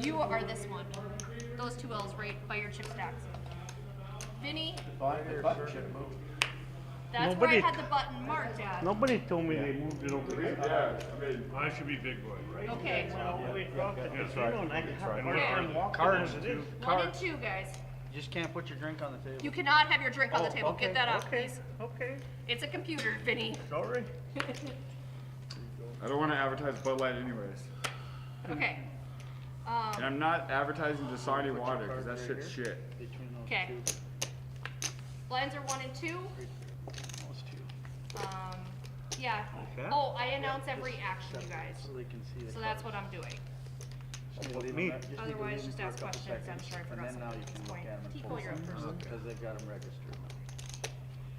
You are this one. Those two L's right by your chip stacks. Vinny. The button should move. That's where I had the button marked at. Nobody told me they moved it over here. Yeah, I mean, I should be big boy, right? Okay. That's right. Cards. 1 and 2, guys. You just can't put your drink on the table. You cannot have your drink on the table. Okay, Get that out, okay, please. okay. It's a computer, Vinny. Sorry. I don't want to advertise Bud Light anyways. Okay. And I'm not advertising Dasani water because that shit's shit. Okay. Blinds are 1 and 2. Yeah. Okay. Oh, I announce every action, you guys. So they can see the So that's what I'm doing. Me. Otherwise, just ask questions. I'm sure I forgot and then now you something can at this look point. at them and Tico, pull you're up them first. because they've got them registered.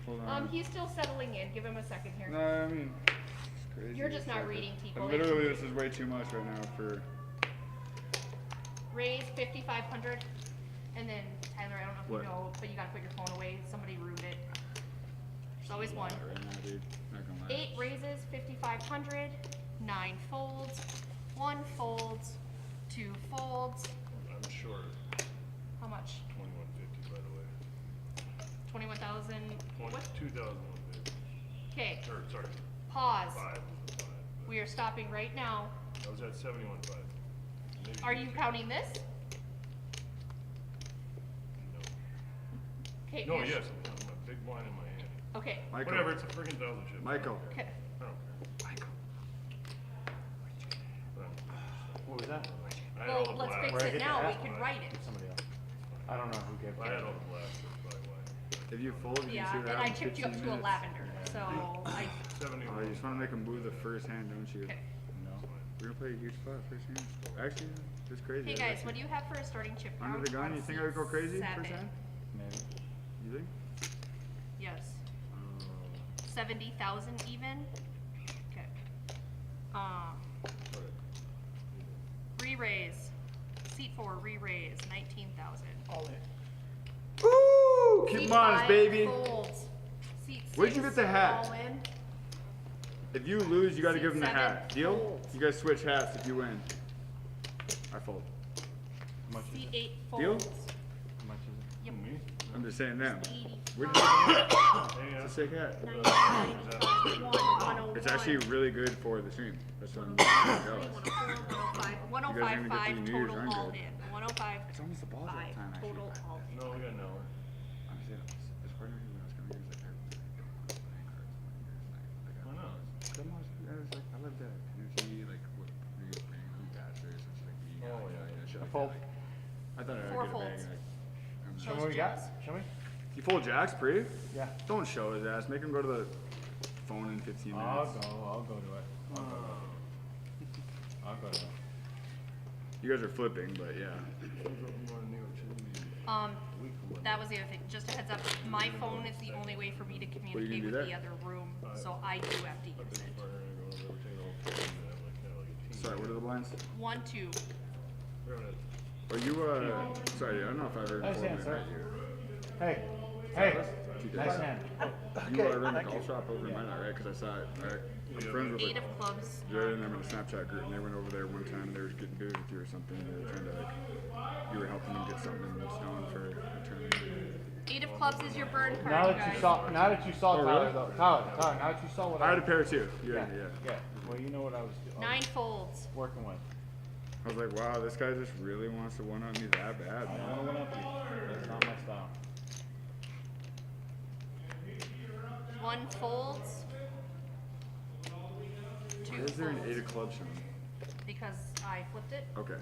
Hold on. He's still settling in. Give him a second here. No, I mean, it's crazy. You're just not reading, Tico. And literally, this is way too much right now for. Raise 5,500, and then Tyler, I don't know if What? you know, but you gotta put your phone away. Somebody ruined it. There's always one. Right now, dude. Not gonna lie. 8 raises 5,500. 9 folds. 1 folds. 2 folds. I'm short. How much? 2150, by the way. 21,000. What? 2,150. Okay. Or sorry. Pause. 5. We are stopping right now. I was at 71.5. Maybe Are you counting this? No. Okay. No, yes, I'm counting my big blind in my hand. Okay. Michael. Whatever, it's a freaking 1,000 chip. Michael. Okay. I don't care. Michael. What was that? I had all Well, the let's black. fix it now. We can write it. Somebody else. I don't know who gave I had all the black, that's probably why. If you fold, you Yeah, can see and that I in chipped you up 15 to a minutes. lavender. So I. 71. Oh, you just want to make him move the first hand, don't you? Okay. No. We're gonna play a huge spot first hand. Actually, it's crazy. Hey guys, what do you have for a starting chip count? Under the gun, on you think I would go seat crazy 7? first hand? Maybe. You think? Yes. 70,000 even. Okay. Re-raise. Seat 4 re-raise 19,000. All in. Woo! Keep Seat them honest, 5 baby. folds. Seat 6 Where'd you get the hat? all in. If you lose, you got to Seat give him the 7 hat. Deal? folds. You guys switch hats if you win. I fold. How much is Seat it? 8 Deal? folds. How much is it? Yep. Me? I'm just saying them. 80. Where'd you get the hat? Hey, It's a sick hat. 101. It's actually really good for the stream. That's what I'm jealous. 105. You guys are gonna get 105 the New Year's total run all good. in. 105 It's almost the balls all the time, actually. total all in. No, we got an hour. I'm saying, it's hard to when I was coming here. It's like, I don't want to play cards. Why not? I love that energy, like what you're playing from bachelors, it's like me, Oh, yeah. shit like Fold. that. I thought I 4 would get a folds. bag. I'm Show not- me what you got. Show me. You fold jacks, pre? Yeah. Don't show his ass. Make him go to the phone in 15 minutes. I'll go to it. I'll go to it. You guys are flipping, but yeah. That was the other thing. Just a heads up, my phone is the only way for me to communicate do with there? the other room, so I do have to use it. Sorry, what are the blinds? 1, 2. Are you, sorry, I don't know if I've ever Nice informed hand, you sir. about you. Hey. Hey. TJ. Nice hand. You run the golf shop over in mine, right? Because I saw it. Right? I'm friends with 8 like of clubs. Jared and them in a Snapchat group, and they went over there one time, and they were getting beers with you or something. And they were trying to like, you were helping them get something in stone for a tournament. 8 of clubs is your burn card, Now you that guys. you saw, Oh, Tyler really? though, Tyler, now that you saw what I had a pair too. Yeah. Yeah. Well, you know what I was 9 folds. working with. I was like, wow, this guy just really wants to one-up me that bad, I man. don't want to one up you. That's not my style. 1 folds. 2 Why is there an 8 folds. of clubs showing? Because I flipped it, Okay.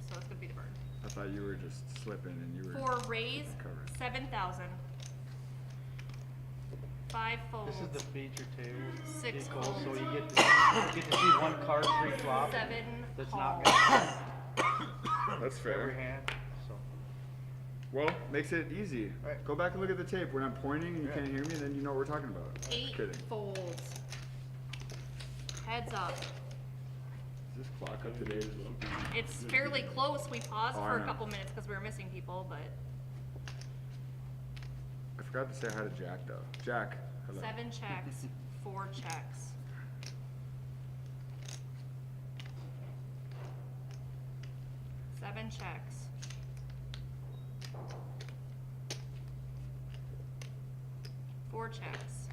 so it's gonna be the burn. I thought you were just slipping and you were 4 raise, covered. 7,000. 5 folds. This is the feature table. 6 It's cool, folds. so you get to see one card pre-flop. 7 That's calls. not That's every fair. hand. So Well, makes it easy. Right. Go back and look at the tape. When I'm pointing and you Yeah. can't hear me, then you know what we're talking about. 8 Kidding. folds. Heads up. Is this clock up to date as well? It's fairly close. We paused Oh, I for a know. couple minutes because we were missing people, but I forgot to say hi to Jack though. Jack, hello. 7 checks, 4 checks. 7 checks. 4 checks.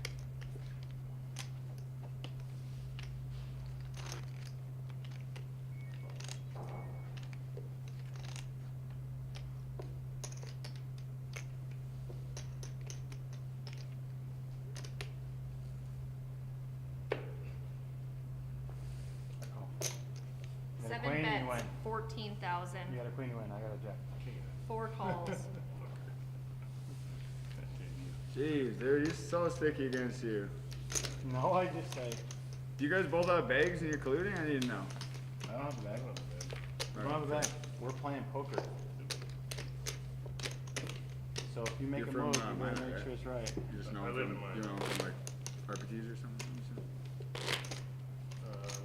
7 queen, you bets, win. 14,000. You got a queen, you win. I got a jack. 4 calls. Jeez, dude, he's so sticky against you. No, I just say. Do you guys both have bags and you're colluding? I need to know. I don't have a bag. All I don't have a right, bag. We're playing poker. So if you make You're a from, move, you gotta Minot, make right? sure it's right. You just know I him live from, in mine. you know, him from like RPTs or something? You said?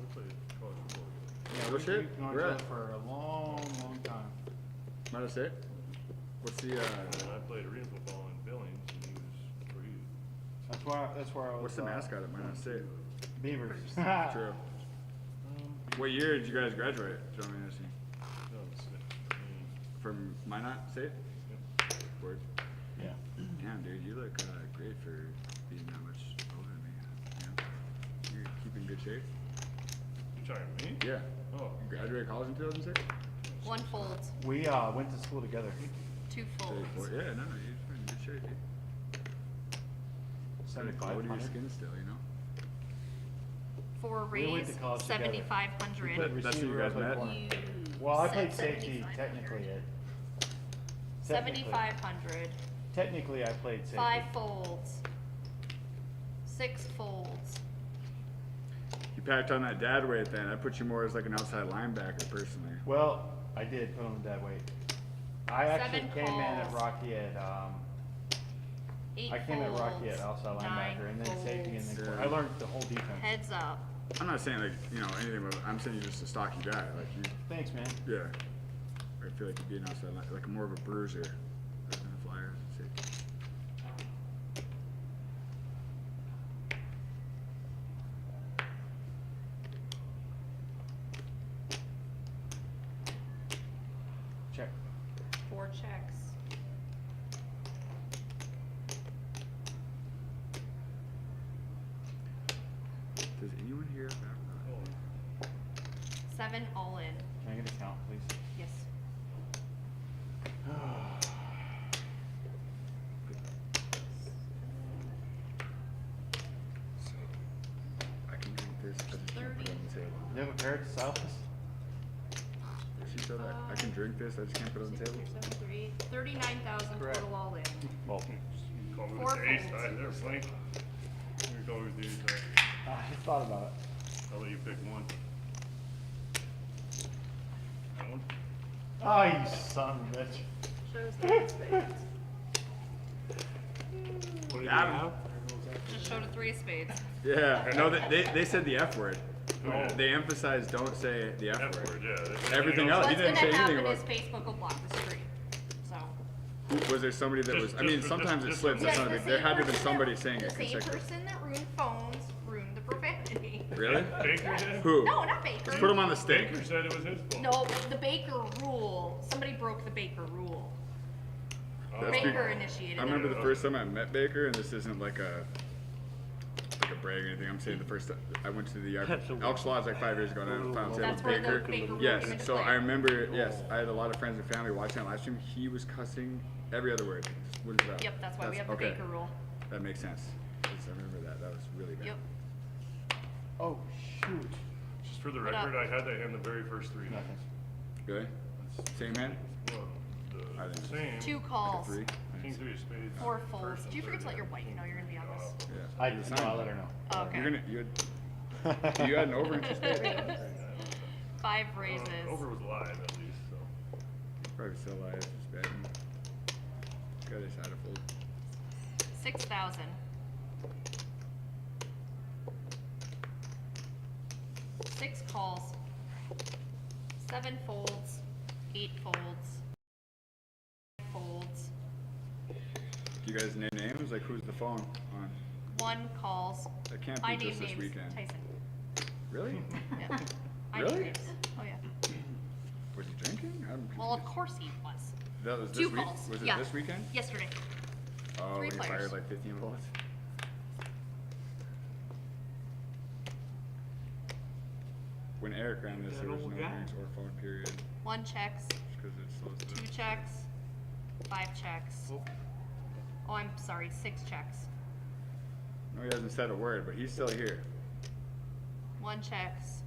We played college football together. Yeah, No we've shit? known Where each at? other for a long, long time. Might have said? What's the, And I played arena football in Billings, and he was where he That's where I was. what's the mascot at Minot State? Beavers. True. What year did you guys graduate? Do you want me to see? no, From Minot State? Word. Yeah. Damn, dude, you look great for being that much older than me. Yeah. You're keeping good shape? you talking to me? Yeah. Oh, You graduated college in 2006? 1 folds, We went to school together. 2 folds. Yeah, no, you're in good shape, dude. Kind of glow to your 7,500. skin still, you know? 4 We went raise, to college together. 7,500. That's who you guys met? You Well, I said played safety 7,500. technically. Technically. 7,500. Technically, I played safety. 5 folds. 6 folds. You packed on that dad weight then. I put you more as like an outside linebacker personally. Well, I did put on that weight. I actually 7 came in at calls. Rocky at 8 I came at Rocky at folds, outside 9 linebacker and then safety and folds. then Yeah. I learned the whole defense. Heads up. I'm not saying like, you know, anything but I'm saying you're just a stocky guy. Like you Thanks, man. yeah. I feel like you'd be an outside like more of a bruiser rather than a flyer. Safety. Check. 4 checks. Does anyone here have that? 7 all in. Can I get a count, please? Yes. I can drink this. I just can't put it on the table. You have a pair of Silas? She said that I can drink this. I just can't put it on the table. 39,000 Correct. total all in. Well, you call me 4 with the ace folds. side there, Frank. You call me with the ace side. I thought about it. I'll let you pick one. That one? Oh, you son of a bitch. Shows the spades. What did you Got him. have? Just showed a 3 of spades. Yeah. No, they said the F word. Oh. They emphasized don't say the F F word. word, yeah. Everything else, he What's didn't gonna say anything happen about. is Facebook will block the stream. So. Was there somebody that was? I mean, Just- sometimes it just- slips. That's Yes, not a the big. There same had to have been person somebody that- saying the it same consecutively. person that ruined phones ruined the profanity. Really? Baker did? Who? No, not Baker. Let's put him on the stake. Baker said it was his fault. No, the Baker rule. Somebody broke the Baker rule. Oh. That's Baker be- initiated I remember it. the first time I met Baker, and this isn't like a brag or anything. I'm saying the first time I went to the Elks Lodge like 5 years ago, and I found out That's with where the Baker. Baker rule Yes, came into so play. I remember. Yes, I had a lot of friends and family watching that live stream. He was cussing every other word. Just wouldn't get out. Yep, that's why we have the okay. Baker rule. That makes sense. Yes, I remember that. That was really bad. Yep. Oh, shoot. Just for the What up? record, I had that hand the very first 3 Nothing. Really? Same hand? Well, I didn't. the same. 2 calls. 3? King 3 of spades. 4 folds. First Do you and forget to let third your hand. wife know you're gonna be on this? Yeah. I It's no, not- I let her know. Oh, okay. You're gonna you had an over in spades. 5 raises. Over was live at least, so. Probably still alive. It's just bad. Got this out of fold. 6,000. 6 calls. 7 folds. 8 folds. 5 folds. Do you guys name names? Like who's the phone on? 1 calls. That can't I be name just this names. weekend. Tyson. Really? Yeah. I Really? name names. Oh yeah. Was he drinking? I'm Well, Well, of course he was. That was this 2 week? calls. Was it Yeah. this weekend? Yesterday. Oh, 3 you players. fired like 15 bullets? When Eric ran this, there was no drinks or phone period. 1 checks, Just because it's supposed to. 2 checks, 5 checks. Oh, I'm sorry, 6 checks. No, he hasn't said a word, but he's still here. 1 checks.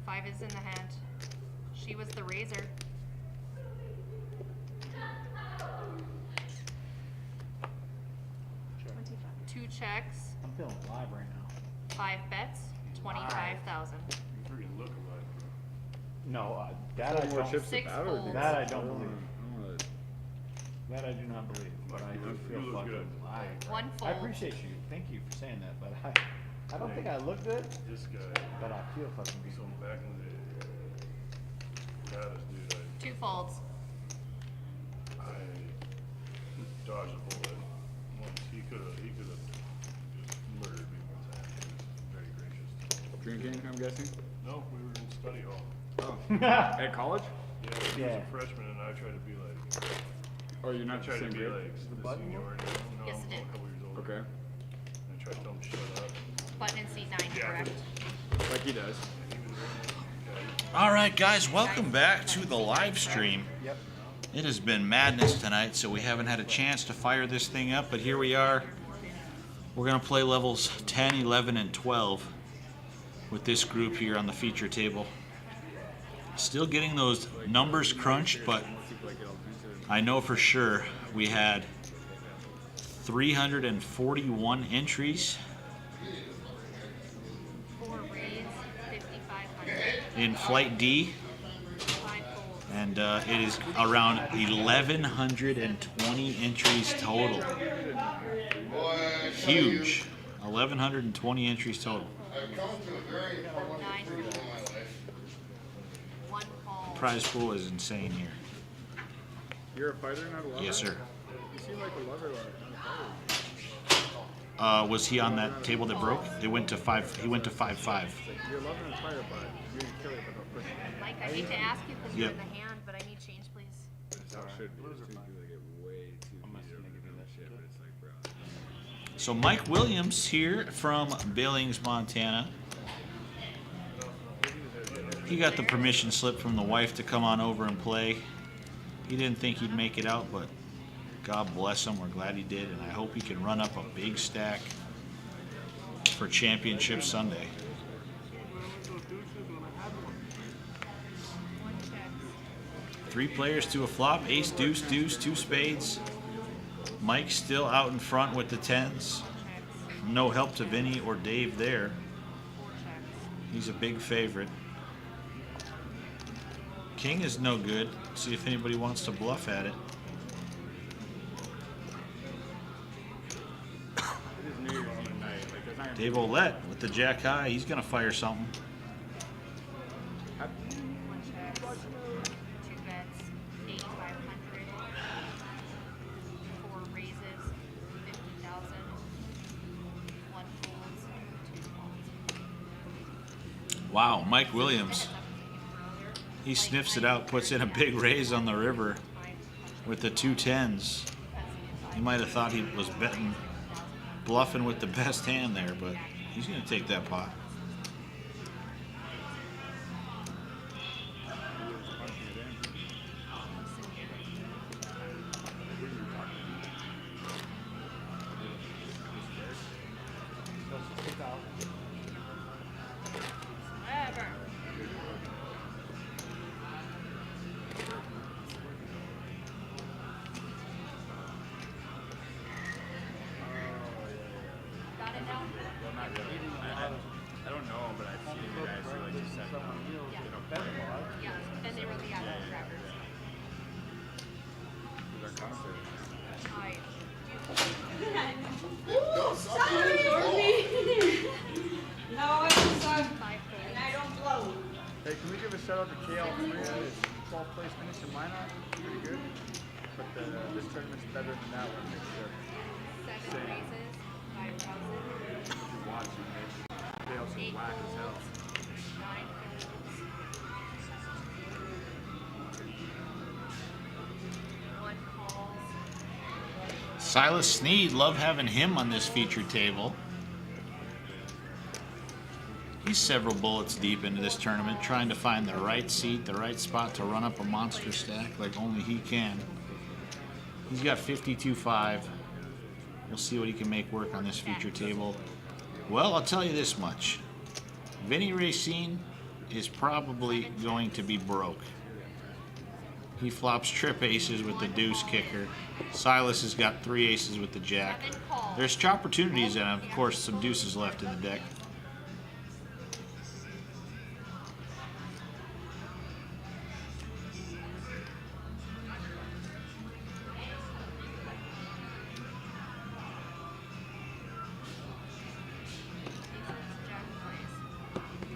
5 is in the hand. She was the raiser. Two checks, I'm feeling alive right now. 5 bets, 25,000. You freaking look alive, bro. No, that I More don't. chips to 6 battle, folds. dude. That I don't believe. I don't wanna- That I do not believe. But I do You feel look fucking good. alive. 1 I fold. appreciate you. Thank you for saying that, but I don't think I look good, This guy, but I feel fucking so decent. back in the day, goddess, dude, 2 folds. I dodged a bullet. Once he could have just murdered me one time. He was very gracious. Drinking, I'm guessing? No, we were in study hall. Oh. At college? Yeah, he was Yeah. a freshman and I tried to be like, Oh, you're I not the tried to same be grade? like the button seniority. No, Yes, I'm it a did. couple years older. Okay. And I tried to tell him to shut up. Button in seat 9, Yeah. correct? Like he does. All right, guys, welcome back to the live stream. Yep. It has been madness tonight, so we haven't had a chance to fire this thing up, but here we are. We're going to play levels 10, 11, and 12 with this group here on the feature table. Still getting those numbers crunched, but I know for sure we had 341 entries 4 raise, 5,500. in Flight D. 5 folds. And it is around 1,120 entries total. Huge. 1,120 entries total. 9 folds. 1 fold. Prize pool is insane here. You're a fighter, not a lover? Yes, sir. You seem like a lover, not a fighter. Was he on that table that broke? It went to 5. He went to 5-5. It's like you're a lover and a fighter, but you're gonna kill it if I don't push it. Mike, I hate to ask you because you're Yep. in the hand, but I need change, please. That's how it should be. It's people that get way too heated over that shit, but it's like, bro. So Mike Williams here from Billings, Montana. He got the permission slip from the wife to come on over and play. He didn't think he'd make it out, but God bless him. We're glad he did, and I hope he can run up a big stack for Championship Sunday. 1 checks. 3 players to a flop, ace, deuce, deuce, 2 spades. Mike's still out in front with the 10s. Checks. No help to Vinny or Dave there. 4 checks. He's a big favorite. King is no good. See if anybody wants to bluff at it. It is New Year's Eve night. Like, there's not Dave Olette with the jack high. He's going to fire something. 1 checks. 2 bets, 8,500. 4 raises, 50,000. 1 folds, 2 folds. Wow, Mike Williams. He sniffs it out, puts in a big raise on the river with the 2 10s. He might have thought he was betting, bluffing with the best hand there, but he's going to take that pot. Whatever. Got it now? Well, not really. I don't know, but I've seen the guys who like just set it up. Yeah, then they were the actual crackers. With our concert. Alright. No, it's 5 and folds. I don't blow. Hey, can we give a shout out to KL Freya? His 12th place finish in lineup. Pretty good. But this tournament's better than that one, make sure. 7 raises, 5,000. If you're watching this, they also 8 whack as hell. folds, 9 folds. Silas Sneed, love having him on this feature table. He's several bullets deep into this tournament, trying to find the right seat, the right spot to run up a monster stack like only he can. He's got 52.5. We'll see what he can make work on this feature table. Well, I'll tell you this much. Vinny Racine is probably going to be broke. He flops trip aces with the deuce kicker. Silas has got 3 aces with the jack. There's opportunities and, of course, some deuces left in the deck.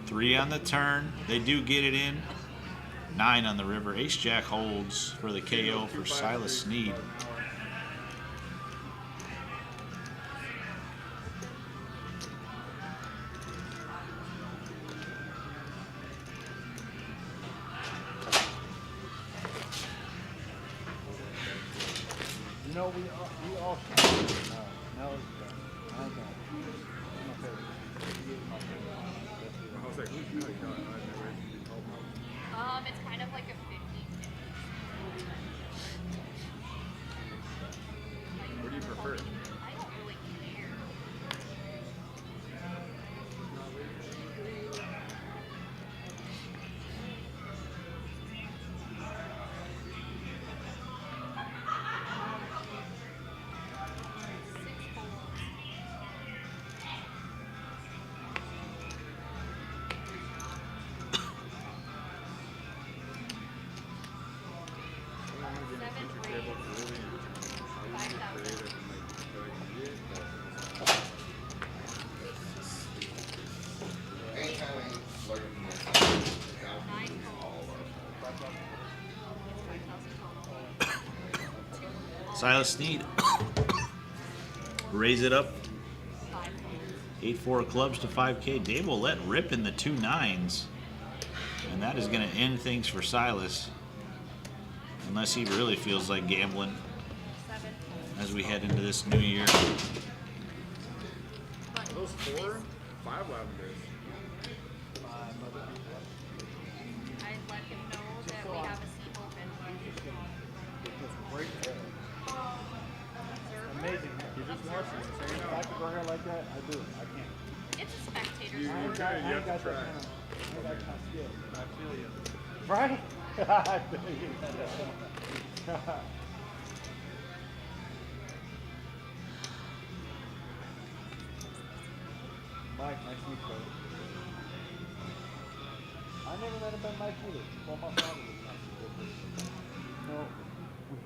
Three on the turn. They do get it in. 9 on the river. Ace Jack holds for the KO for Silas Sneed. You know, we all should. Now it's done. I don't know. I'm okay with it. He is my favorite. I was like, who's no, you don't. I've never actually been told no. It's kind of like a 50-50. What do you prefer? I don't really care. Silas Sneed. Raise it up. 8-4 of clubs to 5K. Dave will let rip in the 2 9s. And that is going to end things for Silas. Unless he really feels like gambling as we head into this new year. Are those 4? 5 lavenders. I'd let him know that we have a seat open. Great player. Amazing. You just watch it. If I could go here like that, I do. I can't. It's a spectator You- I sport. ain't got, I You ain't have got to that try. kind of, I ain't got that kind of skill. I feel you. Right? I feel you. Mike, nice to meet you, brother. I never met him by Mike either. Well, my father was nice. No,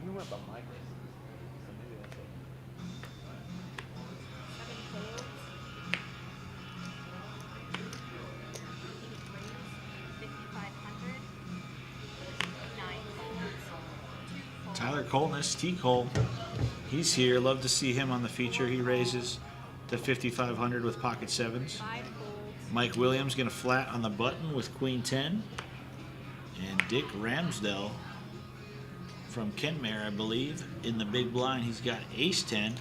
we went by Mike. So maybe that's it. 7 folds. He raised 5,500. 9 folds. 2 folds. Tyler Colness, T. Cole. He's here. Love to see him on the feature. He raises to 5,500 with pocket 7s. 5 folds. Mike Williams going to flat on the button with Queen 10. And Dick Ramsdell from Kenmare, I believe, in the big blind. He's got Ace 10.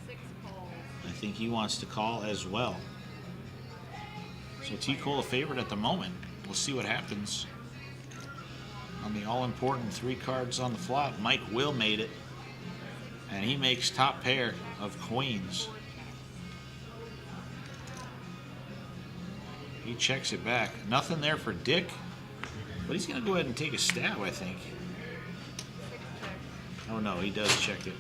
6 folds. I think he wants to call as well. So T. Cole a favorite at the moment. We'll see what happens. On the all-important 3 cards on the flop, Mike Will made it. And he makes top pair of queens. He checks it back. Nothing there for Dick. But he's going to go ahead and take a stab, I think. 6 check. Oh no, he does check it.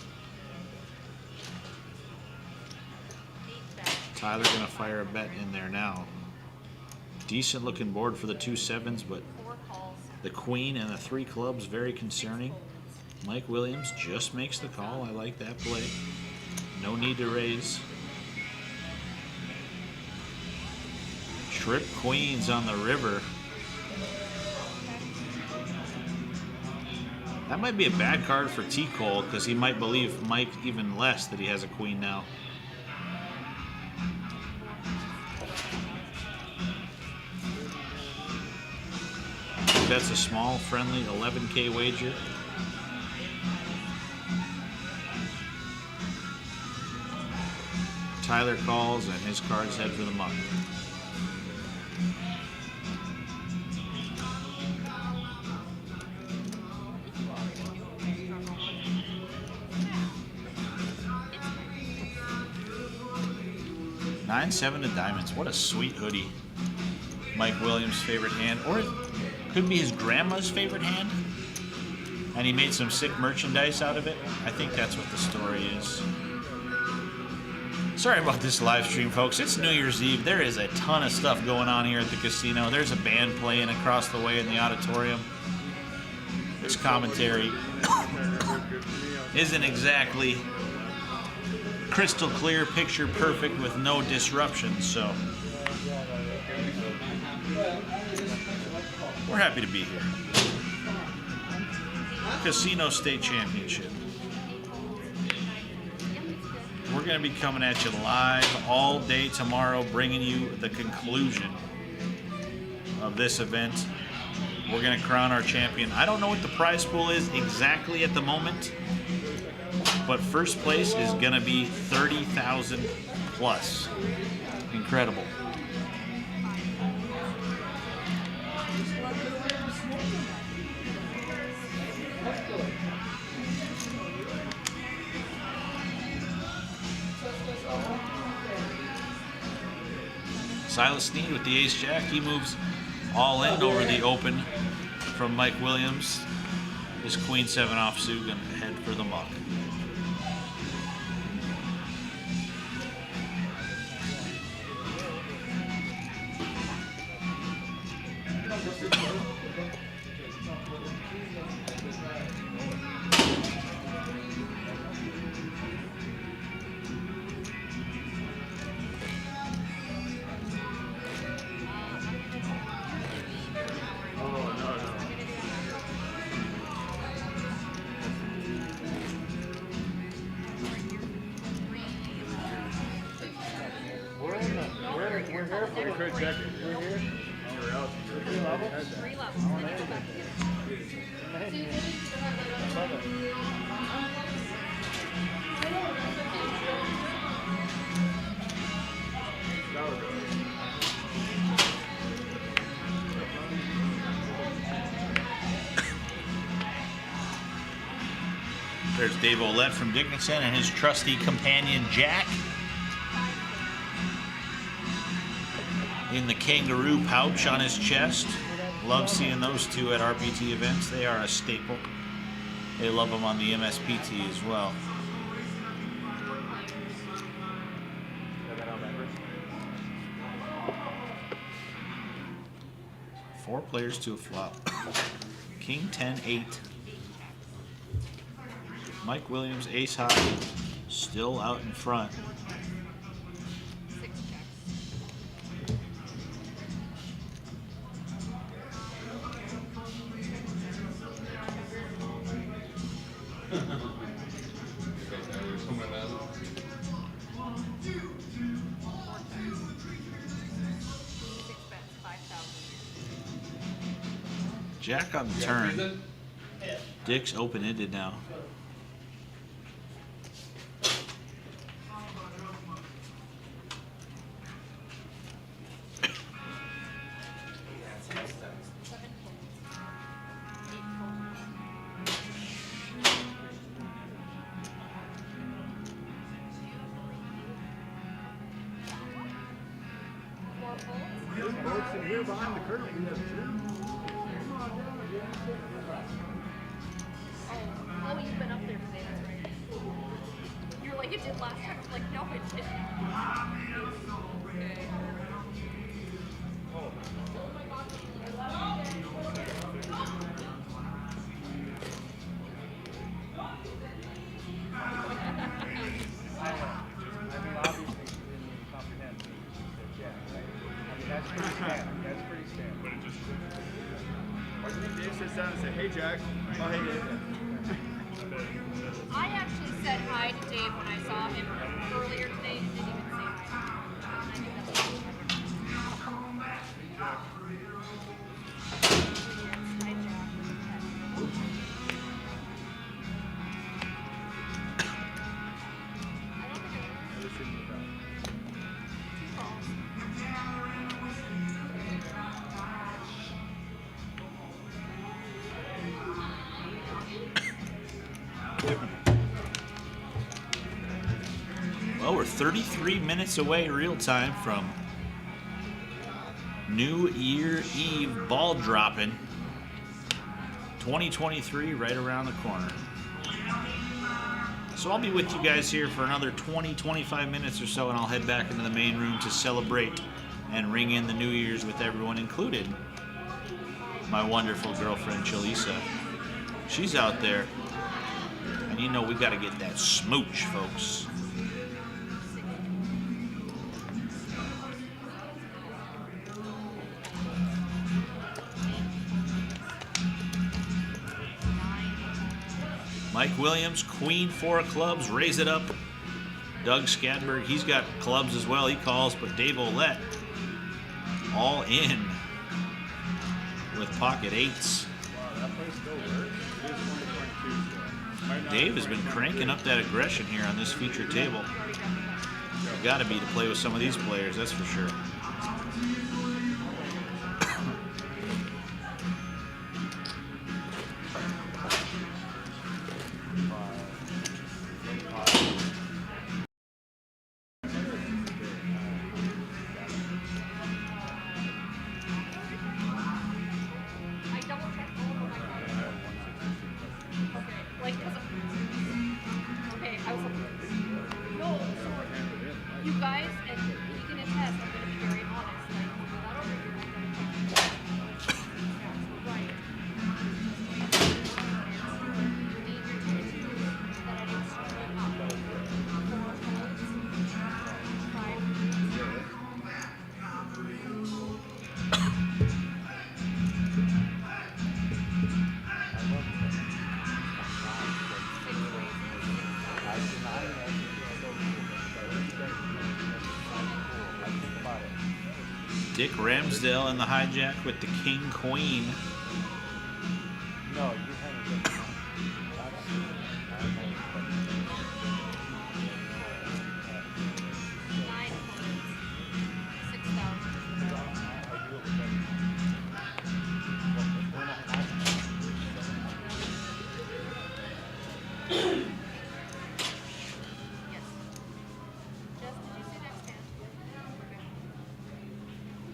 8 bet. Tyler going to fire a bet in there now. Decent looking board for the 2 7s, but 4 calls. the queen and the 3 clubs, very concerning. Mike Williams just makes the call. I like that play. No need to raise. Trip queens on the river. That might be a bad card for T. Cole because he might believe Mike even less that he has a queen now. That's a small, friendly 11K wager. Tyler calls, and his cards head for the muck. Nine, seven of diamonds. What a sweet hoodie. Mike Williams' favorite hand, or it could be his grandma's favorite hand. And he made some sick merchandise out of it. I think that's what the story is. Sorry about this live stream, folks. It's New Year's Eve. There is a ton of stuff going on here at the casino. There's a band playing across the way in the auditorium. This commentary isn't exactly crystal clear, picture perfect with no disruptions, so we're happy to be here. Casino State Championship. We're going to be coming at you live all day tomorrow, bringing you the conclusion of this event. We're going to crown our champion. I don't know what the prize pool is exactly at the moment, but first place is going to be 30,000 plus. Incredible. Silas Snead with the ace-jack. He moves all in over the open from Mike Williams. His queen-7 offsuit going to head for the muck. Three levels. Then you go back There's Dave Ouellette from Dickinson and his trusty companion Jack in the kangaroo pouch on his chest. Love seeing those two at RPT events. They are a staple. They love them on the MSPT as well. Four players to a flop. King 10-8. Mike Williams, ace high, still out in front. 6 checks. Jack on the turn. Dick's open-ended now. Here behind the curtain, we have two. Oh, you've been up there today, that's right. You're like, it did last time. I'm like, no, it didn't. Okay. Hey Jack. Oh hey Dave. I actually said hi to Dave when I saw him earlier today and didn't even say hi. I think that's cool. Hi, Jack. I don't think I 33 minutes away real time from New Year Eve ball dropping. 2023 right around the corner. So I'll be with you guys here for another 20-25 minutes or so, and I'll head back into the main room to celebrate and ring in the New Year's with everyone, included my wonderful girlfriend Chalisa. She's out there, and you know we got to get that smooch, folks. Mike Williams, Queen 4 of clubs, raise it up. Doug Skadberg, he's got clubs as well, he calls, but Dave Olette all in with pocket 8s. Dave has been cranking up that aggression here on this feature table. Got to be to play with some of these players, that's for sure. You guys, and you can attest, I'm going to be very honest. Like, not over here, right. Dick Ramsdale in the hijack with the King Queen. No, you haven't.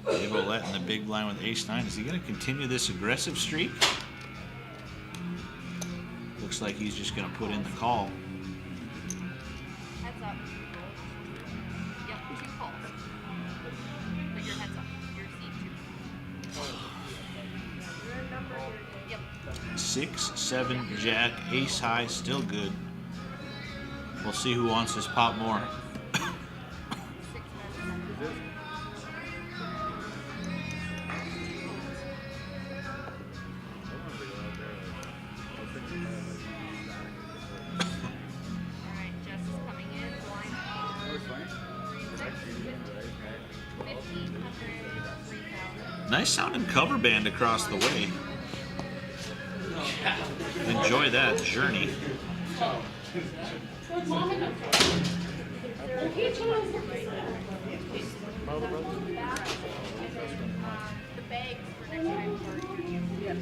Dave Olette in the big blind with ace-9. Is he going to continue this aggressive streak? Looks like he's just going to put in the call. Heads up. Yep, 2 calls. But your heads up. Your C2. Yep. 6, 7, jack, ace high, still good. We'll see who wants this pot more. Nice sounding cover band across the way. Enjoy that journey. The bags for next time for you.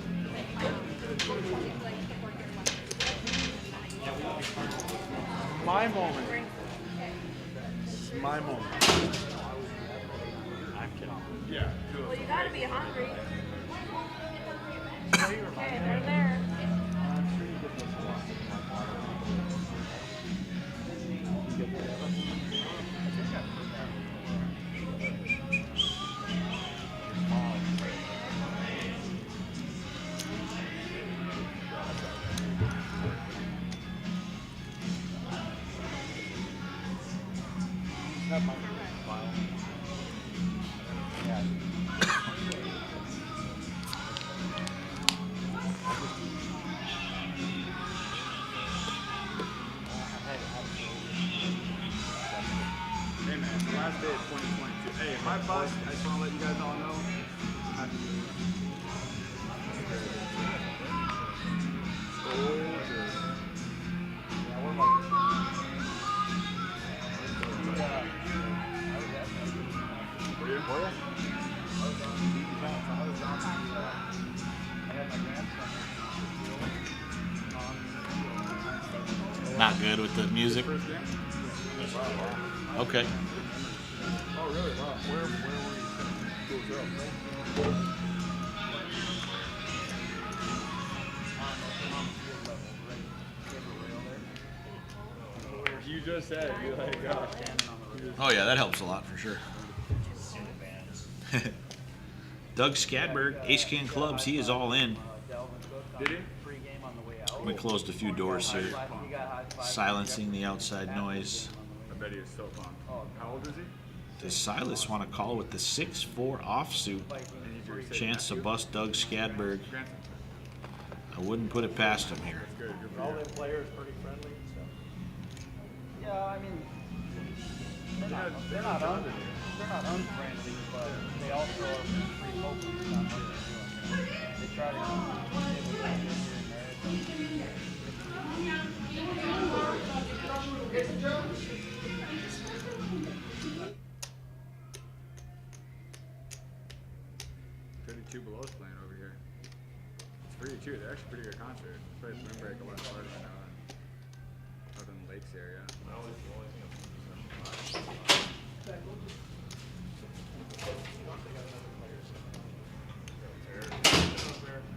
My moment. My moment. Yeah. Well, you gotta be hungry. Okay, they're there. Hey man, it's the last day of 2022. Hey, if I bust, I just want to let you guys all know. Happy New Year. Not good with the music. First game? Okay. Oh, really? Wow. Where were you sitting? Close up. You just said you're like, Oh yeah, that helps a lot for sure. Doug Skadberg, Ace King Clubs, he is all in. did he? We closed a few doors here, silencing the outside noise. I bet he is so pumped. How old is he? Does Silas want to call with the 6'4" offsuit? Chance to bust Doug Skadberg. Grandson. I wouldn't put it past him here. Good. Good for All you. the players pretty friendly, so. Yeah, I mean, they're not unfriendly, but they also are pretty focused on what they're doing. They try to give it here and there. 32 Below's playing over here. It's free too. They're actually pretty good concert. Play Swing Break a lot harder than out in the Lakes area. I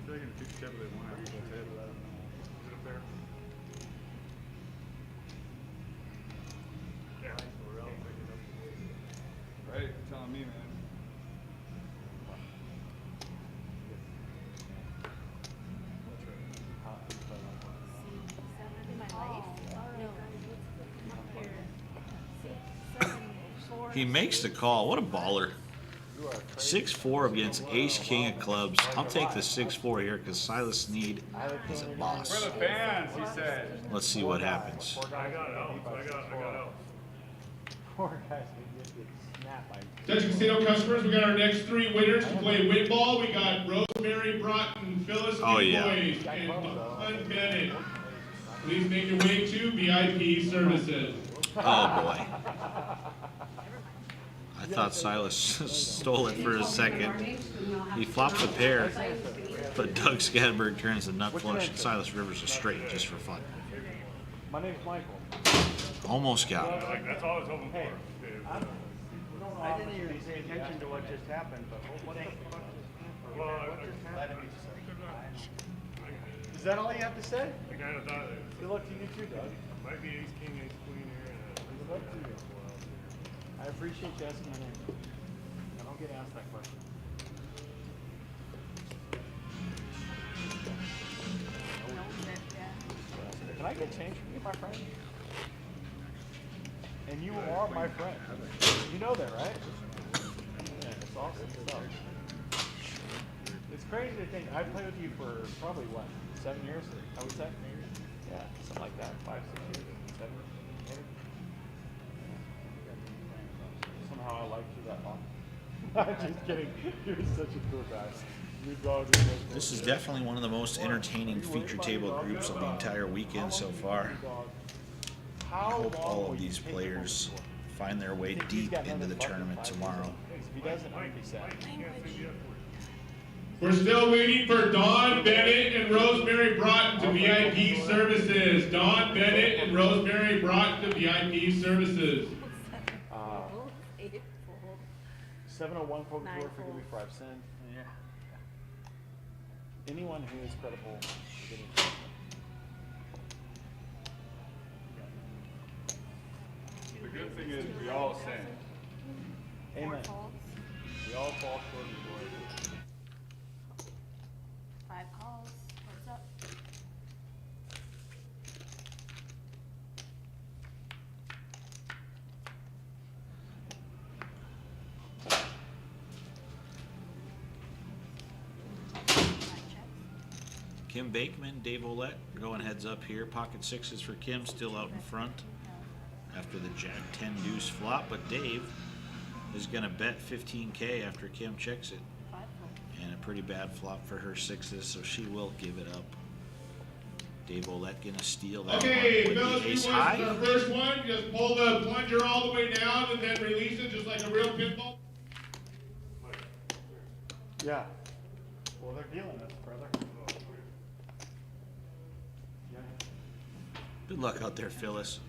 feel like in the future table they want to go table. I don't know. Is it up there? Right, you're telling me, man. He makes the call. What a baller. 6'4" against Ace King of Clubs. I'll take the 6'4" here because Silas Sneed is a For boss. the fans, he said. Let's see what happens. I got out. Poor guys, we just get snapped by. Attention casino customers, we got our next three winners to play win ball. We got Rosemary, Broughton, Phyllis, Oh, and yeah. Boyd, and Don Bennett. Please make your way to VIP services. Oh boy. I thought Silas stole it for a second. He flops a pair, but Doug Skadberg turns the nut flush and Silas Rivers a straight just for fun. My name's Michael. Almost got it. Like, that's all I was hoping for. I didn't even pay attention to what just happened, but what the fuck Well, just happened? Is that all you have to say? I kind of thought it Good luck to you too, Doug. might be ace, king, ace, queen here. Good luck to you. I appreciate you asking my name. I don't get asked that question. Can I get change from you, my friend? And you are my friend. You know that, right? Yeah, it's awesome stuff. It's crazy to think I played with you for probably what, 7 years? I would say. Yeah, something like that. 5, 6 years, 7, maybe. Somehow I liked you that long. I'm just kidding. You're such a cool guy. Your dog is so cool. This is definitely one of the most entertaining feature table groups of the entire weekend so far. I hope all of these players find their way deep into the tournament tomorrow. If he doesn't, I'd be sad. We're still waiting for Dawn Bennett and Rosemary Broughton to VIP services. Dawn Bennett and Rosemary Broughton to VIP services. 701 Coke Tour, forgive me for I've sinned. Yeah. Anyone who is credible is getting The good thing is we all sin. Amen. We all fall short of the glory. 5 calls. What's up? Kim Bakeman, Dave Olette going heads up here. Pocket sixes for Kim, still out in front after the Jack 10 deuce flop, but Dave is going to bet 15K after Kim checks it. And a pretty bad flop for her sixes, so she will give it up. Dave Olette going to steal that Okay, one Phyllis, with the you ace want high. the first one? Just pull the plunger all the way down and then release it just like a real pinball. Yeah. Well, they're dealing us, brother. Good luck out there, Phyllis.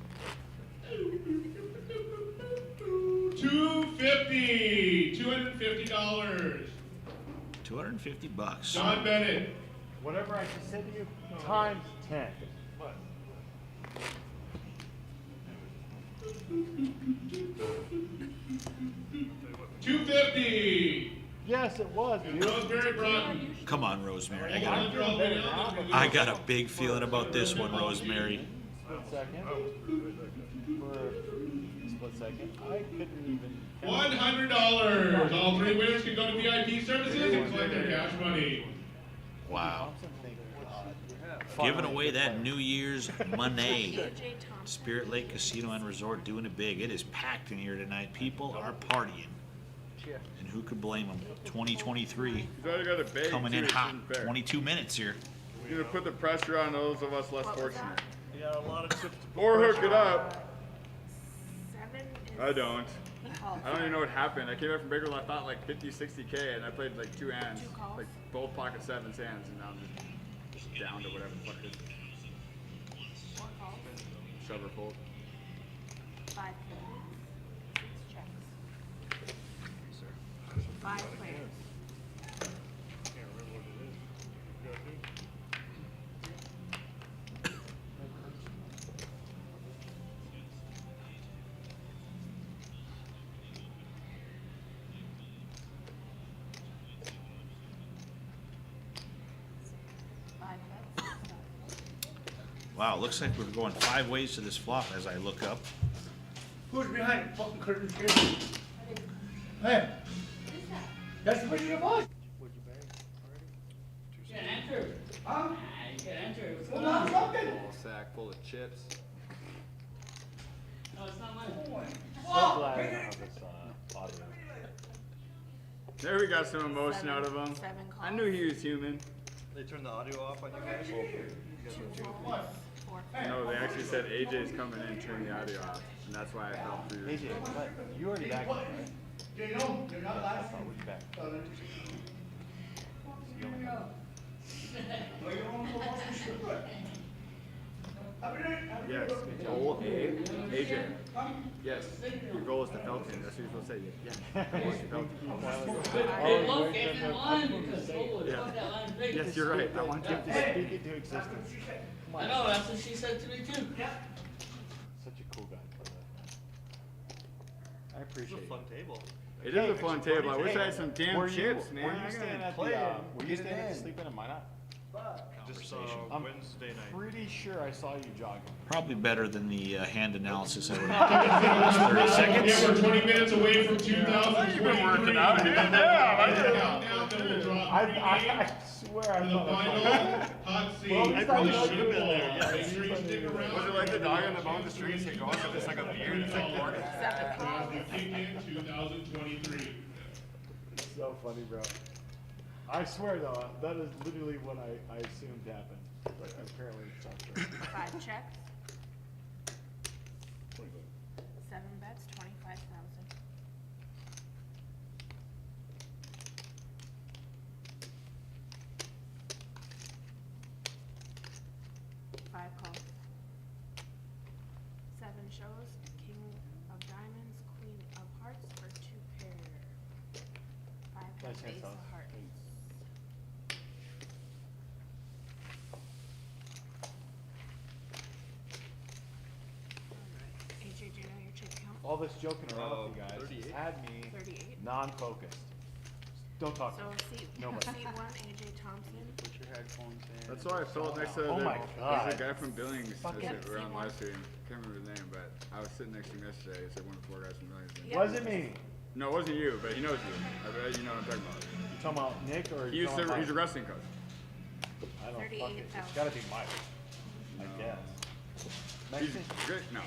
$250. $250. $250. Don Bennett. Whatever I just said to you, times 10. What? $250. Yes, it was, dude. Rosemary Broughton. Come on, Rosemary. I'm doing better now. I got a big feeling about this one, Rosemary. Split second. For a split second. I couldn't even. $100. All three winners can go to VIP services and collect their cash money. Wow. Thompson, thank God. Giving away that New Year's money. AJ Thompson. Spirit Lake Casino and Resort doing it big. It is packed in here tonight. People are partying. And who could blame them? 2023 He's already got a bag coming too, in it hot. isn't fair. 22 minutes here. You're gonna put the pressure on those of us less What was fortunate. that? You got a lot of chips to put Or hook pressure it up. 7 is. I don't. Oh, I don't even know what happened. I came back from Bakerville, I thought like 50, 60K, and I played like 2 hands. 2 calls? Like both pocket 7s hands, and now I'm just down to whatever the fuck it is. 4 calls. Shove or fold. 5 players. 6 checks. 5 players. Can't remember what it is. You gotta do. Wow, looks like we're going 5 ways to this flop as I look up. Who's behind the fucking curtain here? Hey. That's the video of us. You can't enter. Huh? You can't enter. What's going on? Something. Ball sack full of chips. No, it's not mine. So glad I don't have this audio. There we got some emotion out of him. 7 calls. I knew he was human. They turned the audio off on you guys? 2 calls. 4 No, they actually said AJ's coming in, turn the audio off, and that's why I fell through. AJ, what? You already back, right? You know, you're not I last. thought we back. Yes, goal A, AJ. Yes, your goal is to Felton. That's what you're supposed to say. Yeah, your goal is to Felton. Hey, look, it's in line because holy Yeah. fuck, that line's big. Yes, you're right. I want you to Speak it to existence. I know, that's what she said to me too. Such a cool guy. I appreciate it. Fun table. It is a fun table. I wish I had some Were damn you- chips, man. Were I you gotta staying at play the, it. were you staying at the sleep in at Minot? Just I'm Wednesday night. pretty sure I saw you jogging. Probably better than the hand analysis I would have taken in those 30 Yeah, seconds. we're 20 minutes away from 2023. You've been working out, dude. Yeah, I did. Countdown, then we'll drop I swear I for the thought I final saw hot seat. Well, I probably should have been there, yeah. Make sure you stick around. Was it like the dog on the bone of the streets? It goes with this like a beard. It's like pork. 7 calls. Kick in 2023. It's so funny, bro. I swear though, that is literally what I assumed happened. But apparently it's not true. 5 checks. 7 bets, 25,000. Five calls. 7 shows. King of diamonds, queen of hearts for 2 pair. 5 Nice has hand, ace Sal. of hearts. AJ, do you know your chip count? All this joking around with you guys 38? had me 38. non-focused. Don't talk to So me. seat, Nobody. seat 1, AJ Thompson. Put your headphones in. That's why I felt next to Oh the, my God. there's a guy from Billings Fucking- that's around live stream. Can't remember his name, but I was sitting next to him yesterday. It's like one of the 4 guys from Billings. Yeah. Wasn't me. No, it wasn't you, but he knows you. I bet you know what I'm talking about. You talking about Nick or He you used talking to, about he's a wrestling coach. I don't fuck it. It's 38,000. gotta be Mike. I guess. He's Mexican? good. No,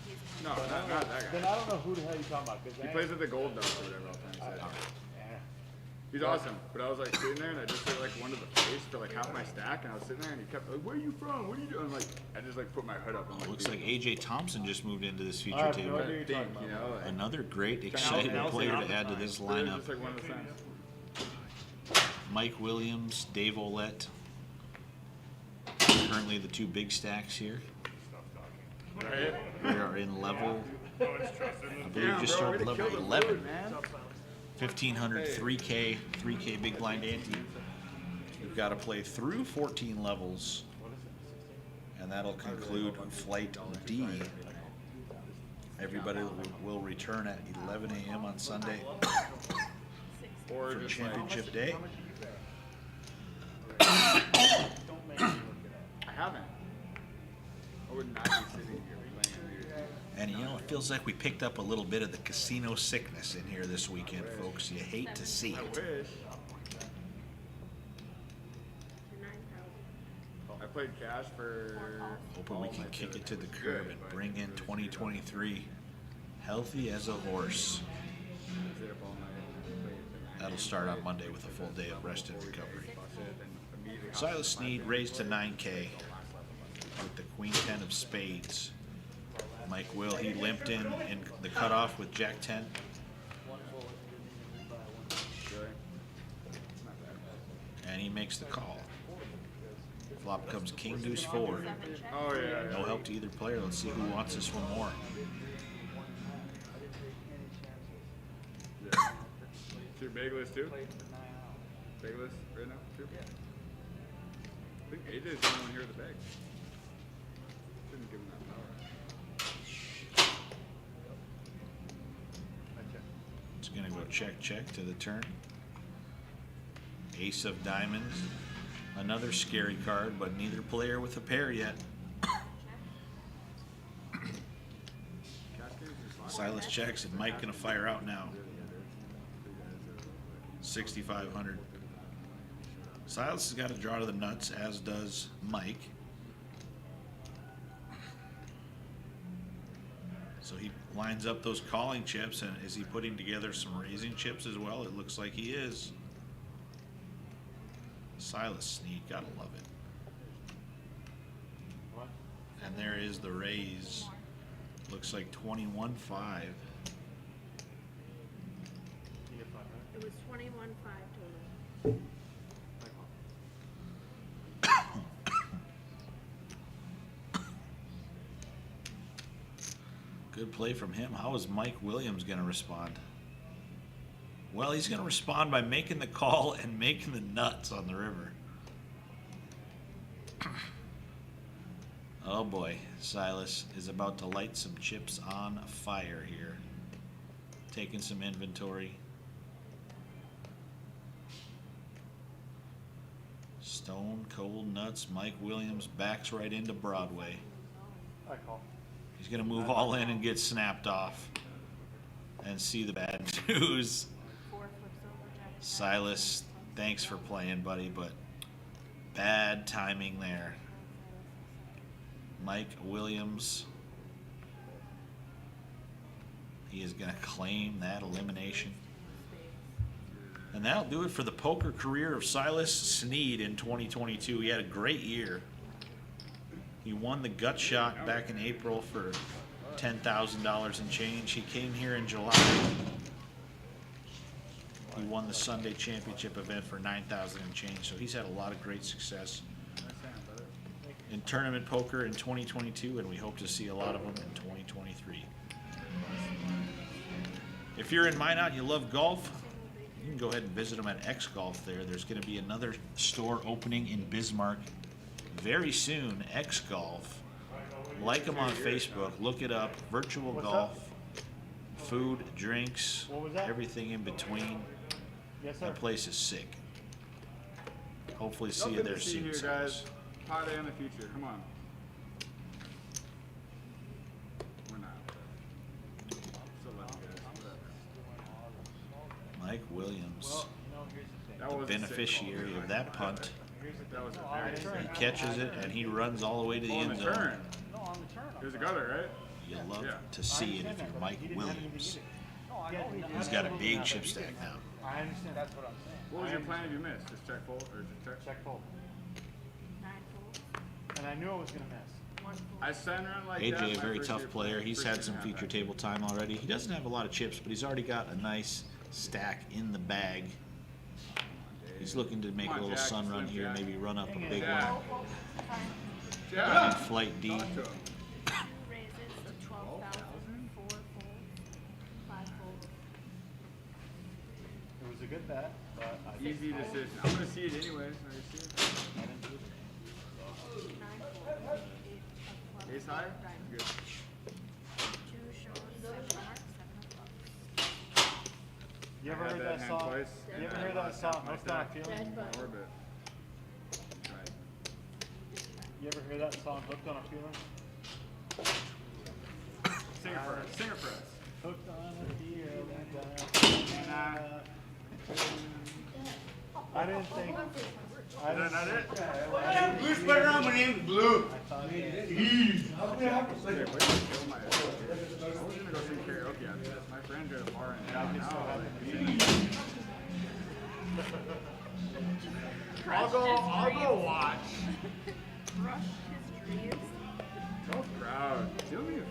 He's no, not that Then guy. I don't know who the hell you talking about. 'Cause He they- plays at the Gold Dust or whatever. All the time. He says. He's awesome, but I was like sitting there and I just hit like one to the face for like half my stack, and I was sitting there and he kept like, "Where are you from? What are you doing?" Like I just like put my hood up. And I'm Looks like AJ Thompson just moved into this I feature have no table. idea. think, you know, like, Another great, Now- exciting now player it's to add to time. this But it was lineup. just like one of the things. Mike Williams, Dave Olette. Currently the 2 big stacks here. Right? We are in level Oh, it's trusted. I believe Damn, just bro, way started to level kill the 11. food, man. 1500 3K big blind ante. We've got to play through 14 levels, and that'll conclude flight D. Everybody will return at 11 a.m. on Sunday Or for just championship day. I haven't. I would not be sitting here playing New Year's Eve. And you know, it feels like we picked up a little bit of the casino sickness in here this weekend, folks. You hate to see I it. wish. I played cash for. Hoping we can kick it to the curb and bring in 2023 healthy as a horse. Stayed up all night and played the That'll start on Monday with a full day of rest and recovery. and immediately Silas Sneed raised to 9K with the Queen 10 of spades. Mike Will, he limped in the cutoff with Jack 10. Really? And he makes the call. Flop comes King Deuce 4. Oh yeah. No help to either player. Let's see who wants this one more. Yeah. Two Bageless too? Bageless right now too? I think AJ's the only one here with the bag. Shouldn't give him that power. It's gonna go check to the turn. Ace of diamonds. Another scary card, but neither player with a pair yet. Silas checks and Mike gonna fire out now. 6,500. Silas has got to draw to the nuts, as does Mike. So he lines up those calling chips, and is he putting together some raising chips as well? It looks like he is. Silas Sneed, gotta love it. And there is the raise. Looks like 21-5. It was 21-5 total. Good play from him. How is Mike Williams going to respond? Well, he's going to respond by making the call and making the nuts on the river. Oh boy, Silas is about to light some chips on fire here. Taking some inventory. Stone cold nuts. Mike Williams backs right into Broadway. I call. He's going to move all in and get snapped off and see the bad news. Silas, thanks for playing, buddy, but bad timing there. Mike Williams, he is going to claim that elimination. And that'll do it for the poker career of Silas Sneed in 2022. He had a great year. He won the gut shot back in April for $10,000 and change. He came here in July. He won the Sunday championship event for $9,000 and change. So he's had a lot of great success in tournament poker in 2022, and we hope to see a lot of them in 2023. If you're in Minot and you love golf, you can go ahead and visit them at X Golf there. There's going to be another store opening in Bismarck very soon, X Golf. Like them on Facebook, look it up. Virtual golf, food, drinks, everything in between. Yes, sir. That place is sick. Hopefully see you Nothing there to see soon, here, Silas. guys. Hot day in the future. Come on. We're not. Still love you guys. Whatever. Mike Williams, That the was a sick beneficiary call. of that punt. That was a very He sick catches it and he runs all the way to the on end the zone. turn. It was a gutter, right? You love Yeah. to see it if you're Mike Williams. He's got a big chip stack now. I understand. That's what I'm saying. What was your plan if you missed? Just check fold or just check? Check fold. 9 folds, And I knew I was going to miss. 1 fold. I sent her in like that. AJ, a my very first tough year player. playing, He's first had year some and a half feature back. table time already. He doesn't have a lot of chips, but he's already got a nice stack in the bag. He's looking to make a Come on, little Jack, sun run Slim here, Jack. maybe run up a big Jack. one. Yeah. In flight D. Talk to him. 2 raises to 12,450. a good bet, but I Easy decision. I'm gonna see it anyway. So I see it. I didn't do it. Nine, four, eight, of Ace clubs, high? diamond. Good. Two shows, seven hearts, seven of clubs. You ever I had heard that that hand song? twice. You ever and I heard that lost half song? my Most Not stack. Feeling? Orbit. Right. You ever hear that song? Hooked on a Feeling? Sing it for us. Sing it for us. Hooked on a feeling. I didn't think. I Is that not it? Blue sweater on, my name's Blue. thought Jeez. How can I have to say Here, it? wait, kill my ass. I was gonna go sing karaoke after this. My friend got a bar in town now. I'll go watch. Crush his dreams. So proud. Deal me a fucking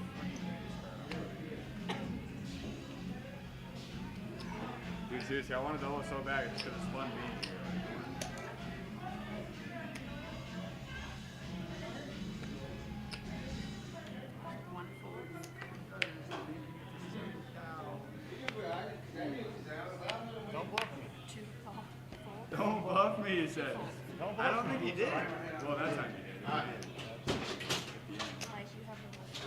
Dude, seriously, I wanted to double so bad. It just could have spun me. One fold. Don't bluff me. Two call. Fold. Don't bluff me, you said. Don't I bluff don't me. think he did. Well, that time he did. Like you have the most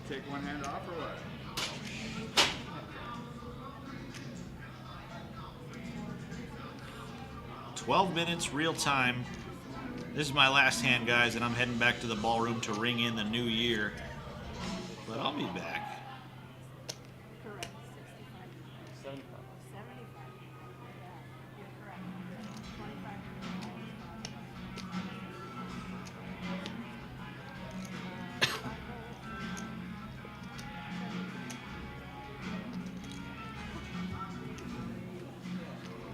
Take one hand off or what? 12 minutes, real time. This is my last hand, guys, and I'm heading back to the ballroom to ring in the new year. But I'll be back. correct. 65. 75. 75. Yeah, you're correct. 25.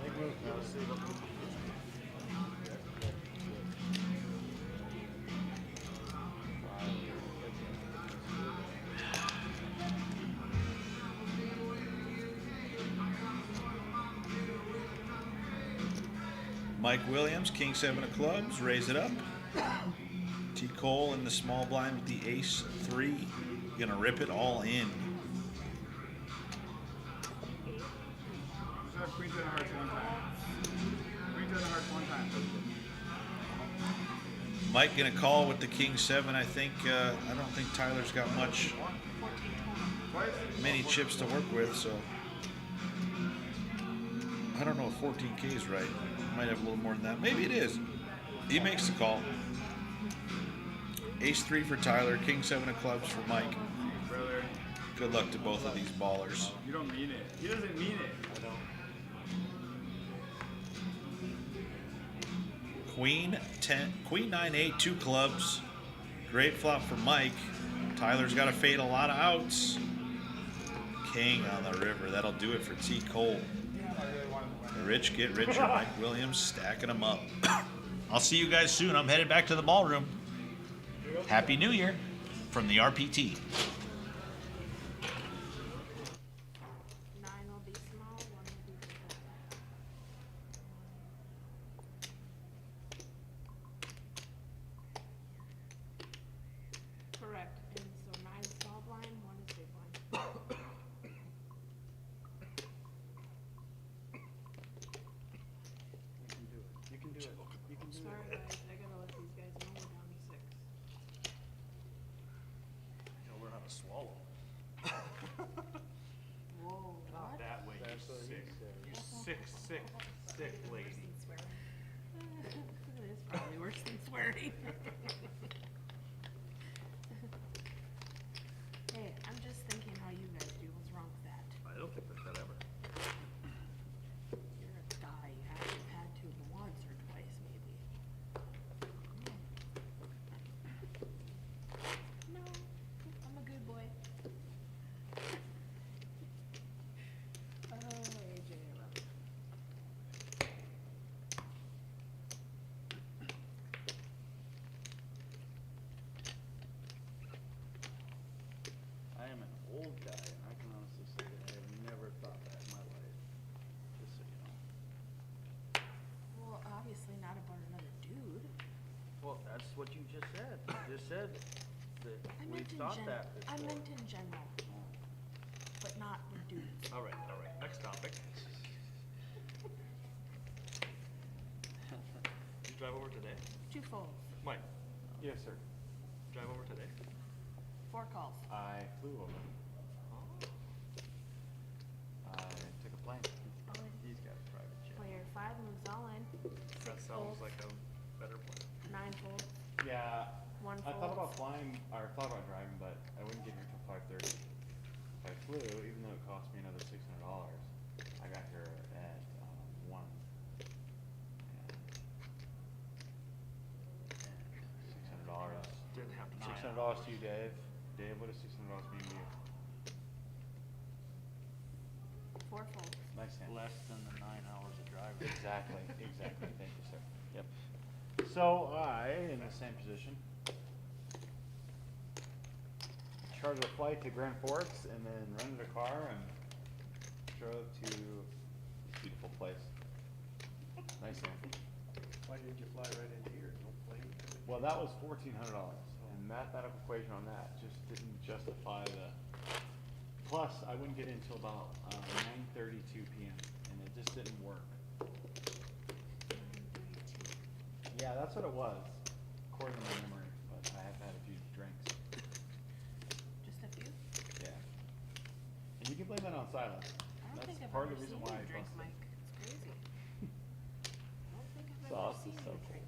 Big move, now. Let's see what Mike Williams, King 7 of clubs, raise it up. T. Cole in the small blind with the ace 3. Gonna rip it all in. Just have Queen 10 of Hearts one time. Queen 10 of Hearts one time. Mike gonna call with the King 7. I think, I don't think Tyler's got much, Twice? many chips to work with, so. I don't know if 14K is right. Might have a little more than that. Maybe it is. He makes the call. Ace 3 for Tyler, King 7 of clubs for Mike. Brother, Good luck to both of these ballers. you don't mean it. He doesn't mean it. I don't. Queen 9-8, 2 clubs. Great flop for Mike. Tyler's got to fade a lot of outs. King on the river. That'll do it for T. Cole. Rich get richer. Mike Williams stacking them up. I'll see you guys soon. I'm headed back to the ballroom. Happy New Year from the RPT. 9 will be small, 1 will be big. Correct. And so 9 small blind, 1 is big blind. You can do it. You can do Sorry it. guys, I gotta let these guys know we're down to 6. You'll learn how to swallow. Whoa, Not what? that way, you sick. You sick lady. It is probably worse than swearing. Hey, I'm just thinking how you guys do. What's wrong with that? I don't think that ever. You're a guy. You have to have had to once or twice, maybe. No, I'm a good boy. Oh, AJ, I love you. what you just said. You just said that we thought that I before. meant in general, but not with dudes. All right. Next topic. You drive over today? Twofold. Mike, Yes, sir. drive over today? 4 calls. I flew over. I took a plane. He's got a private jet. Player 5 moves all in. That 6 sounds folds. like a better plan. 9 folds. Yeah, 1 I thought about folds. flying, or thought about driving, but I wouldn't get here till 5:30. If I flew, even though it cost me another $600, I got here at 1. And $600. Didn't have to $600 to you, Dave. Dave, what does $600 mean to you? 4 folds. Nice hand. Less than the 9 hours of driving. Exactly. Thank you, sir. Yep. So I, in the same position, chartered a flight to Grand Forks and then rented a car and drove to this beautiful place. Nice hand. Why did you fly right into here? No plane? Well, that was $1,400, and mathematical equation on that just didn't justify the. Plus, I wouldn't get in until about 9:32 p.m. and it just didn't work. Yeah, that's what it was, according to my memory. But I have had a few drinks. Just a few? Yeah. And you can blame that on silence. I don't That's think I've part ever of the reason seen why you I drink, busted. Mike. It's crazy. I don't think I've ever Sauce seen is so you cool. drink.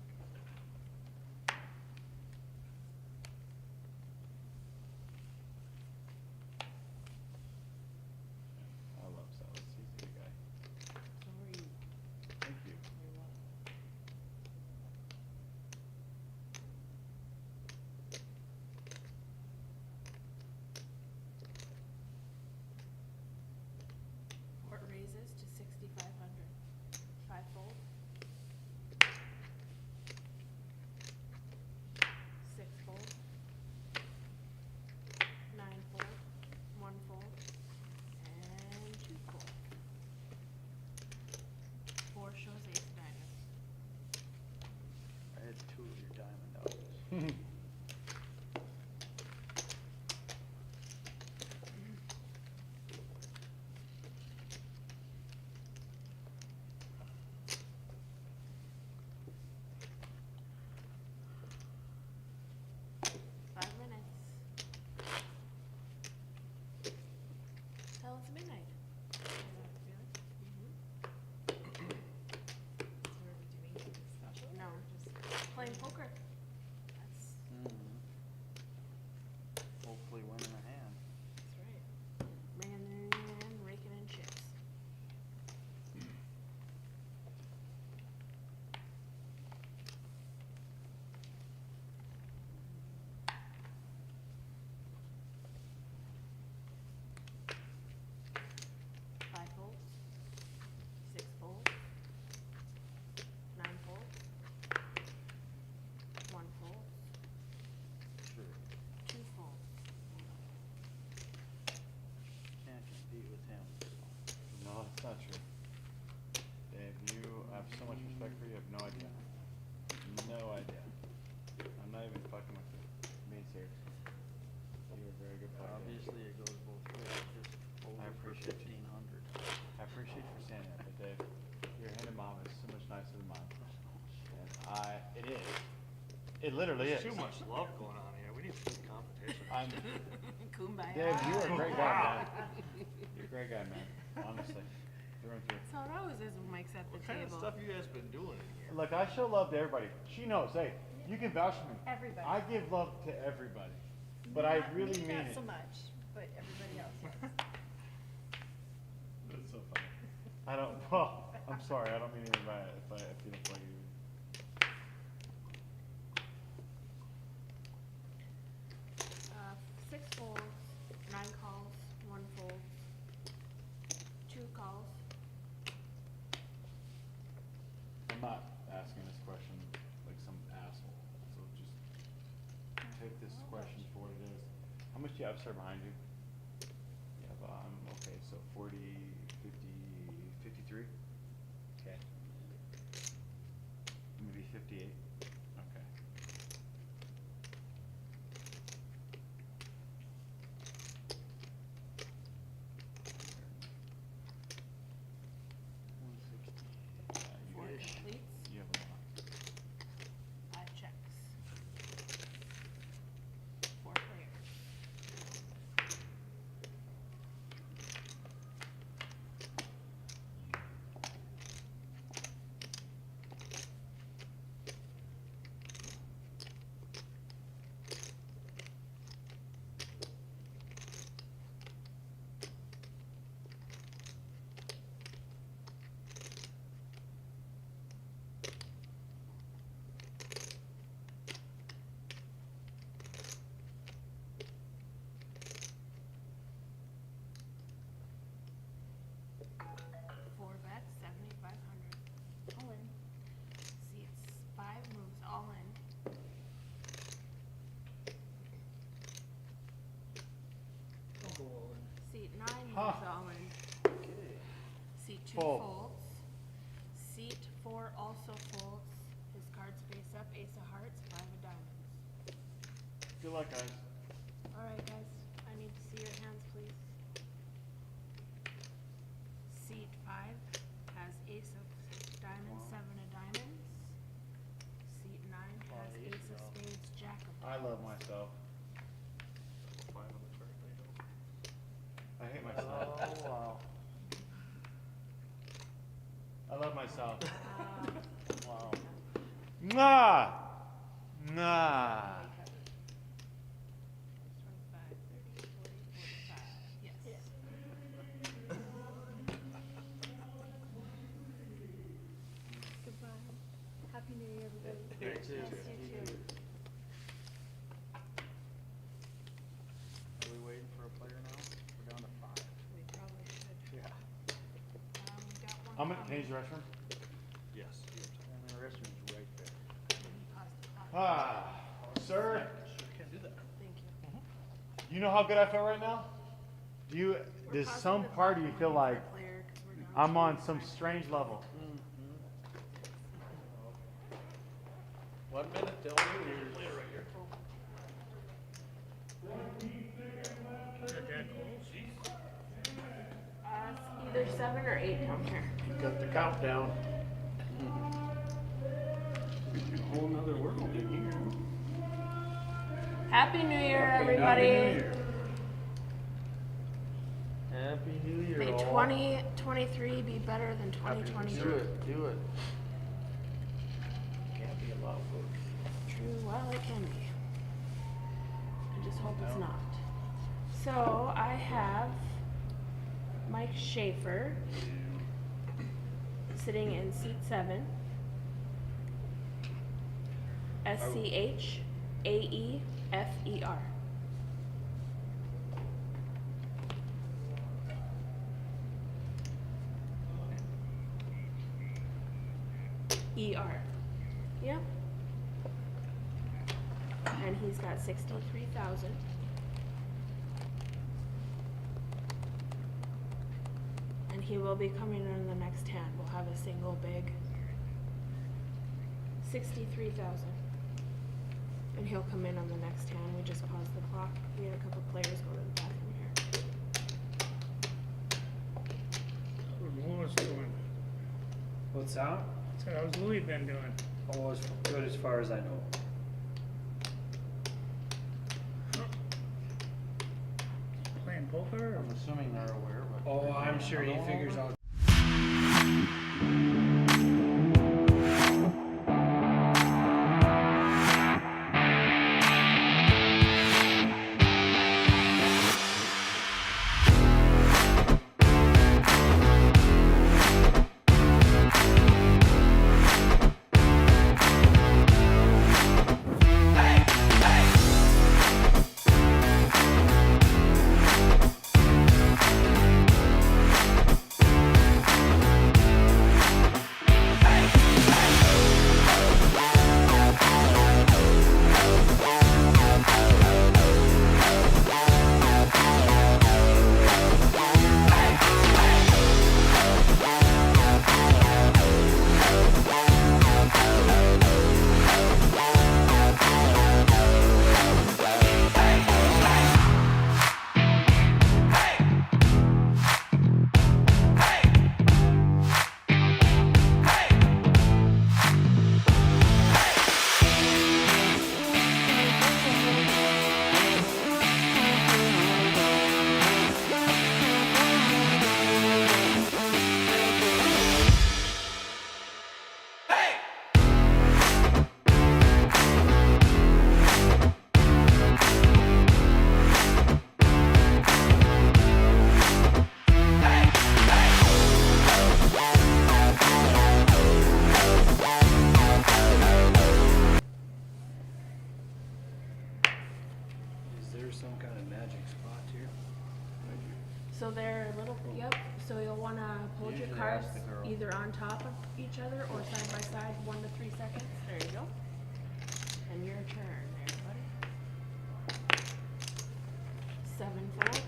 I love Silas. He's a good guy. So are you. Thank you. You're welcome. Fort raises to 6,500. 5 fold. 6 fold. 9 fold. 1 fold. And 2 fold. 4 shows ace of diamonds. I had 2 of your diamond dollars. Five minutes. Till it's midnight. No, just playing poker. That's Hopefully winning a hand. right. Bringing in, raking in chips. Five folds. 6 folds. 9 folds. 1 fold. True. 2 folds. Can't compete with him. No, that's not true. Dave, you I have so much respect for you. You have no idea. No idea. I'm not even fucking with you. I'm being serious. You're a very good player. Dave. Obviously, it goes both ways. Just over for appreciate you. 1,500. I appreciate you for saying that, but Dave, your hand in mom is so much nicer than mine. And it is. It literally is. Too much love going on here. We need some competition. I'm, Kumbaya. Dave, you are a great guy, man. You're a great guy, man. Honestly, through and through. That's how it always is when Mike's at the What kind of table. stuff you guys been doing in here? Look, I show love to everybody. She knows. Hey, you can vouch for me. Everybody. I give love to everybody, but I Not really me, mean not it. so much, but everybody else, yes. That's so funny. I don't. Well, I'm sorry. I don't mean anything by it. If you don't play you. 6 folds, 9 calls, 1 fold, 2 calls. I'm not asking this question like some asshole. So just take this question for what it is. How much do you have, sir, behind you? You have, okay, so 40, 50, 53? Okay. Maybe 58? Okay. 4 bets, 7,500. All in. Seats 5 moves all in. I'll go all in. Seat 9 moves Huh. all in. Seat 2 Fold. folds. Seat 4 also folds. His cards face up, ace of hearts, 5 of diamonds. Good luck, guys. Alright guys, I need to see your hands please. Seat 5 has ace of diamonds, 7 of diamonds. Seat 9 has ace of spades, jack of I diamonds. love myself. 5 on the chart, there you go. I hate myself. Oh, wow. I love myself. Wow. Nah. Nah. 25, 30, 40, 45. Yes. Goodbye. Happy New Year, everybody. You too. Yes, you too. Are we waiting for a player now? We're down to 5. We probably should. Yeah. We got one. I'm gonna coming. can you use the restroom. Yes. And the restroom's right there. Pause the clock. Ah, sir. Can't do that. Thank you. You know how good I feel right now? Do you? We're Does pausing some the part of clock you feel waiting for a like player 'cause we're down I'm to on some 5. strange level? 1 minute till New Year's. It's either 7 or 8 down here. Got the countdown. A whole nother world in here. Happy New Year, everybody. Happy New Year, May all. 2023 be better than 2022. Do it. Do it. Can't be a lot worse. True, well, it can be. I just hope it's not. So I have Mike Schaefer sitting in seat 7. SCHAEFER. ER. Yep. And he's got 63,000. And he will be coming in the next hand. We'll have a single big 63,000. And he'll come in on the next hand. We just paused the clock. We had a couple players go to the bathroom here. How's Lewis doing? What's that? Said, how's Louis been doing? Oh, as good as far as I know. Playing poker? Or? I'm assuming they're aware, but. Oh, I'm sure he figures out So they're little, yep, so you'll wanna hold your Usually cards ask the girl. either on top of each other or side by side, 1 to 3 seconds. There you go. And your turn there, buddy. 7 folds.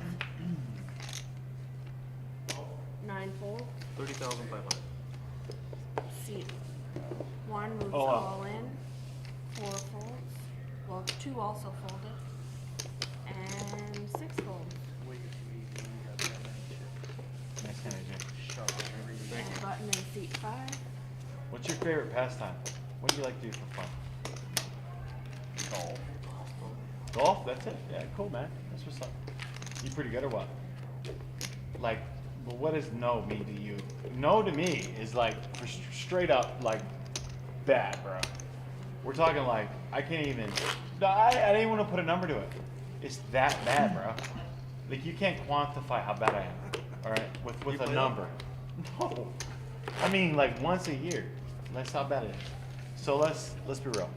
9 folds. 30,500. Seat. 1 moves Oh, wow. all in. 4 folds. Well, 2 also folded. And 6 folds. Way too easy when you got that many chips. Nice hand, AJ. Shove everything. And button in seat 5. What's your favorite pastime? What do you like to do for fun? Golf. Golf? That's it? Yeah, cool, man. That's what's up. You pretty good or what? Like, well, what does no mean to you? No to me is like for straight up like bad, bro. We're talking like I can't even. I didn't even want to put a number to it. It's that bad, bro. Like you can't quantify how bad I am. All right, with a number. No, I mean like once a year. That's how bad it is. So let's be real.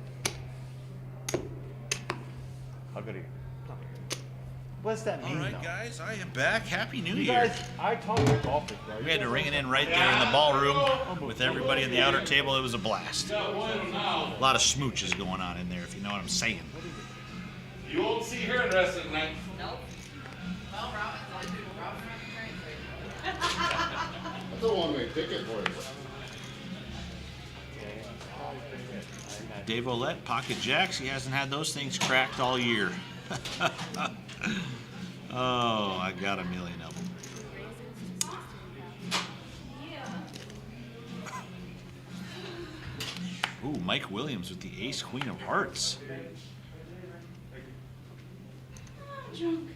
How good are you? What's that mean? All right, though? guys, I am back. Happy New You Year. guys, I told you golfers, bro. We had to ring it in right there in the ballroom with everybody in the outer table. It was a blast. A lot of smooches going on in there, if you know what I'm saying. You won't see her in wrestling tonight. Nope. Well, Robin's on I don't want to ticket for it. Dave Olette, pocket jacks. He hasn't had those things cracked all year. Oh, I got a million of them. Ooh, Mike Williams with the ace queen of hearts. Junk.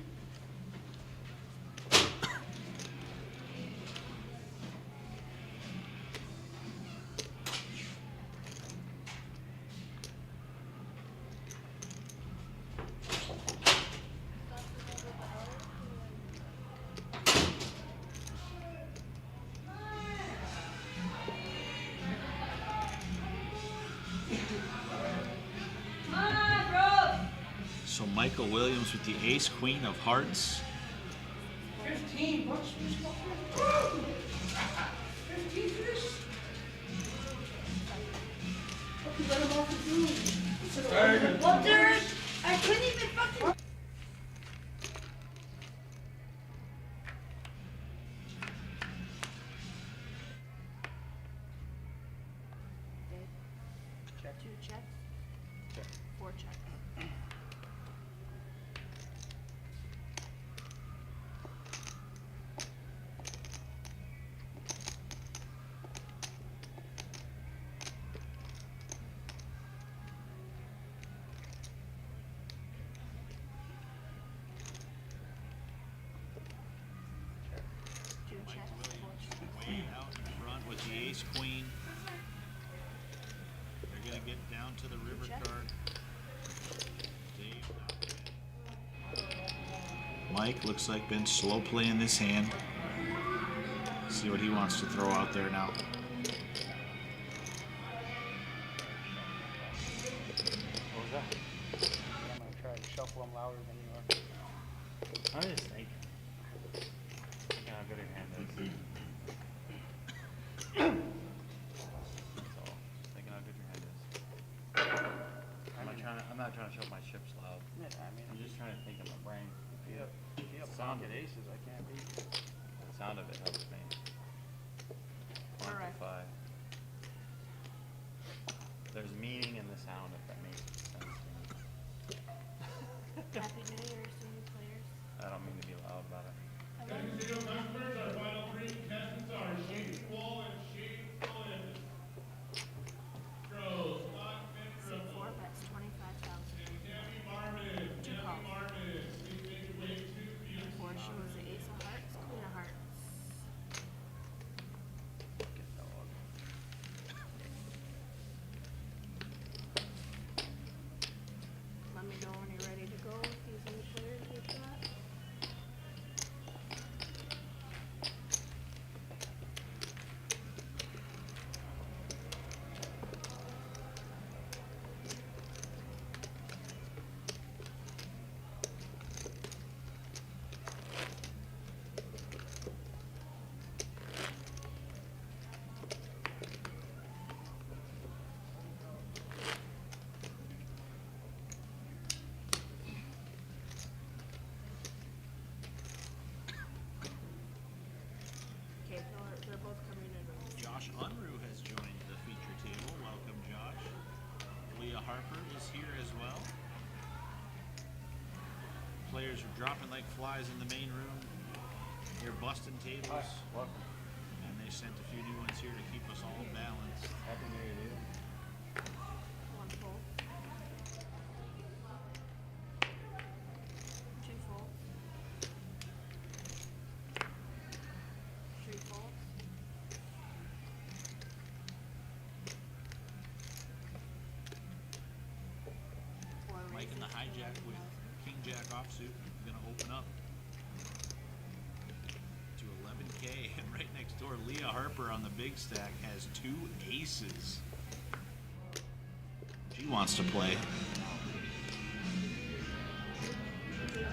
So Michael Williams with the ace queen of hearts. 15 bucks for this fucker? 15 for this? Fucking let him off the dude. Well, Derek, I couldn't even fucking. Check. 2 checks. 4 checks. Way out in front with the ace queen. They're gonna get down to the river card. Dave not bad. Mike looks like been slow playing this hand. See what he wants to throw out there now. What was that? I'm gonna try to shuffle them louder than you are. I'm just thinking. Thinking how good your hand is. That's all. Just thinking how good your hand is. I'm not trying to show my chips loud. Yeah, I mean, I'm just trying to think in my brain. if you have Sound pocket of it. aces, I can't beat you. The sound of it helps me. Correct. Quantify. There's meaning in the sound, if that makes sense to me. Happy New Year, new players. I don't mean to be loud. Harper is here as well. Players are dropping like flies in the main room. They're busting tables. Hi, welcome. And they sent a few new ones here to keep us all balanced. Happy New Year, dude. One full. Two full. Three full. Four Mike in the raises. hijack with King Jack offsuit. Gonna open up to 11K, and right next door, Leah Harper on the big stack has 2 aces. She wants to play. Five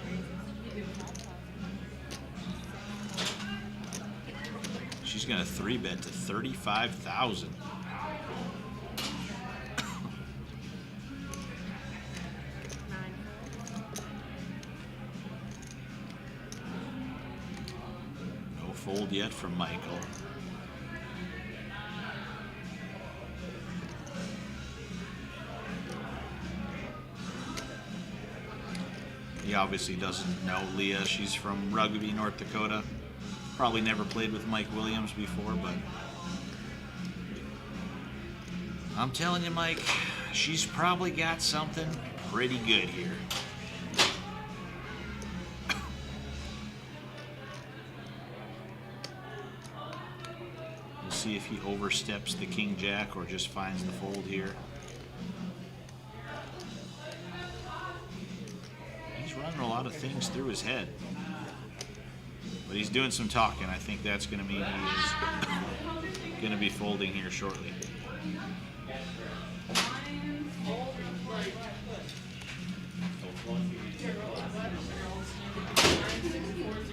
raises. 5,000. She's gonna 3-bet to 35,000. Nine full. No fold yet from Michael. He obviously doesn't know Leah. She's from Rugby, North Dakota. Probably never played with Mike Williams before, but I'm telling you, Mike, she's probably got something pretty good here. We'll see if he oversteps the King Jack or just finds the fold here. He's running a lot of things through his head. But he's doing some talking. I think that's going to mean he is going to be folding here shortly.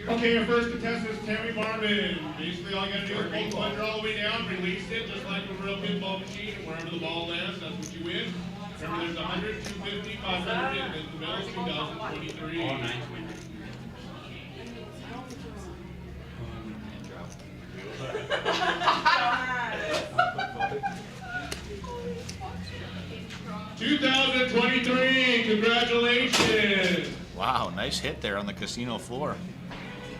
Okay, our first contestant is Tammy Marvin. Basically, all you gotta do is pull the plunger all the way down, release it, just like a real pinball machine, and wherever the ball lands, that's what you win. Remember, there's 100, 250, 500, and then the middle is 2023. $2,023, congratulations. Wow, nice hit there on the casino floor.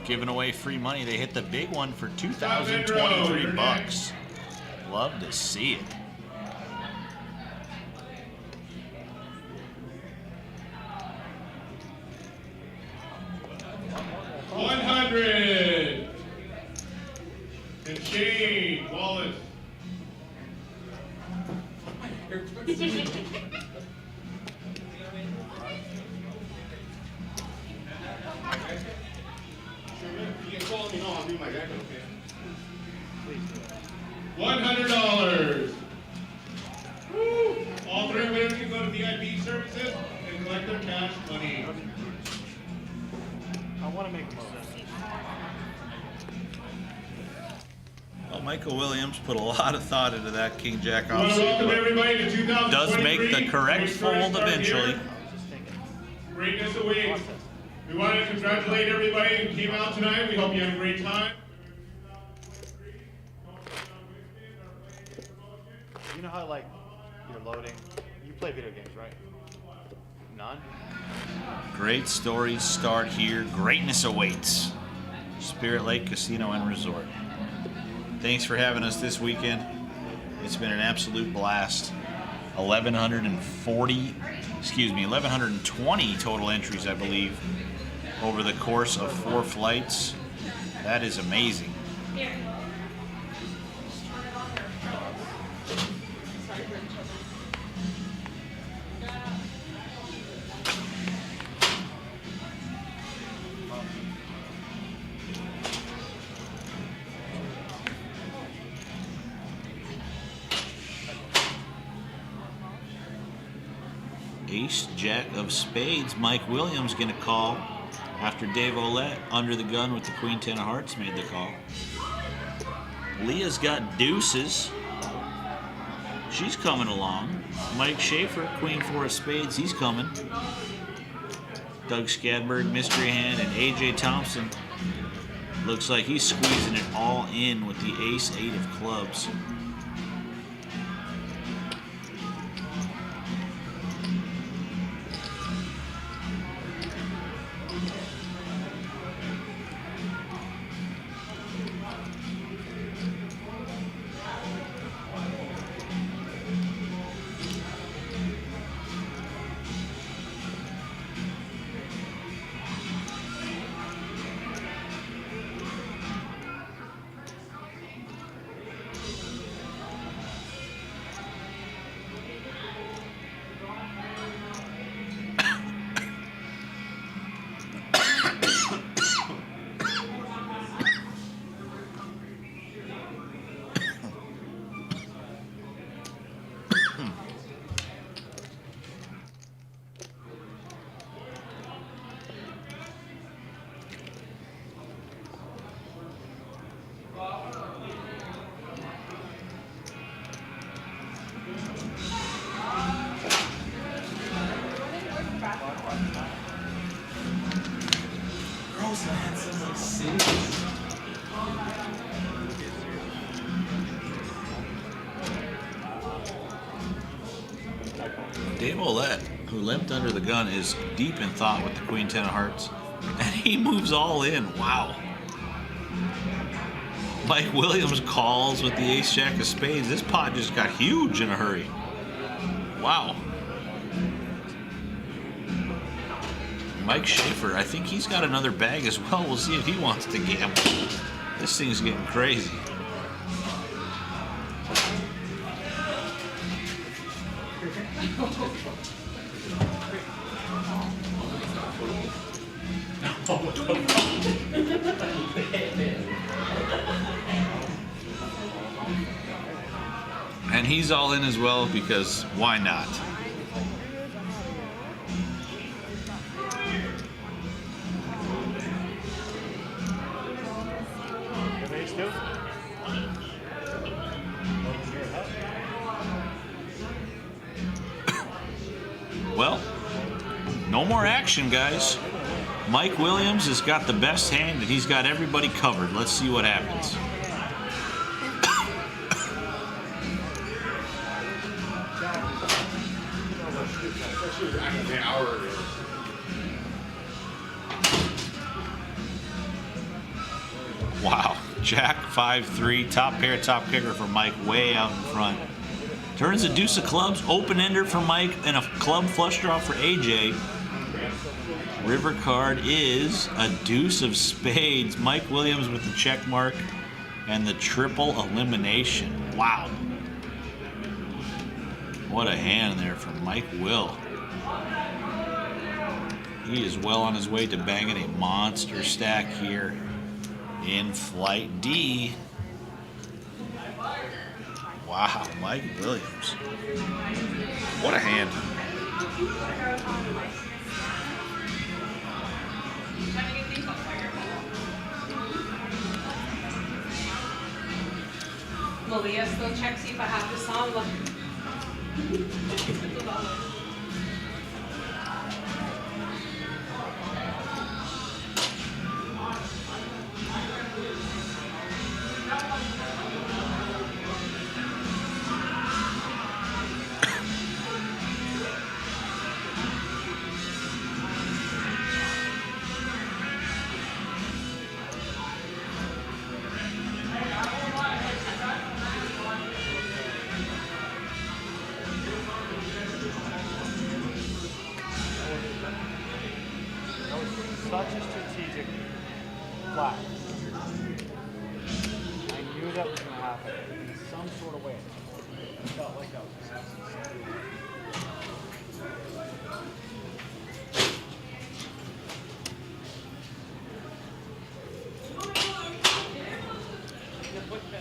Giving away free money. They hit the big one for 2,023 bucks. Love to see it. $100. And Shane Wallace. You can call me, no, I'll do my jacket, okay? $100. Woo! All 3 winners can go to VIP services and collect their cash money. I want to make a motion. Well, Michael Williams put a lot of thought into that King Jack I want to welcome offsuit. everybody to 2023. Does make the correct When we first fold started eventually. here, Greatness awaits. We want to congratulate everybody who came out tonight. We hope you had a great time. You know how like you're loading? You play video games, right? None? Great stories start here. Greatness awaits. Spirit Lake Casino and Resort. Thanks for having us this weekend. It's been an absolute blast. 1,120 total entries, I believe, over the course of 4 flights. That is amazing. Ace Jack of Spades. Mike Williams gonna call after Dave Olette under the gun with the Queen 10 of Hearts made the call. Leah's got deuces. She's coming along. Mike Schaefer, Queen 4 of Spades, he's coming. Doug Skadberg, mystery hand, and AJ Thompson. Looks like he's squeezing it all in with the Ace 8 of clubs. Dave Olette, who limped under the gun, is deep in thought with the Queen 10 of Hearts. And he moves all in. Wow. Mike Williams calls with the Ace Jack of Spades. This pot just got huge in a hurry. Wow. Mike Schaefer, I think he's got another bag as well. We'll see if he wants to gamble. This thing's getting crazy. And he's all in as well because why not? Well, no more action, guys. Mike Williams has got the best hand and he's got everybody covered. Let's see what happens. Wow, Jack 5-3, top pair, top kicker for Mike, way out in front. Turns a deuce of clubs, open ender for Mike, and a club flush draw for AJ. River card is a deuce of spades. Mike Williams with the check mark and the triple elimination. Wow. What a hand there from Mike Will. He is well on his way to banging a monster stack here in Flight D. Wow, Mike Williams. What a hand. Malia still checks see if I have the song. Such a strategic flag. I knew that was going to happen in some sort of way. It felt like that was happening.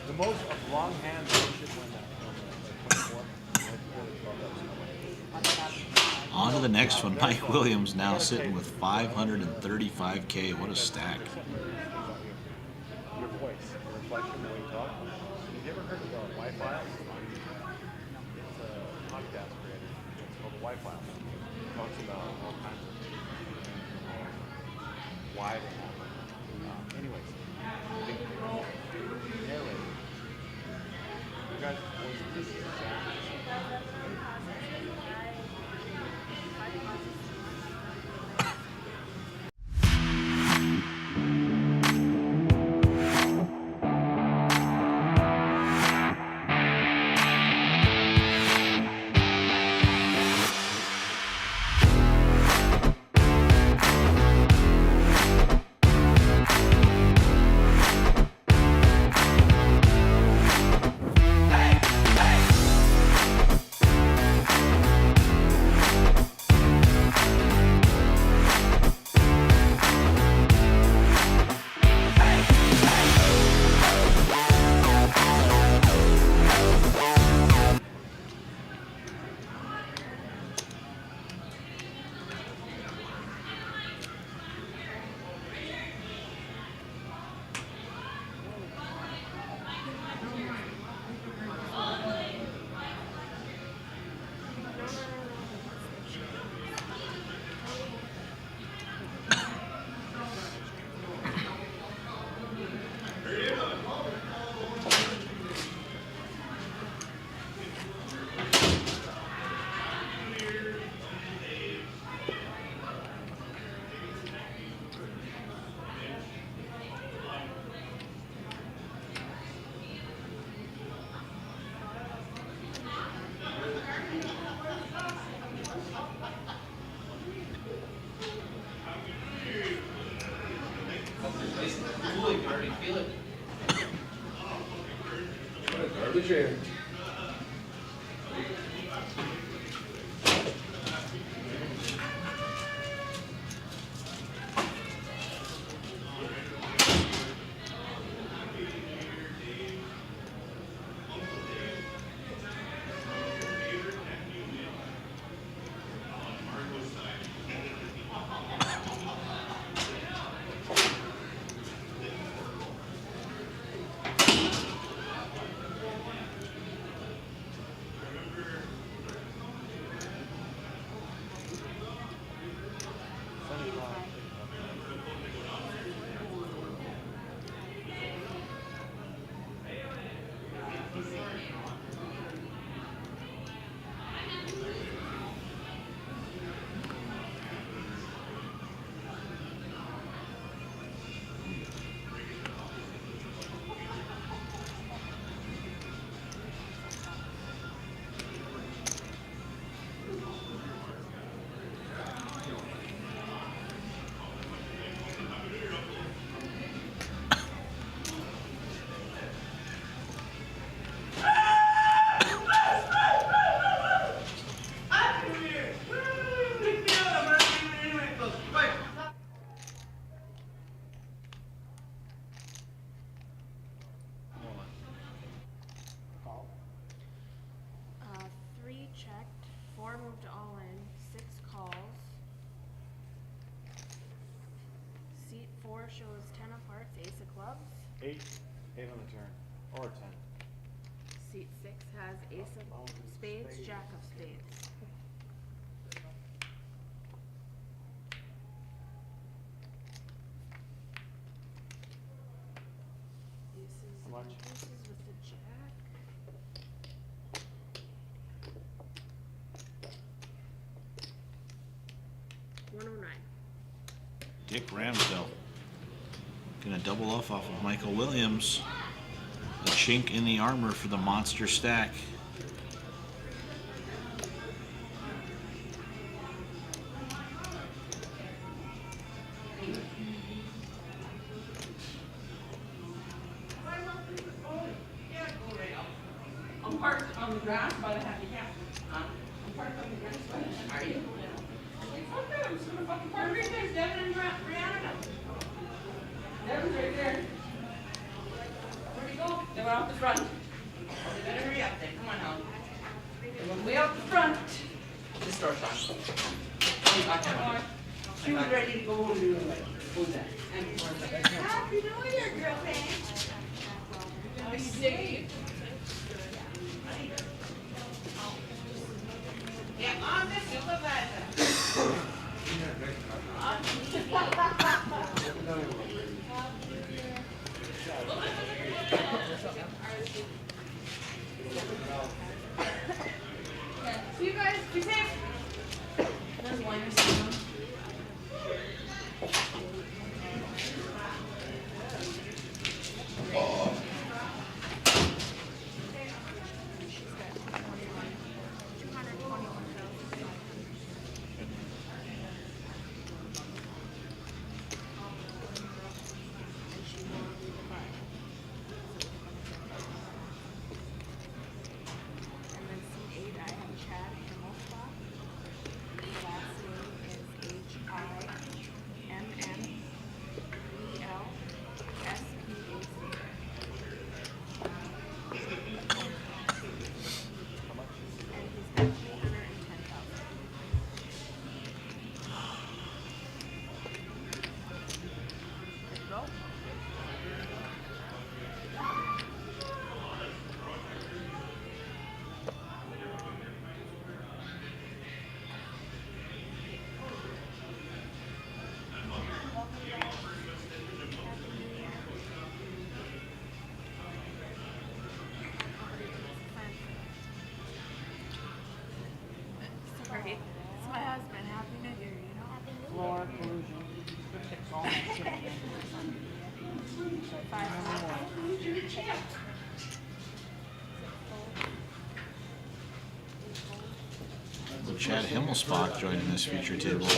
The most of long hands should win that. 24. On to the next one. Mike Williams now sitting with 535K. What a stack. Your voice, your reflection, the way you talk. Have you ever heard of the Wi-Fi? It's a podcast creator. It's called the Wi-Fi. It talks about all kinds of why they happen. Anyways, the narrator. You guys' voice, this is exactly already feel it. What a garbage air. Three checked, 4 moved to all in, 6 calls. Seat 4 shows 10 of hearts, ace of clubs. 8 on the turn, or 10. Seat 6 has ace of spades, jack of spades. How much? Aces with the jack. $109. Dick Ramsdell gonna double off of Michael Williams. A chink in the armor for the monster stack. I'm parked on the grass by the handicap. I'm parked on the grass by the handicap. Are you? Fuck that, I'm just gonna fucking park right there. Devin and Brianna. Devin's right there. Where'd he go? They went out the front. They better hurry up then. Come on now. They went way out the front. This door's on. She was ready to go and do it. Who's that? Happy New Year, girlfriend. I see. Yeah, on the supervisor. See you guys. Be safe. There's one or something. Sorry. It's my husband. Happy New Year, you know? Floor collusion. It's all that shit. 5 Chad Himmelspach joining this feature table.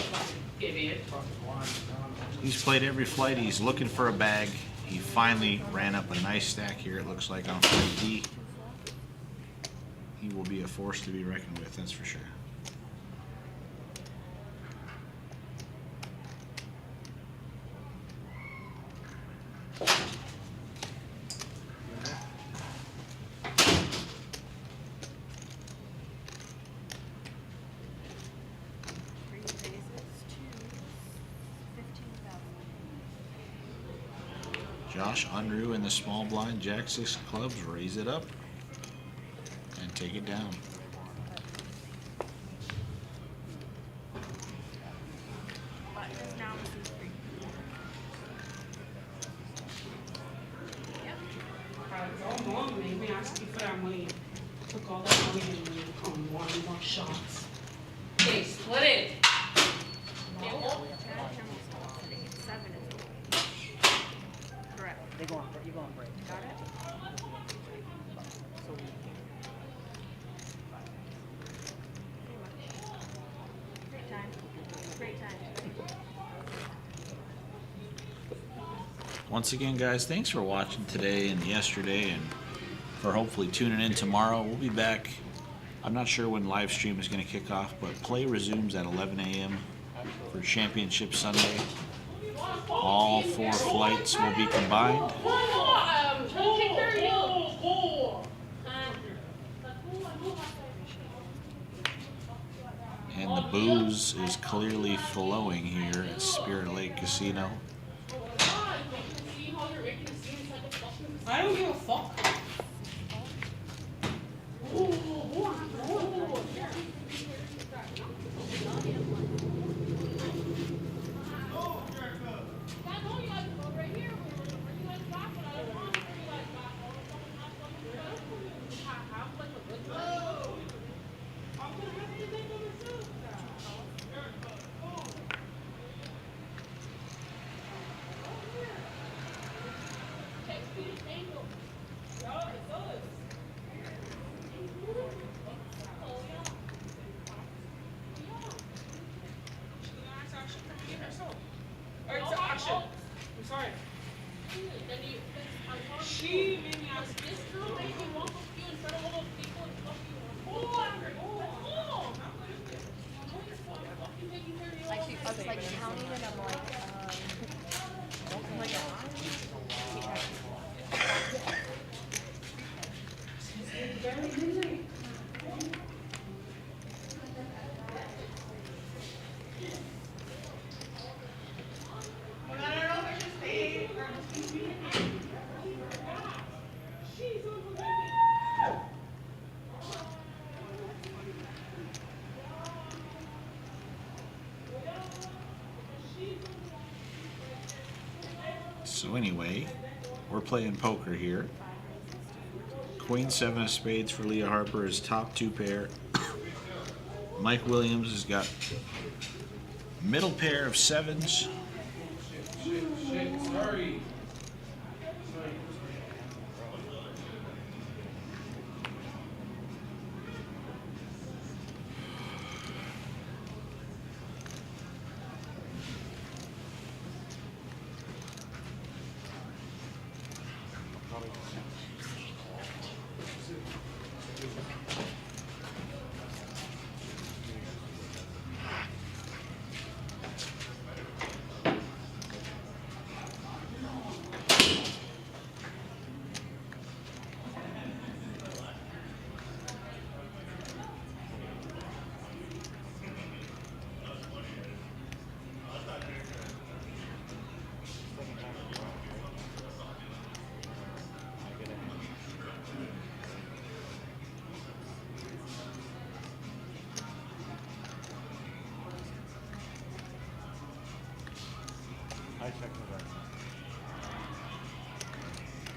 He's played every flight. He's looking for a bag. He finally ran up a nice stack here, it looks like, on RPT. He will be a force to be reckoned with, that's for sure. Three phases, two, 15,000. Josh Unruh in the small blind, Jack 6 clubs, raise it up and take it down. Button is now received free. Yep. It's all wrong, man. We asked you for that money. Took all that money and we wanted more shots. Okay, split it. No, Cameron's still sitting at 7 is correct. They go on, you go on break. Got it? Great time. Great time. Once again, guys, thanks for watching today and yesterday, and for hopefully tuning in tomorrow. We'll be back. I'm not sure when live stream is going to kick off, but play resumes at 11 a.m. for Championship Sunday. All 4 flights will be combined. And the booze is clearly flowing here at Spirit Lake Casino. I don't give a fuck. I'm sorry. She made me ask this girl made me walk with you in front of all those people and fuck you. Like I was like counting and I'm like, So anyway, we're playing poker here. Queen 7 of spades for Leah Harper is top 2 pair. Mike Williams has got middle pair of 7s. Sorry.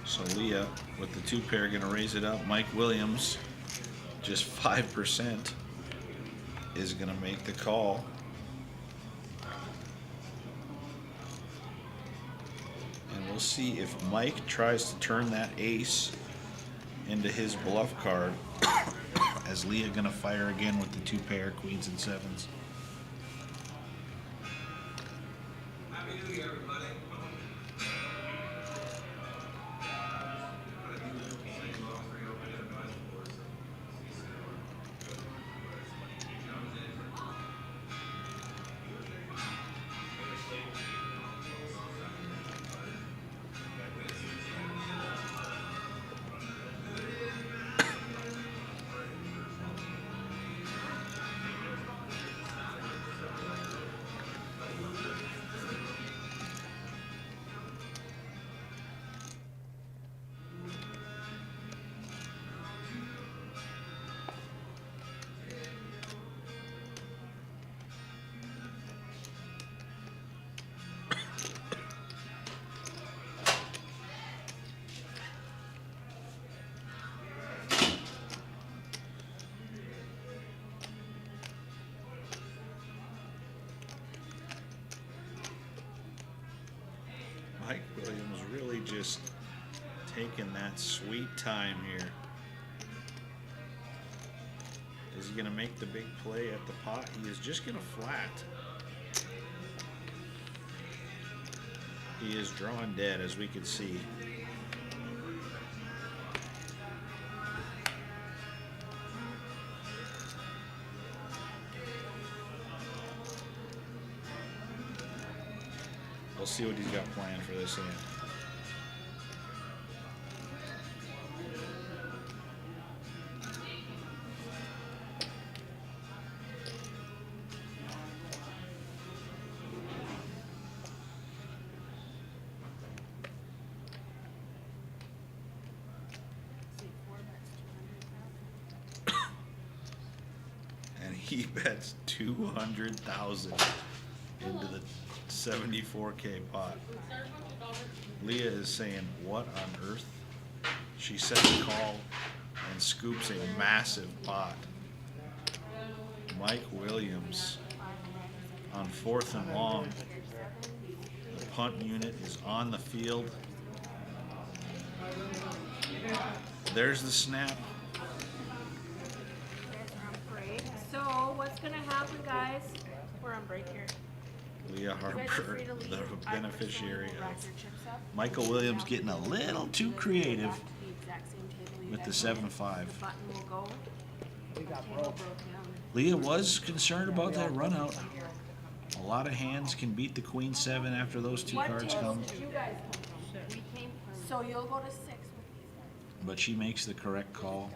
So Leah with the 2 pair gonna raise it up. Mike Williams, just 5%, is gonna make the call. And we'll see if Mike tries to turn that ace into his bluff card. As Leah gonna fire again with the 2 pair, queens and 7s. Happy New Year, everybody. just taking that sweet time here. Is he going to make the big play at the pot? He is just going to flat. He is drawing dead, as we can see. We'll see what he's got planned for this hand. And he bets 200,000 into the 74K pot. Leah is saying, what on earth? She sets a call and scoops a massive pot. Mike Williams on 4th and long. The punt unit is on the field. There's the snap. So what's gonna happen, guys? We're on break here. Leah You guys are Harper, free to leave. the I beneficiary personally will rack of your chips up. Michael Williams getting a little too creative Back to the exact same table you with the guys 7-5. The button will go. We got Table broke. broke down. Leah was concerned about that run out. A lot of hands can beat the Queen 7 after those two What cards tables come, did you guys come from? We came from. So you'll go to 6 with these guys. but she makes the correct call.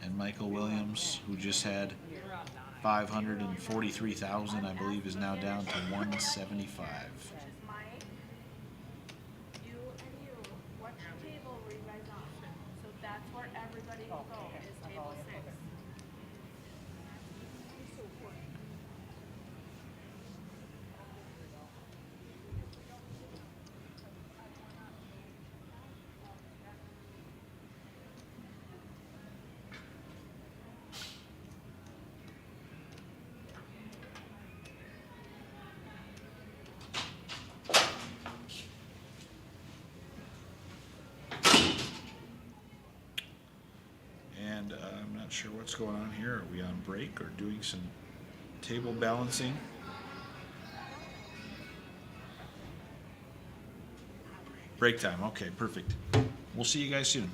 And Michael Williams, who just had 543,000, I believe, is now down to 175. Mike, you and you, what table were you guys on? So that's where everybody will go, is table 6. And I'm not sure what's going on here. Are we on break or doing some table balancing? Break time. Okay, perfect. We'll see you guys soon.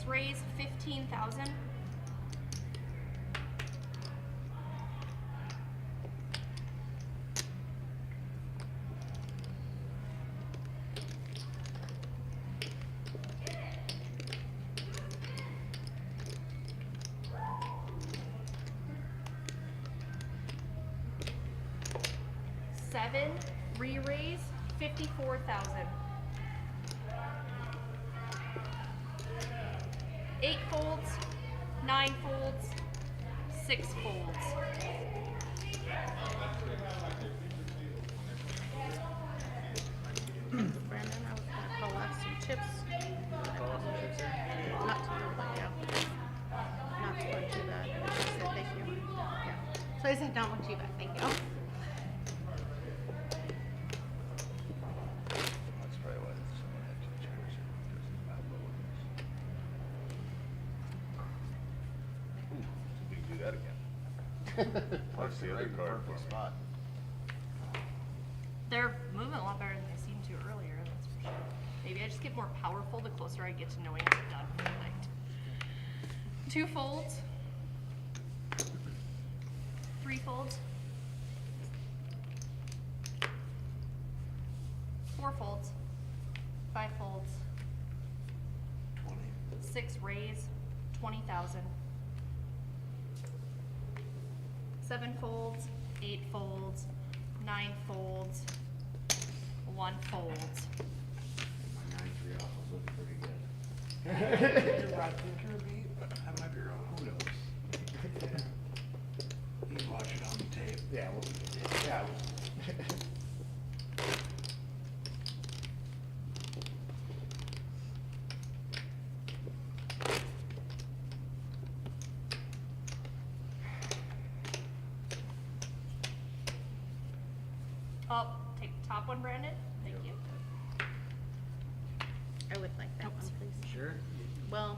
6 raise, 15,000. Seven, re-raise, 54,000. 8 folds, 9 folds, 6 folds. Brandon, I was gonna call out some chips. Call us some chips there. Not to yeah. Not to want you that. I just said thank you. Yeah. So I said don't want you back, thank you. That's probably why someone had two chairs. We can do that again. Let's see the other card for spot. They're moving a lot better than they seemed to earlier, that's for sure. Maybe I just get more powerful the closer I get to knowing I'm done for the night. 2 folds. 3 folds. 4 folds. 5 folds. 6 raise, 20,000. 7 folds, 8 folds, 9 folds, 1 fold. My 9-3 off was looking pretty good. You're right, Kirby. That might be wrong. Who knows? You can watch it on the tape. Yeah, well, yeah. Oh, take the top one, Brandon. Thank you. I would like that one, please. Sure. Well,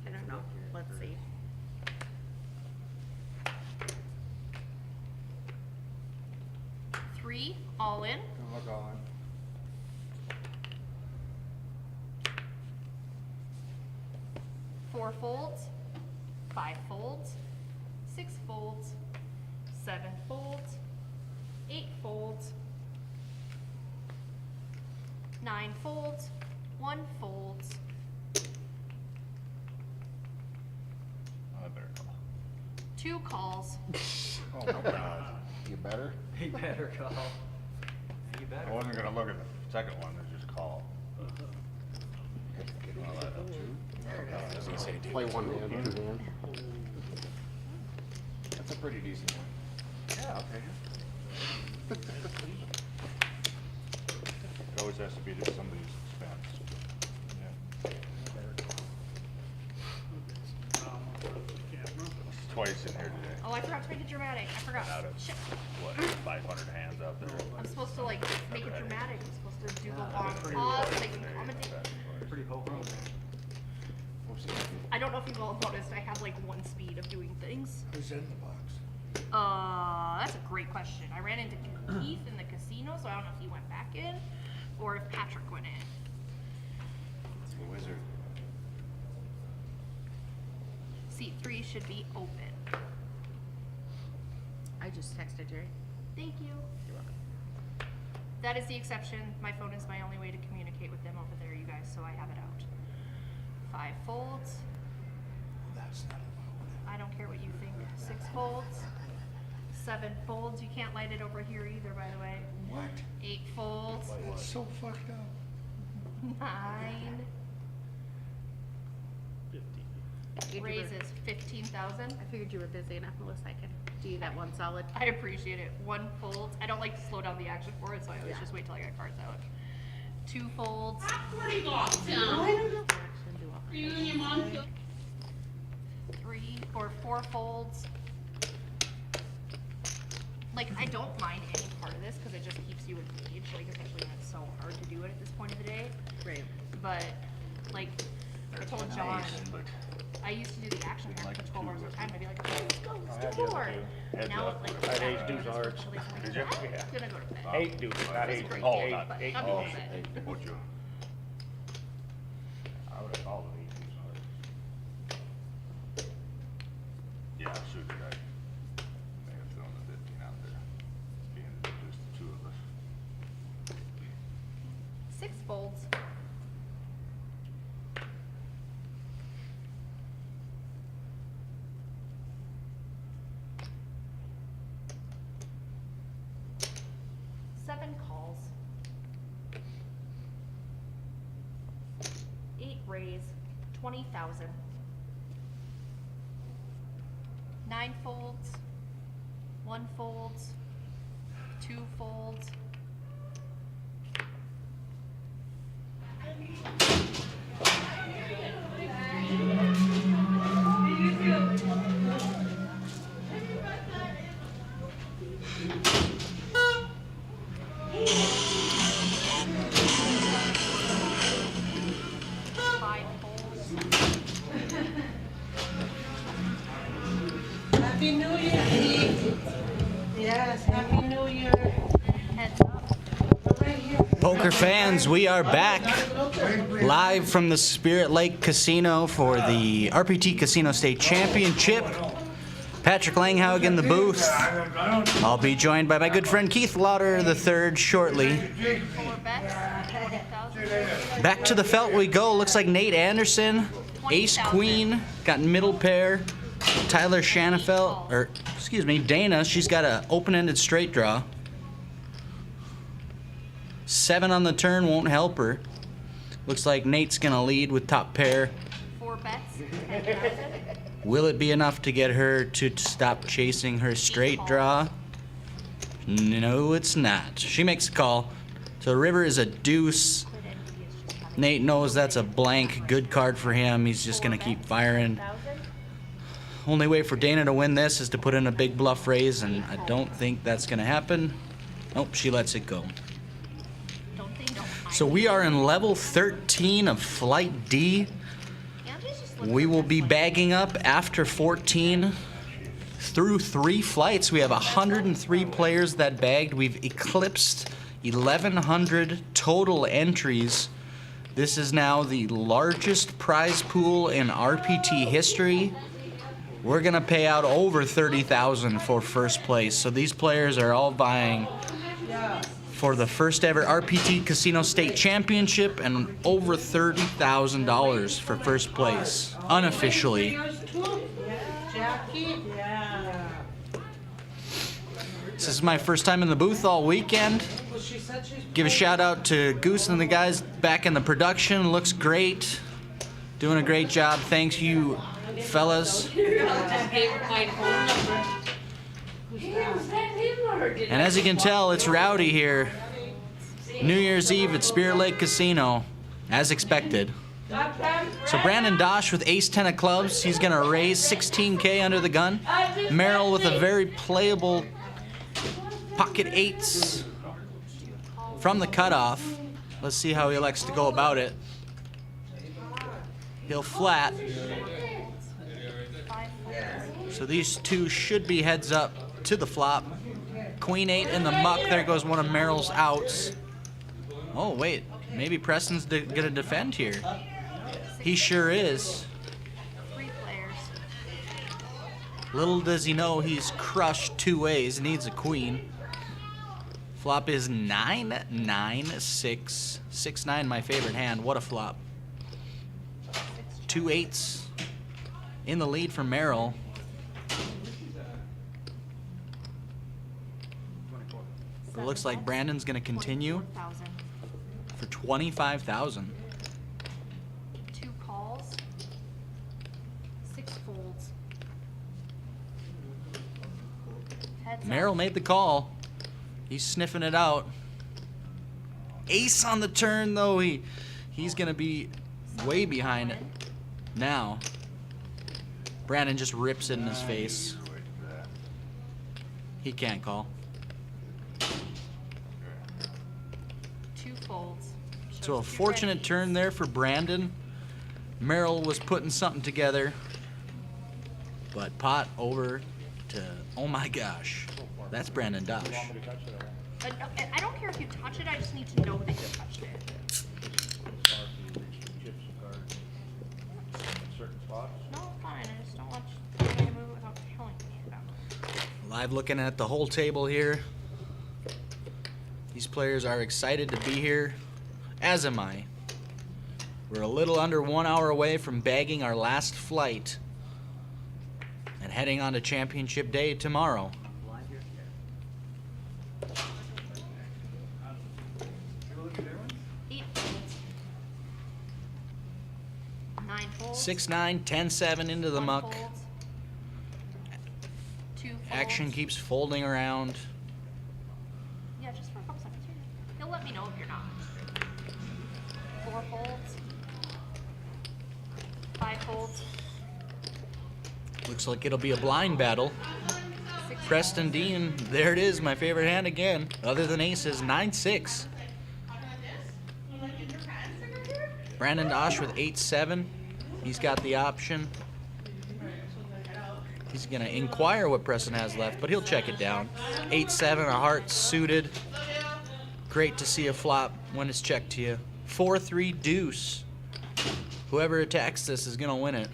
I don't know. Let's see. Three, all in. Don't look all in. 4 folds, 5 folds, 6 folds, 7 folds, 8 folds, 9 folds, 1 folds. I better call. 2 calls. Oh my God. You better? He better call. You better. I wasn't gonna look at the second one, I just call. All that up too. I was gonna say, play one hand, two hand. That's a pretty decent one. Yeah, okay. It always has to be to somebody's expense. Yeah. Twice in here today. Oh, I forgot to make it dramatic. I forgot. Out of, Shit. what, 500 hands out there? I'm supposed to like make it dramatic. I'm supposed to do the long pause so they can commentate. Pretty ho ho, man. I don't know if you've all noticed, I have like 1 speed of doing things. Who's in the box? That's a great question. I ran into Keith in the casino, so I don't know if he went back in or if Patrick went in. It's a wizard. Seat 3 should be open. I just texted Jerry. Thank you. You're welcome. That is the exception. My phone is my only way to communicate with them over there, you guys, so I have it out. 5 folds. That's not allowed. I don't care what you think. 6 folds. 7 folds. You can't light it over here either, by the way. What? 8 folds. It's so fucked up. 9. 50. Raises 15,000. I figured you were busy enough, Melissa. I could do you that one solid. I appreciate it. 1 fold. I don't like to slow down the action for it, so I always just wait till I get cards out. 2 folds. What do you got, Tim? I don't know. Action, do all. You and your mom feel 3 or 4 folds. Like, I don't mind any part of this because it just keeps you engaged, like, especially when it's so hard to do it at this point of the day. Right. But, like, I told John, I used to do the action cards for 12 hours at a time. I'd be like, oh, let's go, let's do more. Now it's like, I had back deuce to hearts. especially when Did you? I'm Yeah. gonna go to bed. Oh. 8 deuce, not It's 8. great Oh, game, not but 8. I'm Oh, in bed. what'd you? I would have called it 8 deuce. 6 folds. Seven calls. 8 raise, 20,000. 9 folds, 1 folds, 2 folds. Happy New Year, Pete. Yes, Happy New Year. Heads up. Right here. Poker fans, we are back live from the Spirit Lake Casino for the RPT Casino State Championship. Patrick Langhaug in the booth. I'll be joined by my good friend Keith Lauder III shortly. 4 bets, 40,000. Back to the felt we go. Looks like Nate Anderson, Ace Queen, got middle pair. Tyler Shanafelt, or excuse me, Dana, she's got an open-ended straight draw. 7 on the turn won't help her. Looks like Nate's gonna lead with top pair. 4 bets, 10,000. Will it be enough to get her to stop chasing her straight draw? No, it's not. She makes a call. So river is a deuce. Nate knows that's a blank. Good card for him. He's just gonna keep firing. Only way for Dana to win this is to put in a big bluff raise, and I don't think that's gonna happen. Nope, she lets it go. So we are in level 13 of Flight D. We will be bagging up after 14 through 3 flights. We have 103 players that bagged. We've eclipsed 1,100 total entries. This is now the largest prize pool in RPT history. We're gonna pay out over 30,000 for first place. So these players are all vying for the first ever RPT Casino State Championship and over $30,000 for first place, unofficially. Jackie? Yeah. This is my first time in the booth all weekend. Well, she said she's Give a shout out to Goose and the guys back in the production. Looks great. Doing a great job. Thanks you, fellas. And as you can tell, it's rowdy here. New Year's Eve at Spirit Lake Casino, as expected. So Brandon Dosh with ace-10 of clubs. He's going to raise 16K under the gun. Merrill with a very playable pocket 8s from the cutoff. Let's see how he elects to go about it. He'll flat. So these two should be heads up to the flop. Queen 8 in the muck. There goes one of Merrill's outs. Oh, wait. Maybe Preston's going to defend here. He sure is. 3 players. Little does he know he's crushed 2 ways. Needs a queen. Flop is 9, 9, 6. 6, 9, my favorite hand. What a flop. 2 8s in the lead for Merrill. It looks like Brandon's going to continue for 25,000. 2 calls, 6 folds. Heads Merrill up. made the call. He's sniffing it out. Ace on the turn, though. He's going to be way behind it now. Brandon just rips it in his face. He can't call. 2 folds. So a fortunate turn there for Brandon. Merrill was putting something together. But pot over to, oh my gosh. That's Brandon Dosh. No, I don't care if you touch it, I just need to know that you touched it. No, fine, I just don't want you to move it without killing me. Live looking at the whole table here. These players are excited to be here. As am I. We're a little under 1 hour away from bagging our last flight and heading on to championship day tomorrow. Eight folds. 9 folds. 6-9, 10-7 into the 1 muck. fold. 2 folds. Action keeps folding around. Yeah, just for a couple seconds. He'll let me know if you're not. 4 folds. 5 folds. Looks like it'll be a blind battle. 6 Preston Dean, there it is, my favorite hand again. Other than aces, 9-6. Brandon Dosh with 8-7. He's got the option. He's gonna inquire what Preston has left, but he'll check it down. 8-7, a heart suited. Great to see a flop when it's checked to you. 4-3 deuce. Whoever attacks this is gonna win it.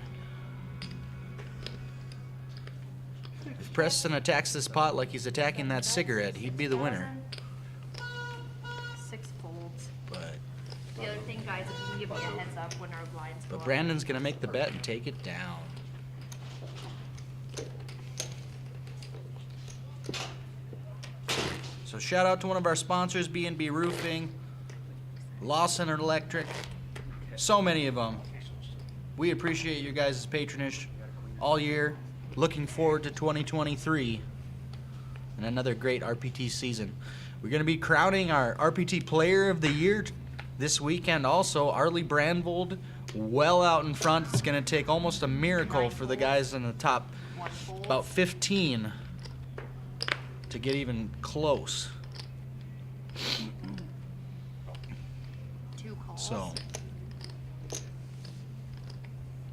If Preston attacks this pot like he's attacking that cigarette, he'd be the winner. 6 folds. But The other thing, guys, if you can give me a heads up when our blinds go up. Brandon's gonna make the bet and take it down. So shout out to one of our sponsors, B&B Roofing, Lawson Electric, so many of them. We appreciate your guys' patronage all year. Looking forward to 2023 and another great RPT season. We're going to be crowning our RPT Player of the Year this weekend also. Arlie Brandvold, well out in front. It's going to take almost a miracle for the guys in the top about 15 to get even close. 2 calls. So,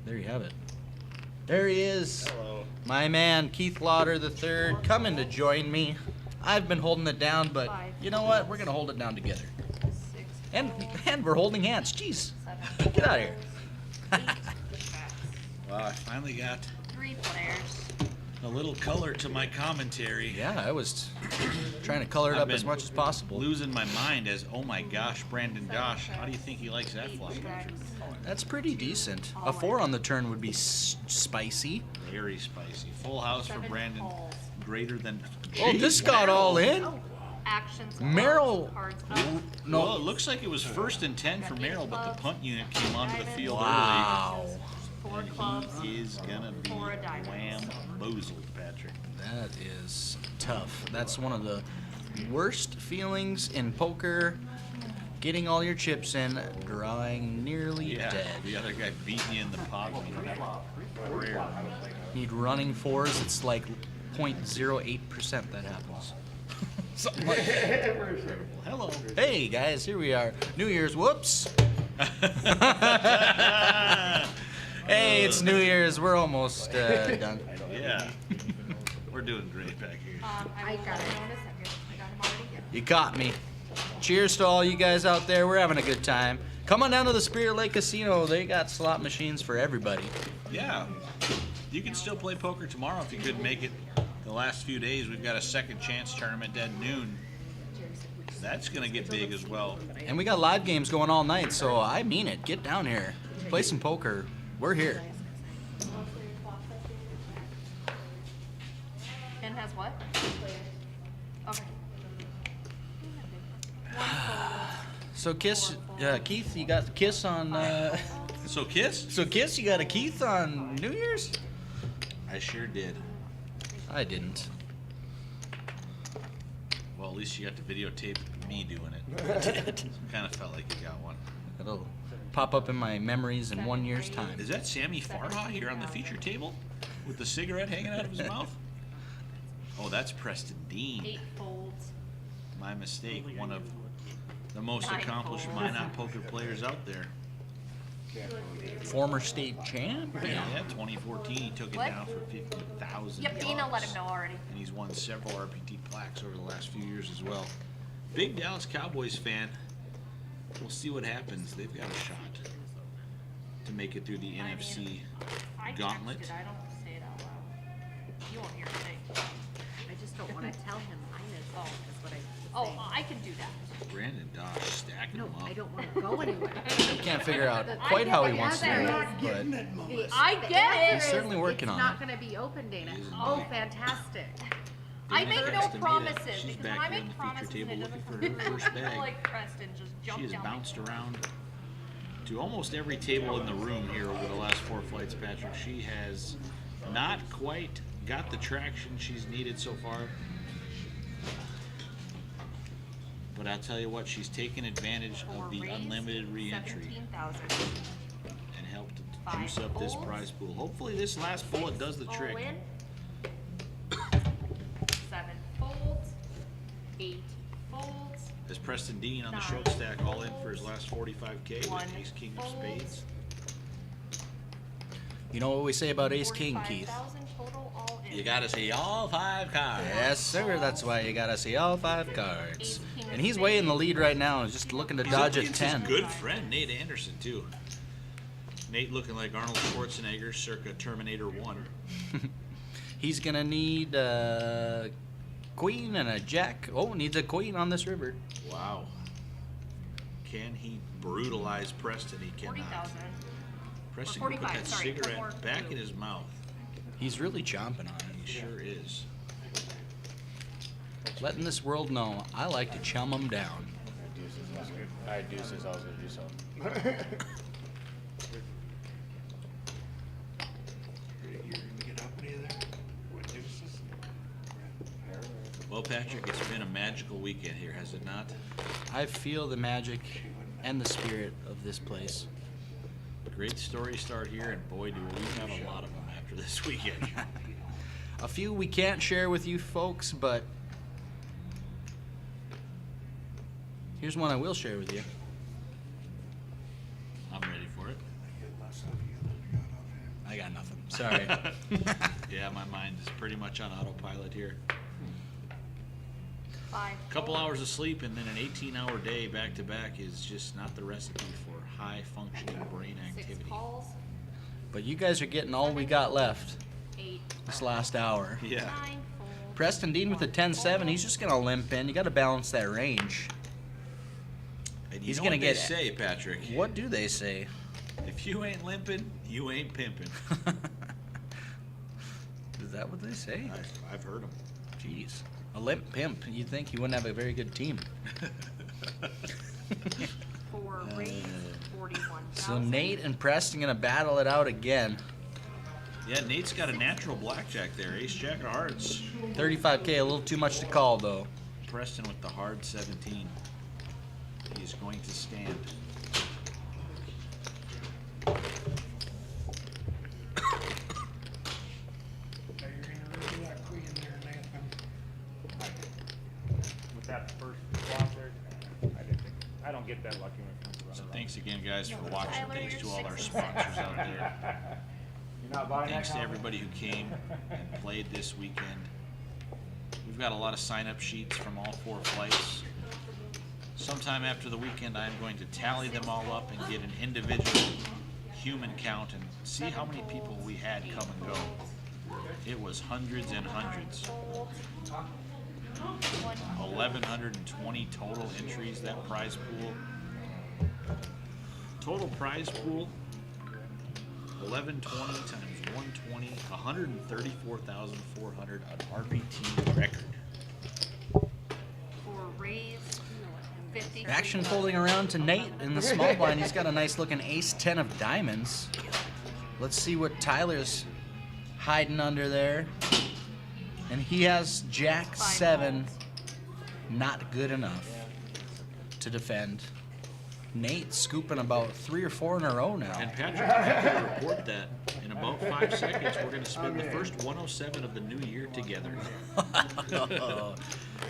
there you have it. There he is. Hello. My man, Keith Lauder III, coming to join me. I've been holding it down, but you know what? We're going to hold it down together. 6 And we're holding hands. Jeez. 7 Get out of here. 8 backs. Well, I finally got 3 players. a little color to my commentary. Yeah, I was trying to color it I've up as been much as possible. Losing my mind as, oh my gosh, Brandon Dosh. How do you think he likes that 8 flop? backs. That's pretty decent. A 4 on the turn would be spicy. Very spicy. Full house for 7 Brandon. calls. Greater than. Oh, this got all in? Oh, actions. Merrill. Cards up. No. Well, it looks like it was first and 10 for Merrill, but the punt unit came onto the field Wow. 4 early. clubs. And he is gonna be 4 of diamonds. wham-boozled, Patrick. That is tough. That's one of the worst feelings in poker. Getting all your chips in, drawing nearly Yeah, dead. the other guy beating you in the pot. Rare. Need running 4s. It's like 0.08% that happens. Something like that. Hello. Hey guys, here we are. New Year's. Whoops. Hey, it's New Year's. We're almost done. Yeah. We're doing great back here. I got it. I got him already. Yeah. You caught me. Cheers to all you guys out there. We're having a good time. Come on down to the Spirit Lake Casino. They got slot machines for everybody. Yeah. You can still play poker tomorrow if you couldn't make it the last few days. We've got a second chance tournament at noon. That's going to get big as well. And we got live games going all night, so I mean it. Get down here. Play some poker. We're here. Ben has what? Okay. So Keith, you got Kiss on. So Kiss? So Kiss, you got a Keith on New Year's? I sure did. I didn't. Well, at least you got to videotape me doing it. Kind of felt like you got one. It'll pop up in my memories in 1 year's time. Is that Sammy Farha here on the feature table with the cigarette hanging out of his mouth? Oh, that's Preston Dean. 8 folds. My mistake. One of the most 9 accomplished folds. Minot poker players out there. Former state champion. Yeah, 2014 he took it What? down for $50,000. Yep, Dina let him know already. And he's won several RPT plaques over the last few years as well. Big Dallas Cowboys fan. We'll see what happens. They've got a shot to make it through the NFC I gauntlet. texted, I don't say it out loud. You won't hear a thing. I just don't want to tell him mine is all, is what I. Oh, I can do that. Brandon Dosh stacking picking No, them up. I don't want to go anywhere. Can't figure out The- quite how he the wants to answer do is- it, but I The get answer it. He's certainly is working on It's not it. going to be open, Dana. He is Oh, indeed. fantastic. I Dana make no texted me that promises she's because back when I here on make the feature promises table and it looking doesn't for come her through, first I feel bag. like Preston just She jumped has down. bounced around to almost every table in the room here over the last 4 flights, Patrick. She has not quite got the traction she's needed so far. But I'll tell you what, she's taken advantage of the unlimited re-entry 17,000. and helped Five juice up this folds. prize pool. Hopefully this last bullet does the All trick. in. 7 folds. 8 folds. As Preston Dean on the 9 short stack all in for his last 45K One with Ace King of fold. Spades. you know what we say about Ace King, Keith? 45,000 total all in. You gotta see all 5 cards. Yes, sir. That's why you gotta see all 5 cards. Ace King And of he's way in the spades. lead right now. He's just looking to He's dodge up at against 10. his good friend Nate Anderson too. Nate looking like Arnold Schwarzenegger, circa Terminator 1. He's gonna need a queen and a jack. Oh, needs a queen on this river. Wow. Can he brutalize Preston? He cannot. 40,000. Preston Or can put 45, that sorry, cigarette more back blue. in his mouth. He's really chomping on He sure is. it. Letting this world know I like to chum them down. I had deuces, I was gonna do something. Well, Patrick, it's been a magical weekend here, has it not? I feel the magic and the spirit of this place. Great story start here, and boy, do we have a lot of them after this weekend. A few we can't share with you folks, but here's one I will share with you. I'm ready for it. I got nothing. Sorry. Yeah, my mind is pretty much on autopilot here. 5 A couple hours of sleep and then an 18-hour day back to back is just not the recipe for high functioning brain 6 activity. calls. But you guys are getting all we got left 8 this last hour. Yeah. 9 folds. Preston Dean with a 10-7. He's just gonna limp in. You got to balance that range. And you He's know gonna what get- they say, Patrick. What do they say? If you ain't limping, you ain't pimping. Is that what they say? I've heard them. Jeez. A limp pimp. You'd think he wouldn't have a very good team. For raise 41,000. So Nate and Preston gonna battle it out again. Yeah, Nate's got a natural blackjack there. Ace Jack of Hearts. 35K, a little too much to call though. Preston with the hard 17. He's going to stand. You're gonna really that queen there, Nathan. With that first flop there, I don't get that lucky when it comes to So running thanks again, guys, for watching. Tyler, Thanks you're to all our 6 and sponsors 7. out there. You're not buying Thanks that to comment? everybody who came and played this weekend. We've got a lot of sign-up sheets from all 4 flights. Sometime after the weekend, I'm going to tally them all up and get an individual human count and see how many people we had come and go. It was hundreds and hundreds. 1,120 total entries, that prize pool. Total prize pool, 1120 times 120, 134,400, an RPT record. For raise 50. Action folding around to Nate in the small blind. He's got a nice looking ace-10 of diamonds. Let's see what Tyler's hiding under there. And he has jack 7, not good enough to defend. Nate scooping about 3 or 4 in a row now. And Patrick, I'm happy to report that in about 5 seconds, we're going to spin the first 107 of the new year together.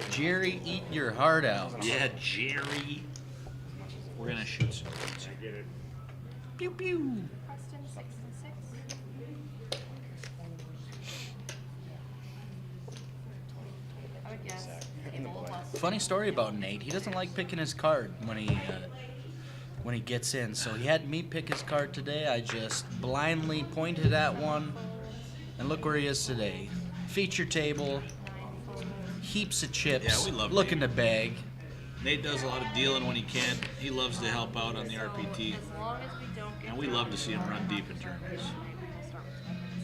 Jerry, eat your heart out. Yeah, Jerry. We're going to shoot some. I get it. Pew pew. Preston 6 and 6. I would guess table plus. Funny story about Nate. He doesn't like picking his card when he gets in. So he had me pick his card today. I just blindly pointed at one, and look where he is today. Feature table, heaps of chips, Yeah, we love looking to bag. Nate does a lot of dealing when he can. He loves to help out on the RPT. As long as we don't get And we love to see him run deep in tournaments.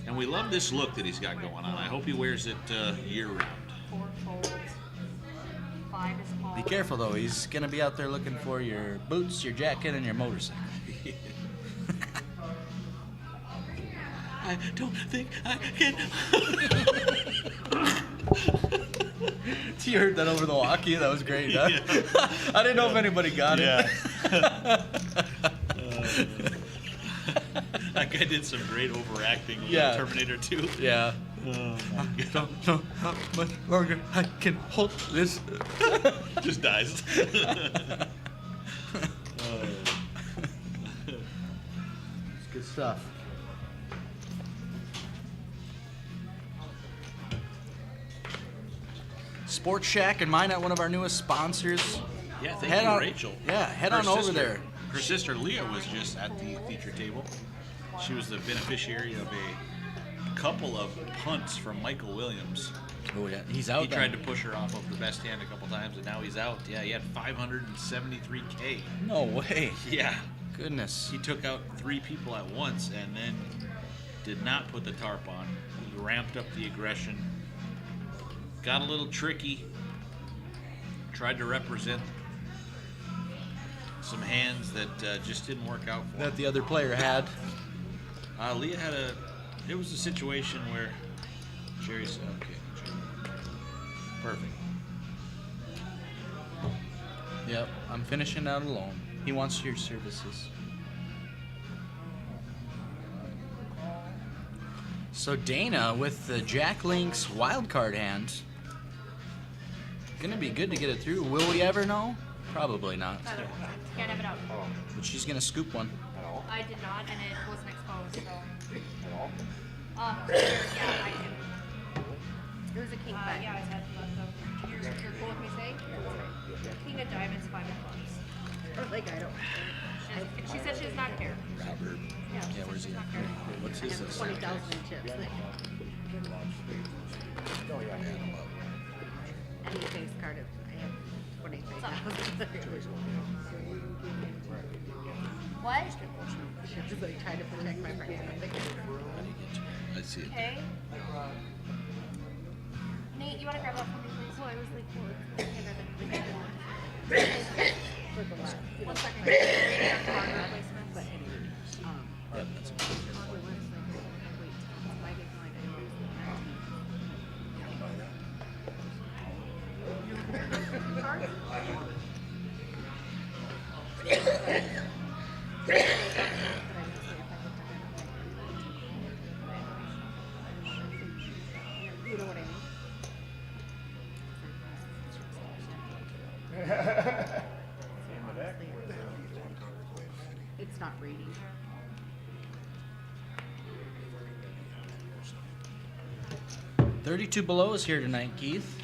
And we love this look that he's got going on. I hope he wears it year-round. 4 folds. 5 is all. Be careful though, he's gonna be out there looking for your boots, your jacket, and your motorcycle. I don't think I can. You heard that over the walkie? That was great, huh? Yeah. I didn't know if anybody got it. That guy did some great overacting with Yeah. Terminator 2. Yeah. Oh, I don't know how much longer I can hold this. Just dies. It's good stuff. Sports Shack and Minot, one of our newest sponsors. Yeah, thank Head you, on- Rachel. Yeah, head Her on over sister- there. Her sister Leah was just at the feature table. She was the beneficiary of a couple of punts from Michael Williams. Oh yeah, he's out. He then. tried to push her off of the best hand a couple times, and now he's out. Yeah, he had 573K. No way. Yeah. Goodness. He took out 3 people at once and then did not put the tarp on. He ramped up the aggression. Got a little tricky. Tried to represent some hands that just didn't work out for him. That the other player had. Leah had it was a situation where Jerry said, okay, Jerry. Perfect. Yep, I'm finishing out alone. He wants your services. So Dana with the Jack Link's wildcard hand. Gonna be good to get it through. Will we ever know? Probably not. I don't know. Can't have it out. But she's gonna scoop one. I did not, and it wasn't exposed, so. Yeah, I can. It was a king five. Yeah, I had left them. You're cool with me saying? King of diamonds, 5 of clubs. Like I don't. She said she does not care. Robert. Yeah, she Yeah, said where's she he? does not care. What's I his? have 20,000 in chips. And he face card of I have 23,000. What? Just like trying to protect my friends. I see it. Okay. Nate, you want to grab that for me, please? Well, I was like, well, it's For the last. 1 second. Card replacements. But anyway, Yep, that's why did mine? Card? You know what I mean? It's not reading. $32 below is here tonight, Keith.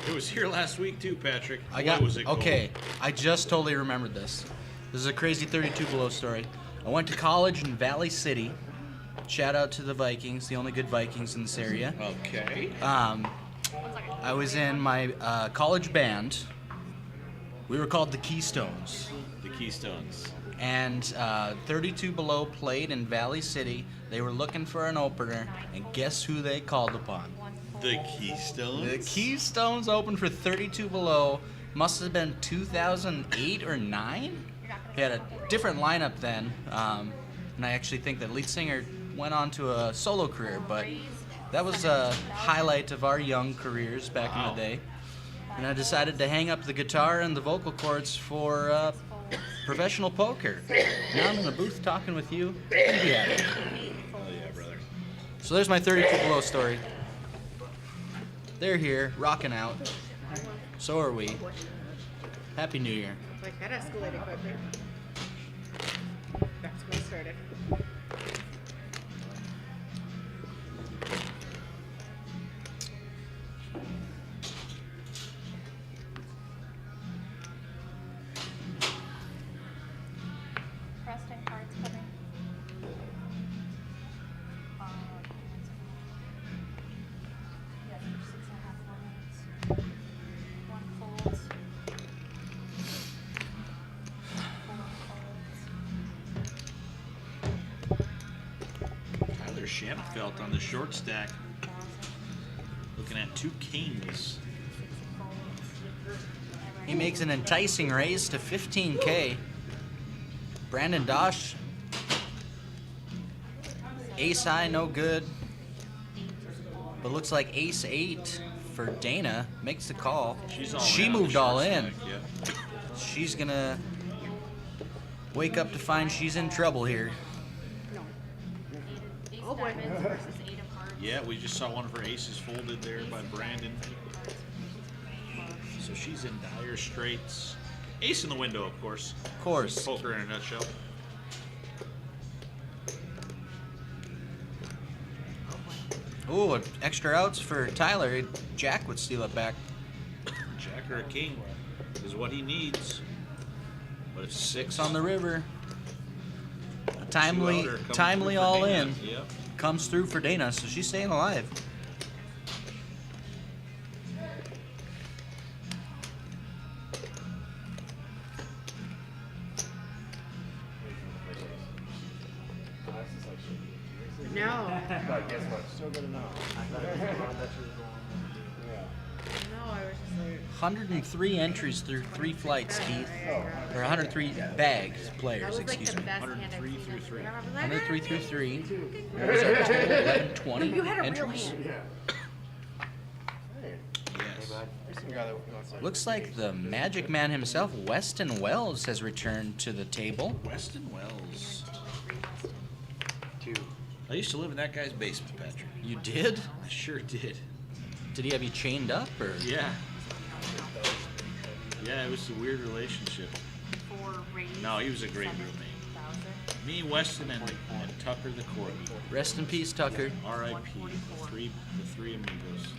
It was here last week too, Patrick. I Boy, got was it cold. okay. I just totally remembered this. This is a crazy 32 below story. I went to college in Valley City. Shout out to the Vikings, the only good Vikings in this area. Okay. I was in my college band. We were called the Keystones. The Keystones. And 32 Below played in Valley City. They were looking for an opener, and guess who they called upon? The Keystones? The Keystones opened for 32 Below. Must have been 2008 or 9. They had a different lineup then, and I actually think that lead singer went on to a solo career, but that was a highlight of our young careers back in the day. And I decided to hang up the guitar and the vocal cords for professional poker. Now I'm in the booth talking with you. Yeah. Oh yeah, brother. So there's my 32 Below story. They're here, rocking out. So are we. Happy New Year. It's like that escalated quickly. That's when I started. Preston cards coming. Yes, for 6.5 minutes. 1 fold. Shamfelt on the short stack. Looking at 2 kings. He makes an enticing raise to 15K. Brandon Dosh. Ace high, no good. But looks like ace 8 for Dana makes the call. She moved all in. She's gonna wake up to find she's in trouble here. Oh boy. Yeah, we just saw one of her aces folded there by Brandon. So she's in dire straits. Ace in the window, of course. Of course. Poker in a nutshell. Ooh, extra outs for Tyler. Jack would steal it back. Jack or a king is what he needs. But it's 6 on the river. A timely all in. Yep. Comes through for Dana, so she's staying alive. No. But guess what? Still good enough. No, I was just like. 103 entries through 3 flights, Keith. Or 103 bags, players, excuse me. 103 through 3. 103 through 3. What was our total? 1120 You had a real entries. hand. Yes. Looks like the Magic Man himself, Weston Wells, has returned to the table. Weston Wells. 2. I used to live in that guy's basement, Patrick. You did? I sure did. Did he have you chained up, or? Yeah. Yeah, it was a weird relationship. No, he was a great roommate. Me, Weston, and Tucker the Corgi. Rest in peace, Tucker. R.I.P. The three amigos.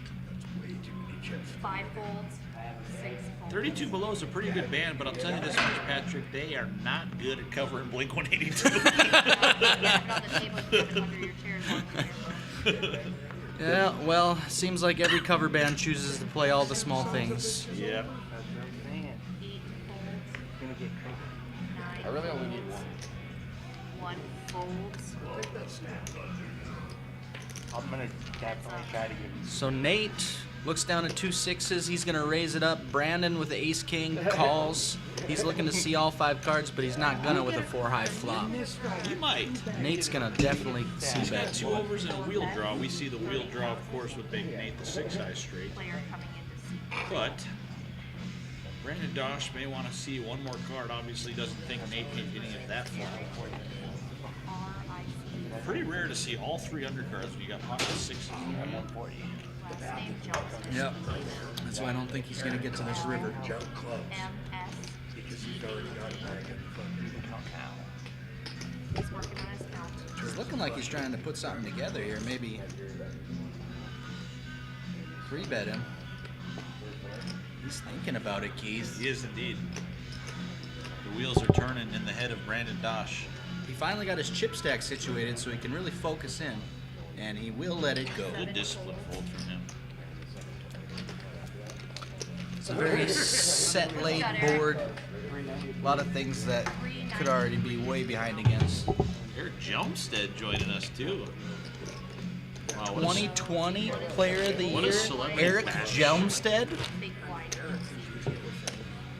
5 folds, 6 folds. 32 Below is a pretty good band, but I'll tell you this much, Patrick, they are not good at covering Blink 182. Yeah, well, seems like every cover band chooses to play all the small things. Yeah. I really only need 1. 1 folds. I'm gonna definitely try to give you. So Nate looks down at 2 6s. He's gonna raise it up. Brandon with the ace king calls. He's looking to see all 5 cards, but he's not gonna with a 4 high flop. He might. Nate's gonna definitely see He's got bet. 2 overs and a wheel draw. We see the wheel draw, of course, with Big Nate, the 6 high straight. But Brandon Dosh may want to see one more card. Obviously, doesn't think Nate can get it that far. Pretty rare to see all 3 undercards when you got pocket 6s. Yep. That's why I don't think he's gonna get to this river. He's working on his count. It's looking like he's trying to put something together here. Maybe 3-bet him. He's thinking about it, Keith. He is indeed. The wheels are turning in the head of Brandon Dosh. He finally got his chip stack situated so he can really focus in, and he will let it go. Good discipline fold from him. It's a very set, laid board. A lot of things that could already be way behind against. Eric Jumstead joining us too. Wow, 2020 Player of the what a Year, celebrity Eric match. Jumstead.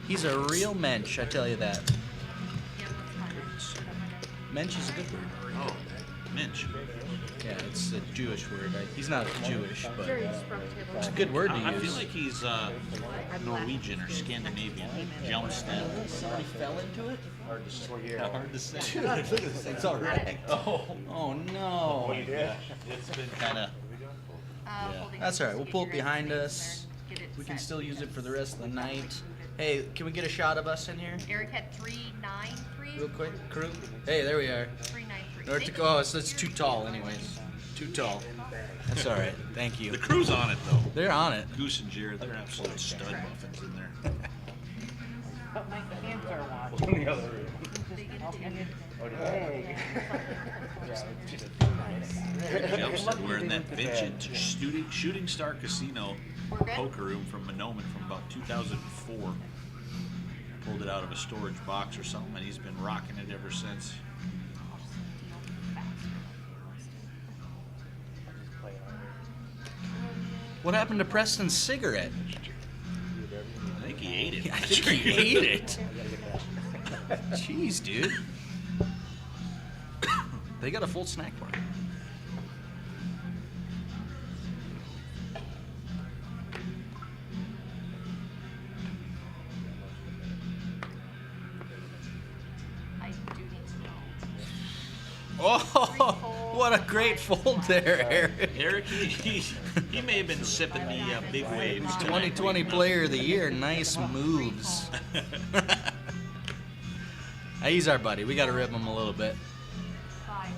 He's a real mensch, I tell you that. Mensch is a good word. Oh, Minch. Yeah, it's a Jewish word. He's not Jewish, but Jerry just broke the table. it's a good word to I use. feel like he's Norwegian or Scandinavian. Jumstead. Somebody fell into it? Hard to swear. Hard to say. It's all right. Oh no. It's been kind of. That's all right. We'll pull it behind us. We can still use it for the rest of the night. Hey, can we get a shot of us in here? Eric had 393. Real quick, crew. Hey, there we are. 393. North Dakota. Oh, so it's too tall, anyways. Too tall. That's all right. Thank you. The crew's on it though. They're on it. Goose and Jared, they're absolute stud muffins in there. But my hands are watching. In the other room. Hey. Jumstead wearing that vintage Shooting Star Casino poker room from Monoman from about 2004. Pulled it out of a storage box or something, and he's been rocking it ever since. What happened to Preston's cigarette? I think he ate it. I think he ate it. Jeez, dude. They got a full snack bar. I do need to know. Oh, what a great fold there, Eric. Eric, he may have been sipping the big waves. 2020 Player of the Year. Nice moves. He's our buddy. We got to rip him a little bit. 5 folds.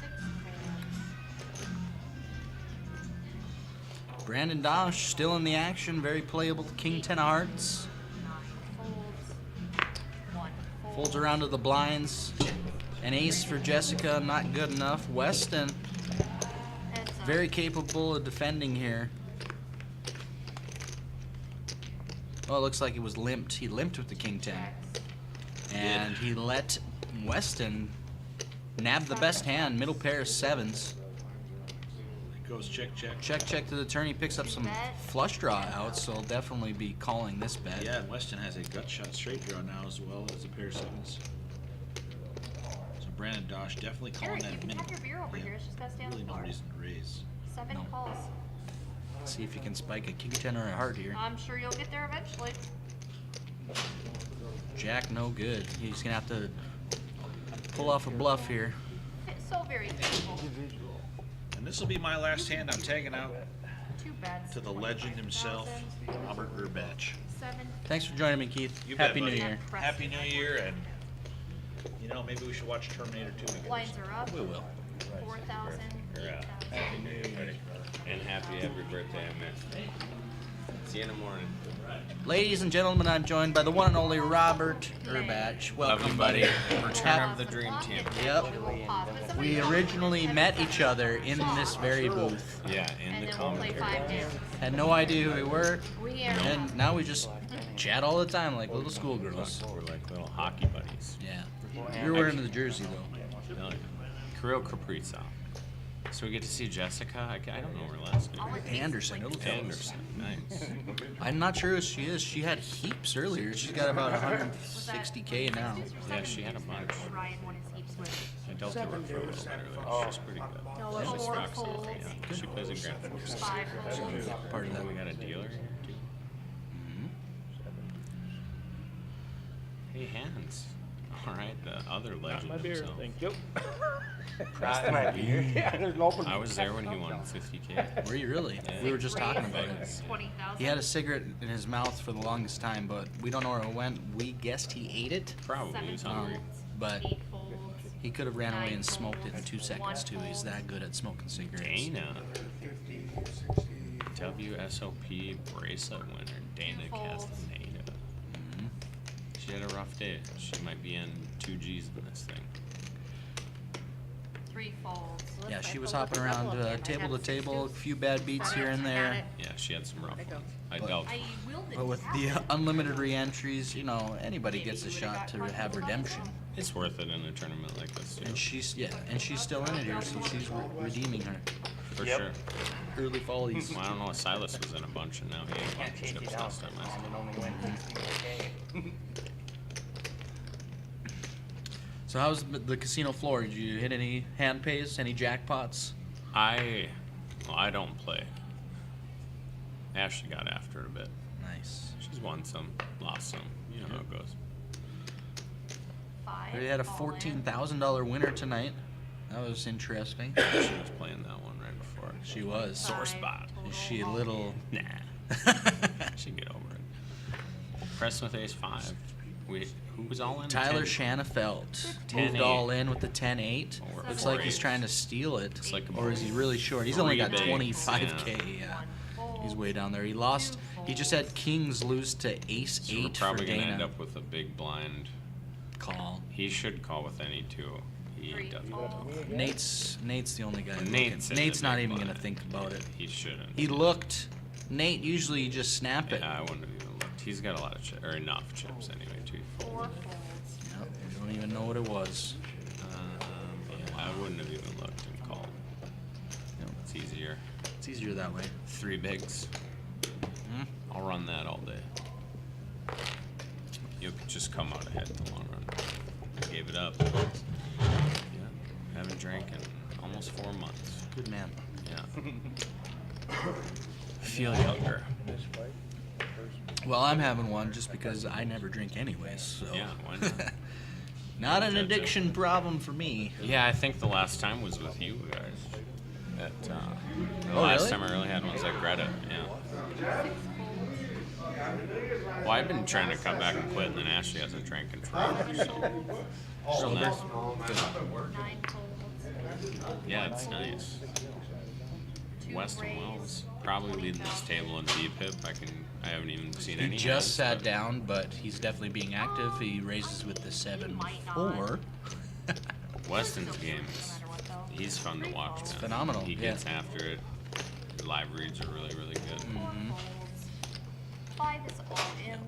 6 folds. Brandon Dosh still in the action. Very playable. King 10 of hearts. 9 folds. 1 fold. Folds around to the blinds. An ace for Jessica. Not good enough. Weston. Heads up. Very capable of defending here. Oh, it looks like it was limped. He limped with the King 10. And he let Weston nab the best hand. Middle pair of 7s. Goes check, check. Check, check to the turn. He picks up some flush draw outs, so he'll definitely be calling this bet. Yeah, and Weston has a gut shot straight draw now as well as a pair of 7s. So Brandon Dosh definitely calling Eric, that you can minute. have your beer over here. It's just gotta stay on Really the no floor. reason to raise. 7 No. calls. See if he can spike a King 10 or a heart here. I'm sure you'll get there eventually. Jack, no good. He's gonna have to pull off a bluff here. It's so very beautiful. And this will be my last hand. I'm tagging out 2 bets. to the legend himself, Robert Urbach. 7. Thanks for joining me, Keith. You bet, Happy New buddy. Year. Happy New Year, and you know, maybe we should watch Terminator 2 together. Lines are up. We will. 4,000. Yeah. Happy New Year, buddy. And happy every birthday I missed. See you in the morning. Ladies and gentlemen, I'm joined by the one and only Robert Urbach. Welcome, Love you, buddy. Return Hap- of the Dream Team. Yep. We originally met each other in this very booth. Yeah, in And the then we'll play comic. 5 games. Had no idea who we were, We are. and now we just chat all the time like little schoolgirls. We're like little hockey buddies. Yeah. You're wearing the jersey though. No, Kirill Kaprizov. So we get to see Jessica. I don't know her last name. Anderson. It'll tell us. Anderson. Nice. I'm not sure who she is. She had heaps earlier. She's got about 160K now. Yeah, she had a bunch. Ryan won his heaps with. I dealt her with her a little bit earlier. She's pretty good. No, She's it's a 4 rock star. folds. Yeah. She plays in Grand Forks. 5 folds. Part of that. We got a dealer here, too. Hey, Hans. All right, the other legend himself. Thank you. Preston my B. beer. Yeah, there's an open. I was there when he won 50K. Were you really? Yeah. We were just talking about it. Vegas. 20,000. He had a cigarette in his mouth for the longest time, but we don't know where it went. We guessed he ate it, Probably. 7 He's hungry. folds. but 8 folds. he could have ran away 9 and smoked it in folds, 2 seconds too. 1 He's fold. that good at smoking cigarettes. Dana. 50, 60. WSOP bracelet winner, Dana Folds. Castaneda. Mm-hmm. She had a rough day. She might be in 2 G's in this thing. 3 folds. Yeah, she was hopping around table to table, a few bad beats here and there. Yeah, she had some rough ones. I dealt I willed it. But with the unlimited re-entries, you know, anybody gets a shot to have redemption. It's worth it in a tournament like this, too. And she's still in it here, so she's redeeming her For sure. early follies. Well, I don't know. Silas was in a bunch, and now he had a bunch of chips last time I saw him. So how's the casino floor? Did you hit any hand pays, any jackpots? I don't play. Ashley got after it a bit. Nice. She's won some, lost some. You know how it goes. 5. We had a all in. $14,000 winner tonight. That was interesting. She was playing that one right before. She was. Sore spot. Is she a little? Nah. She can get over it. Press with ace 5. Who was all in? Tyler 10? Shanafelt 10-8. moved all in with the 10-8. Or Looks four like he's eight. trying to steal it. It's like a Or is he really short? He's only got 3 bigs, 25K. Yeah. He's way down there. He lost. He just had kings lose to ace So we're 8 for probably going to Dana. end up with a big blind. Call. He should call with any 2. He 3 doesn't. folds. Nate's the only guy. Nate's in the Nate's not big even blind. gonna think about it. He shouldn't. He looked. Nate usually you just snap it. Yeah, I wouldn't have even looked. He's got a lot of chips, or enough chips anyway, too. 4 folds. Yep, you don't even know what it was. Yeah, I wouldn't have even looked and called. It's easier. It's easier that way. 3 bigs. I'll run that all day. You'll just come out ahead in the long run. I gave it up. Yeah. Haven't drank in almost 4 months. Good man. Yeah. Feel younger. Well, I'm having one just because I never drink anyways. So. Yeah, why not? Not an addiction problem for me. Yeah, I think the last time was with you guys. The Oh, last really? time I really had one was at Greta. Yeah. Well, I've been trying to cut back and quit, and then Ashley hasn't drank in forever. So, real nice. Yeah, it's nice. Weston Wells probably leading this table in BPIP. I haven't even seen any. He just sat down, but he's definitely being active. He raises with the 7-4. Weston's games, he's fun to watch. It's man. phenomenal. He gets after it. The live reads are really, really good. 5 is all in.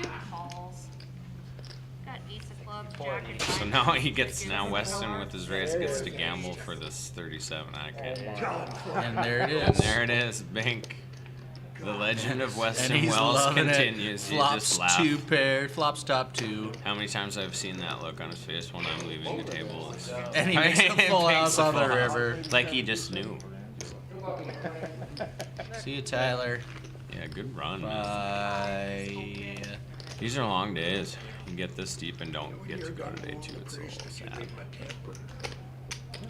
2 calls. Got ace of clubs, jack and So now Weston with his raise gets to gamble for this 37. I can't. And there it is. And there it is, Bink. The legend of Weston And he's Wells loving continues. It. You Flops just laugh. 2 pair, flops top 2. How many times I've seen that look on his face when I'm leaving the table? And he makes the full house on the river. Like he just knew. See you, Tyler. Yeah, good run. Bye. These are long days. You get this deep and don't get to go to day 2. It's a little sad.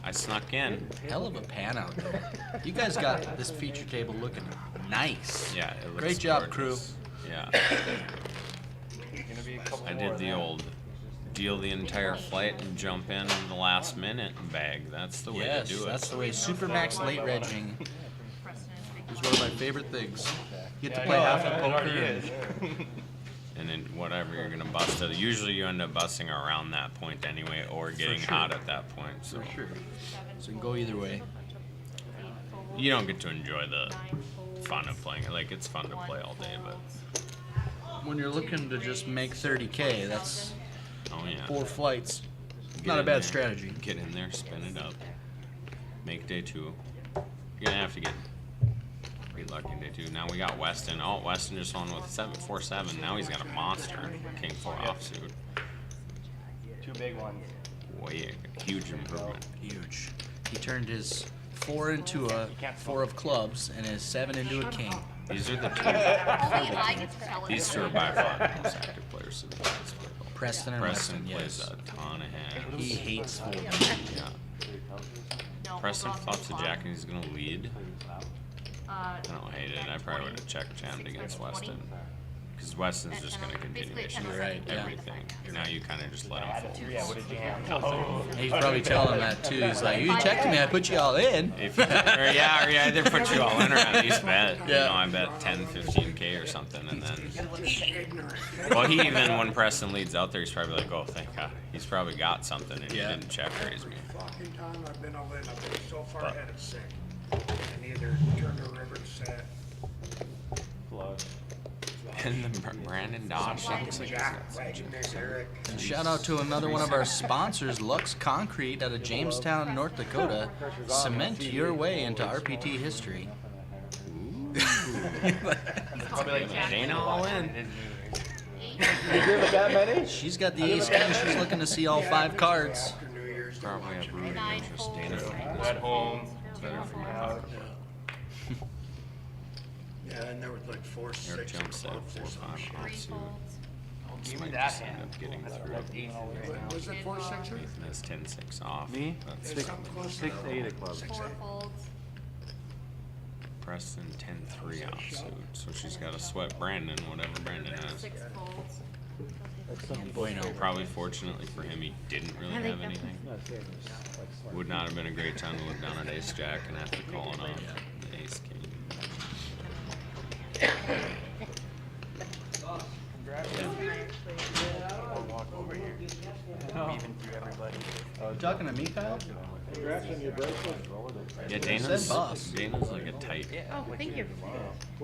I snuck in. Hell of a pan out there. You guys got this feature table looking nice. Yeah, it looks Great job, gorgeous. crew. Yeah. I did the old deal the entire flight and jump in the last minute and bag. That's the way to do it. That's the way. Supermax late regging is one of my favorite things. You get to play half the poker. And then whatever you're gonna bust it. Usually you end up busting around that point anyway, or getting sure. hot at that point. So For sure. So you can go either way. you don't get to enjoy the fun of playing it. Like it's fun to play all day, but When you're looking to just make 30K, that's oh yeah, 4 flights. Get Not a in bad there, strategy. Get in there, spin it up, make day 2. You're gonna have to get lucky in day 2. Now we got Weston. Oh, Weston just won with 7-4-7. Now he's got a monster King 4 offsuit. 2 big ones. Way huge improvement. Huge. He turned his 4 into a 4 of clubs and his 7 into a king. These are the two. These 2 are by far the most active players in the class. Preston and Preston Weston, plays yes. a ton of hands. He hates folding. Yeah. Preston flops a jack and he's gonna lead. I don't hate it. I probably would have check jammed against Weston. Because Weston's just going to continuation of everything. Now you kind of just let him fold. Yeah, what a jam. He's probably telling him that too. He's like, you checked me, I put you all in. If you, or you either put you all in or at least bet. You know, I bet 10, 15K or something. And then, well, he even, when Preston leads out there, he's probably like, oh, thank God. He's probably got something and he didn't check raise me. Fucking time I've been all in, I've been so far ahead of sick. And either turned the river set. Flood. And then Brandon Dodge looks like And shout out to another one of our sponsors, Lux Concrete out of Jamestown, North Dakota. Cement your way into RPT history. Dana all in. She's got the ace king. She's looking to see all 5 cards. Probably have rooting interest. Dana At home. better from your pocket. Yeah, and there was like 4, 6 Eric jump set, clubs 4, or some 5 shit. offsuit. This Give me might that just end hand. up getting through. Was it 4, 6? That's 10-6 off. Me? That's 6, 8 of clubs. 4 folds. Preston 10-3 offsuit. So she's got to sweat Brandon, whatever Brandon has. 6 folds. Bueno. Probably fortunately for him, he didn't really have anything. Would not have been a great time to look down at ace jack and have to call it off. The ace king. I'll walk over here. I'm even through everybody. You talking to me, Kyle? Congrats on your bracelet. Yeah, Said boss. Dana's like a tight. Oh, thank you.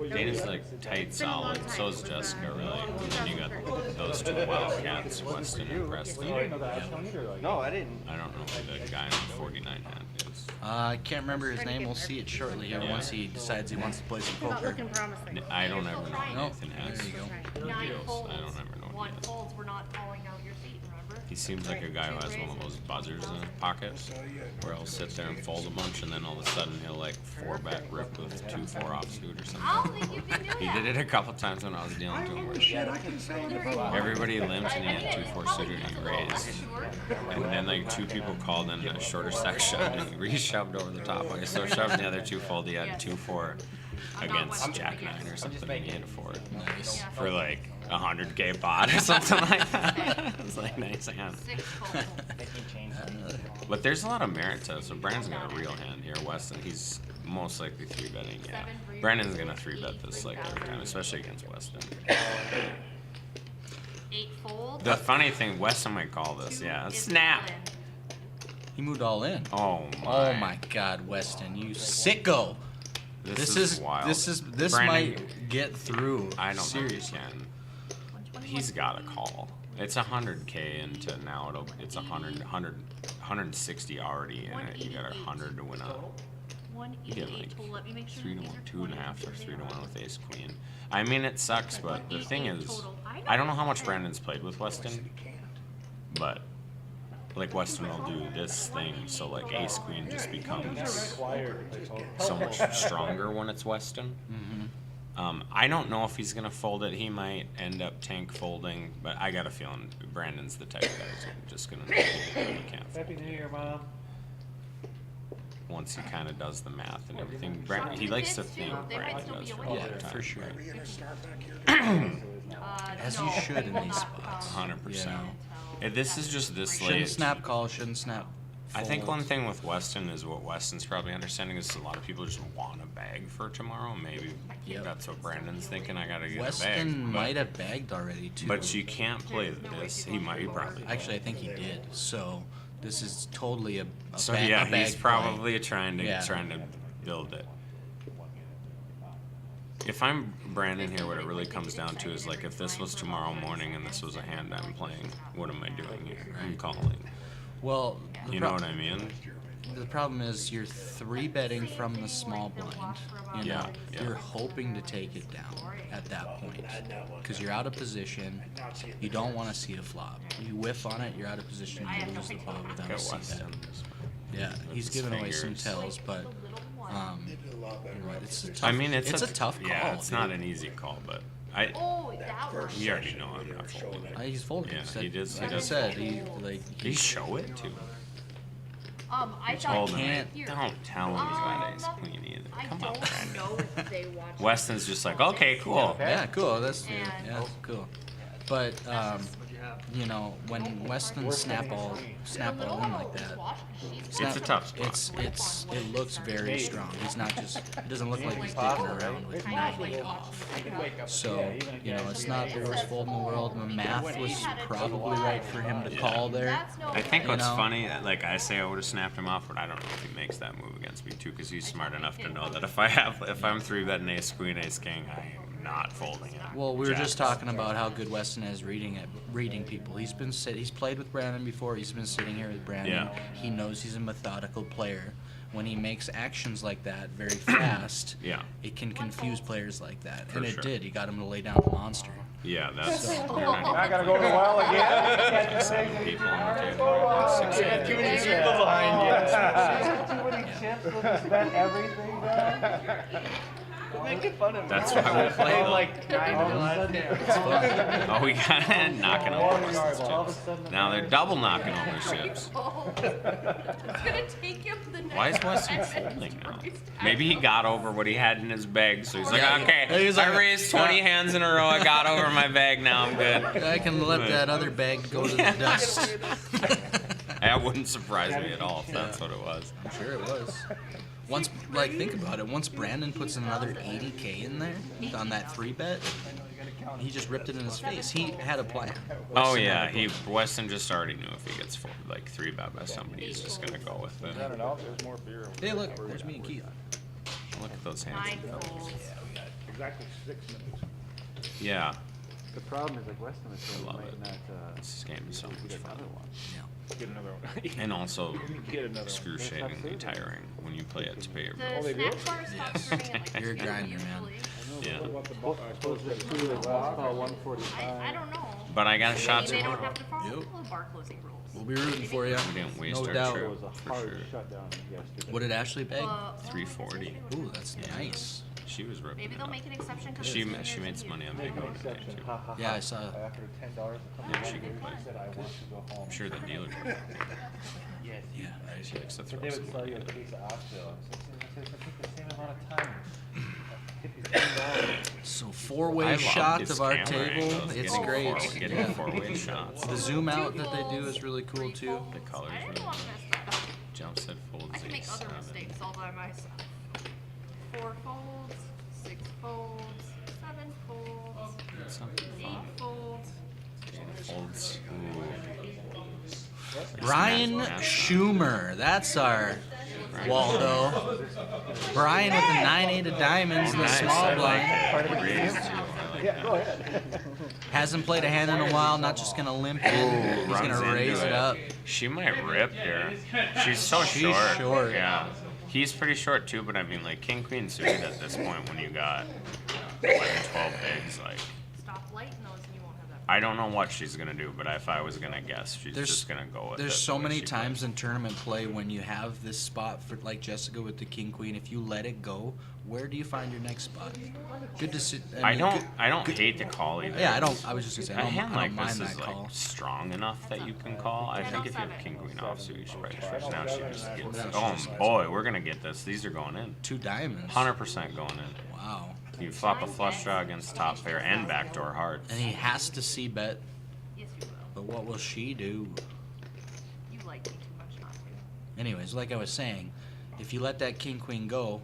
Dana's like tight, solid. So is Jessica, really. And then you got those two Wildcats, Weston and Preston. No, I didn't. I don't know who the guy in the 49 hat is. I can't remember his name. We'll see it shortly here once he decides he wants to play some Not poker. looking promising. I don't ever know No, Nathan has. there you go. 9 folds. I don't ever know One what he has. folds, we're not calling out your feet, remember? He seems like a guy who has one of those buzzers in his pocket, where he'll sit there and fold a bunch, and then all of a sudden he'll like 4-bet rip with 2-4 offsuit or I don't something. think you can do He that. did it a couple times when I was dealing to him. Where everybody limped and he had 2-4 suited and he raised, and then like 2 people called in a shorter stack shove and he re-shoved over the top. Like so shoved the other 2 fold. He had 2-4 against Jack 9 or something, and he hit a 4 for like 100K pot or something like that. It was like nice hand. But there's a lot of merit to it. So Brandon's got a real hand here. Weston, he's most likely 3-betting. Yeah, Brandon's gonna 3-bet this like every time, especially against Weston. 8 folds. The funny thing, Weston might call this. Yeah, snap. He moved all in. Oh my God, Weston, you sicko! This is wild. this Brandon, might get through. I don't Seriously. think he can. He's got a call. It's 100K into now. It's 160 already in it. You got 100 to win up. You get like 3 to 1, 2.5 or 3 to 1 with Ace Queen. I mean, it sucks, but the thing is, I don't know how much Brandon's played with Weston, but like Weston will do this thing, so like Ace Queen just becomes so much stronger when it's Weston. I don't know if he's gonna fold it. He might end up tank folding, but I got a feeling Brandon's the type of guy who's just gonna know he can't fold. Happy New Year, Mom. Once he kind of does the math and everything, he likes to think Brandon does for all the time. for sure. Uh, As you should in these spots. 100%. This is just this Shouldn't late. snap call. Shouldn't snap. I think fold. one thing with Weston is what Weston's probably understanding is a lot of people just want a bag for tomorrow. Maybe that's what Brandon's thinking. I gotta get Weston a bag. might have bagged already too. But you can't play this. He probably. Actually, I think he did. So this is totally a So bag, yeah, a bag he's play. probably trying to build it. If I'm Brandon here, what it really comes down to is like if this was tomorrow morning and this was a hand I'm playing, what am I doing here? I'm calling. Well, You know what I mean? The problem is you're 3-betting from the small blind. You know, Yeah. you're hoping to take it down at that point because you're out of position. You don't want to see a flop. You whiff on it, you're out of position. You lose the pot without a c-bet. Yeah, he's giving away some tells, but you're right. It's a tough. I mean, it's a tough call. Yeah, it's not dude. an easy call, but you already know I'm not folding. He's folding. Yeah, he did. Like I said, he He show it too. I Hold thought him. here. Don't tell him he's got Ace Queen either. Come on, Brandon. know if they watch. Weston's just like, okay, cool. Yeah, cool. That's cool. But you know, when Weston snap all in like that, It's a tough spot. It looks very strong. He's not just. It doesn't look like he's dicking around with me off. So you know, it's not the worst fold in the world. The math was probably right for him to call there. I think what's you know? funny, like I say, I would have snapped him off, but I don't know if he makes that move against me too, because he's smart enough to know that if I'm 3-betting Ace Queen, Ace King, I am not folding it. Well, we were just talking about how good Weston is reading people. He's played with Brandon before. He's been sitting here with Brandon. Yeah. He knows he's a methodical player. When he makes actions like that very fast, it can confuse players like that. For and it sure. did. He got him to lay down a monster. Yeah, that's. I gotta go to the well again. 7 people on the table. 6 Too many people behind you. Too many chips. We'll spend everything. Making fun of me. That's why we play though. like 9 Oh, we got it knocking over Weston's chips. Now they're double knocking over chips. It's gonna take him the next Why is Weston folding now? Maybe he got over what he had in his bag, so he's like, Yeah, okay, he's like, I raised 20 hands in a row, I got over my bag, now I'm good. I can let that other bag go to the dust. That wouldn't surprise me at all if that's what it was. I'm sure it was. Once, like, think about it. Once Brandon puts another 80K in there on that 3-bet, he just ripped it in his face. He had a plan. Oh Weston yeah, had a plan. Weston just already knew if he gets like 3-bet by somebody, he's just gonna go with it. There's more beer. Hey, look, there's me and Keith. Look at those hands. 9 folds. Exactly 6 minutes. Yeah, The problem is like Weston was saying, love might it. not, this game is so much get fun. another one. Get another one. And also Get another one. excruciatingly tiring when you play it to pay your The bills. snack bar stops running at like You're a 2 grinder, man. usually. Yeah. I suppose it's two that's call 145. I don't know. But I got a shot Maybe they don't tomorrow. have to follow Yep. the bar closing rules. We'll be rooting for you. We didn't waste No our doubt. It trip, was a for hard sure. shutdown yesterday. What did Ashley bag? 340. Ooh, that's nice. She was ripping Maybe it they'll up. make an exception because She made some money on Big One today too. Yeah, I saw. I offered her $10. Yeah, she can play. Said I want to go home. I'm sure the dealer would. Yes. Yeah. She likes to But throw they some would sell money you a at it. case of Oxville. I said, it took the same amount of time. Tip you $10. So I four-way love shot his of our camera table. angles, It's getting great. Getting Yeah. 4-way shots. The zoom out that they do is really cool too. The colors I really didn't want to mess that up. Jump set folds I can make other 8-7. mistakes all by myself. 4 folds, 6 folds, 7 folds, Something 8 fun. folds. Folds. Ooh. Brian Schumer, that's our Waldo. Brian with the 9-8 of diamonds in the Nice, small I like blind. it. Raised too, I like Yeah, go it. ahead. Hasn't played a hand in a while, not just gonna limp in. Ooh, He's runs gonna raise into it up. She might rip here. She's so She's short. short. Yeah. He's pretty short too, but I mean like King Queen suited at this point when you got 11, 12 bigs, like Stop lighting those and you won't have that. I don't know what she's gonna do, but if I was gonna guess, she's just gonna go with it. There's the so way many she times plays. in tournament play when you have this spot for like Jessica with the King Queen. If you let it go, where do you find your next spot? Good to see. I don't hate the call either. Yeah, I don't. I was just gonna say A I don't, hand I don't like mind this that is call. like strong enough that you can call. I think if you have King Queen offsuit, you should probably first. Now she just gets. Oh boy, we're gonna get this. These are going in. 2 diamonds. 100% going in. Wow. You flop a flush draw against top pair and backdoor hearts. And he has to see bet. Yes, you will. But what will she do? You like me too much not to. Anyways, like I was saying, if you let that King Queen go,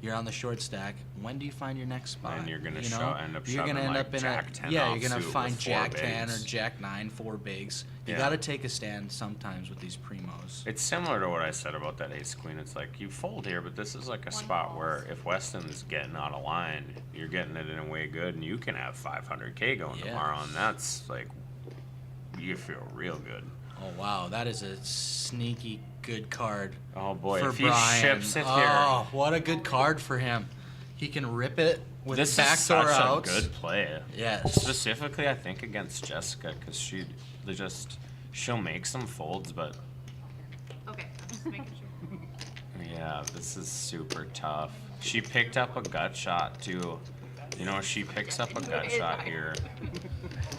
you're on the short stack. When do you find your next spot? And you're gonna You know? end up You're gonna shoving, end like, up in Jack a 10 yeah. You're gonna offsuit find with 4 Jack 10 or bigs. Jack 9, 4 bigs. You Yeah. got to take a stand sometimes with these primos. It's similar to what I said about that ace queen. It's like you fold here, but this is like a spot where if Weston's getting out of line, you're getting it in a way good, and you can have 500K going Yeah. tomorrow, and that's like you feel real good. Oh wow, that is a sneaky good card. Oh boy, for if he Brian. ships it Oh, here, what a good card for him. He can rip it with this is backdoor such outs. a good play. Yes. Specifically, I think against Jessica, because she'll make some folds, but Okay, I'm just making sure. yeah, this is super tough. She picked up a gut shot too. You know, she picks up a gut shot here.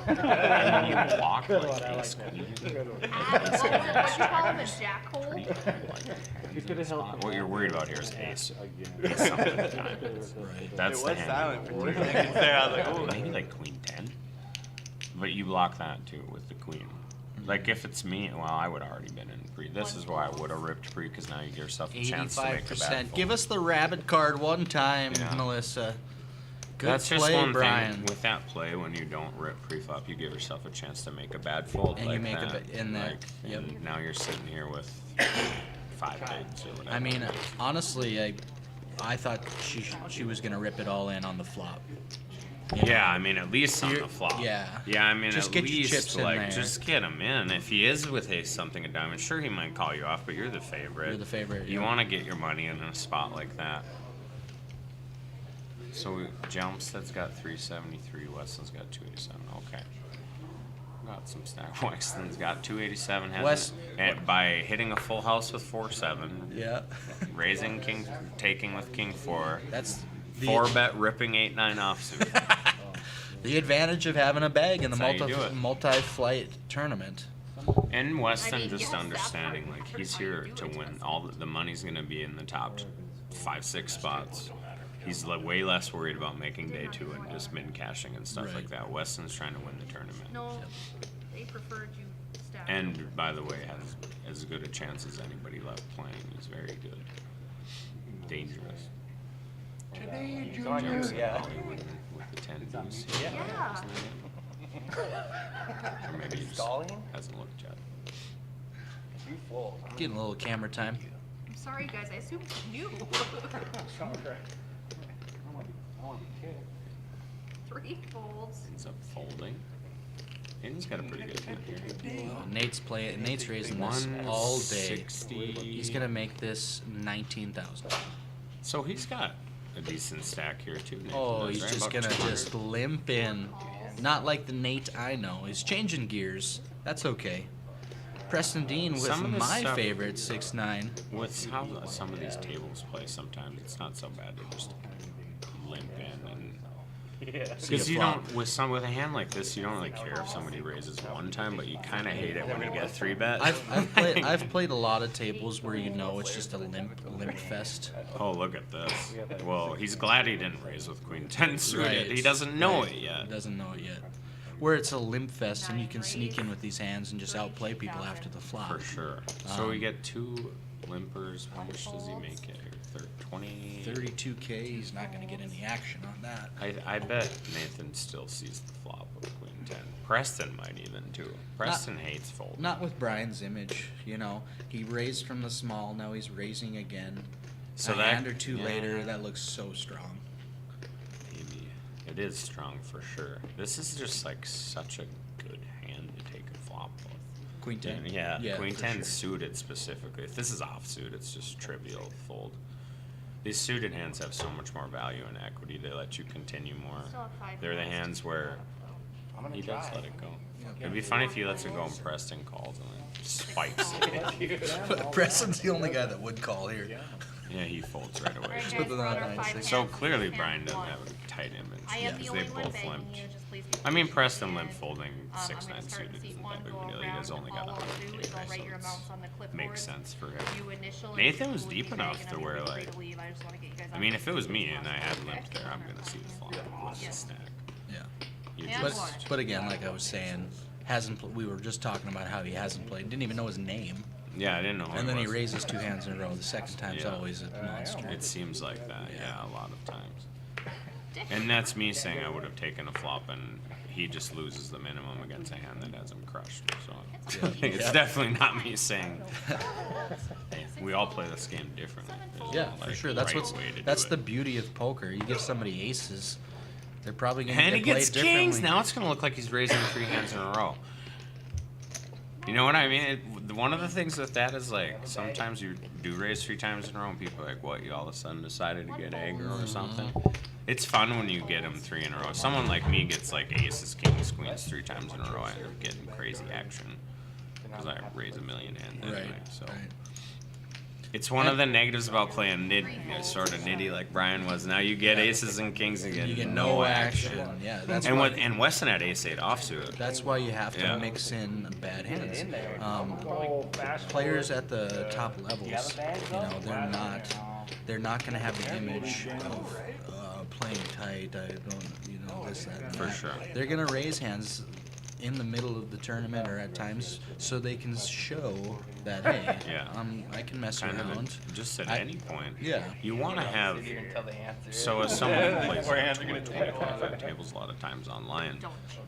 And then you block like ace queen. What'd you call him, a jackhole? What you're worried about here is ace. Ace something diamonds. That's It the was hand. silent for you're 2 worried about. seconds there. I was like, ooh. Maybe like queen 10. But you block that too with the queen. Like if it's me, well, I would already been in pre. This is why I would have ripped pre, because now you give yourself a chance to make a bad 85%. fold. Give us the rabbit card one time, Yeah. Melissa. Good That's play, just one Brian. thing with that play. When you don't rip pre-flop, you give yourself a chance to make a bad fold And like you make a that. ba- in that, Like, and now you're sitting here with 5 bigs or whatever. I mean, honestly, I thought she was gonna rip it all in on the flop. You know? Yeah, I mean, at least on You're- the flop. yeah. Yeah, I mean, Just at get your least, chips in like, there. just get him in. If he is with ace something a diamond, sure, he might call you off, but you're the favorite. You're the favorite, You yeah. want to get your money in a spot like that. So, Jumpstead's got 373, Weston's got 287. Okay. Got some stack. Weston's got 287. And by hitting a full house with 4-7. Yeah. Raising king, taking with king 4. That's the 4-bet ripping 8-9 offsuit. the advantage of having a bag in the That's how you do it. multi-flight tournament. And Weston I mean, just yes, that understanding, part like, for he's how you here do to it. win. All the money's going to be in the top 5-6 spots. He's like way less worried about making day 2 and just mid-cashing and stuff like that. Weston's trying to win the tournament. No, they preferred you stack. And, by the way, has as good a chance as anybody left playing. He's very good. Dangerous. Today, He's on you, Junior. yeah. With the 10 deuce. Yeah. Or maybe he just Stalling? hasn't looked yet. You fold. Getting a little camera time. I'm sorry, guys. I assumed you knew. Three folds. Ends up folding. Hayden's got a pretty good hand here. Nate's raising this all day. 160. He's gonna make this 19,000. So he's got a decent stack here too. Nathan Oh, does, he's right? just About gonna 200. just limp in. Not like the Nate I know. He's changing gears. That's okay. Preston Dean with Some of this my stuff- favorite 6'9". With how some of these tables play, sometimes it's not so bad to just limp in and. Because you don't with a hand like this, you don't really care if somebody raises one time, but you kind of hate it when you get 3-bet. I've played a lot of tables where you know it's just a limp fest. Oh, look at this. Well, he's glad he didn't raise with Queen 10 suited. Right. He doesn't know Right. it yet. He doesn't know it yet. Where it's a limp fest and you can sneak in with these hands and just outplay people after the flop. For sure. So we get 2 limpers. How much does he make it here? 20. 32K. He's not going to get any action on that. I bet Nathan still sees the flop of Queen 10. Preston might even too. Preston hates fold. Not with Brian's image, you know. He raised from the small, now he's raising again. So a that- hand or two yeah. later, that looks so strong. Maybe. It is strong for sure. This is just like such a good hand to take a flop with. Queen 10? Yeah, Yeah, Queen for 10 sure. suited specifically. If this is offsuit, it's just trivial fold. These suited hands have so much more value and equity. They let you continue more. Still have 5 They're the left. hands where he does let it go. It'd be funny if he lets it go and Preston calls and then spikes it. Preston's the only guy that would call here. Yeah, he folds right away. Alright, guys, With the we're on our 9-6. 5 So hands. clearly Hand Brian doesn't one. have a tight image. I am the because only they one both begging limped. you, just please be I mean, patient Preston and, limp folding I'm 6-9 gonna start suited seat isn't one, that big go of a deal. He around, has only got follow 100 through, anyway, it'll write so your it's- amounts on the clipboard. makes sense for him. You initial and Nathan was will deep be enough begging to them where feel free like, to leave. I just wanna get you guys I out mean, of if it was me and I had Okay. limped there, I'm gonna see the flop plus the stack. Yeah. You And But, just, but again, like I was saying, we were just talking about how he hasn't played. Didn't even know his name. yeah, I didn't know. And then he was. raises 2 hands in a row. The second time's Yeah. always a monster. It seems like that, yeah, a lot of times. And that's me saying I would have taken a flop and he just loses the minimum against a hand that has him crushed. So it's Yeah. definitely not me saying hey, we all play this game differently. There's Yeah, no, for like, sure. That's right what's way to do that's it. the beauty of poker. You give somebody aces, they're probably going to And he get gets played kings. differently. Now it's going to look like he's raising 3 hands in a row. You know what I mean? One of the things with that is like sometimes you do raise 3 times in a row and people are like, what, you all of a sudden decided to get aggro or something? It's fun when you get them 3 in a row. Someone like me gets like aces, kings, queens 3 times in a row. I end up getting crazy action because I raise a million hands anyway. So. It's one of the negatives about playing sort of nitty like Brian was. Now you get aces and kings again. You get no action. Yeah, that's and why, and Weston had ace-8 offsuit. that's why you have to Yeah. mix in bad hands. Players at the top levels, you know, they're not going to have the image of playing tight. I don't, you know, this, that, and For that. sure. They're going to raise hands in the middle of the tournament or at times so they can show that, hey, Yeah. I can mess Kind of around. just at I- any point. Yeah. You want to have. You can tell the answer. So as someone who plays Or like hands are gonna 20, 25 tables a lot of times online,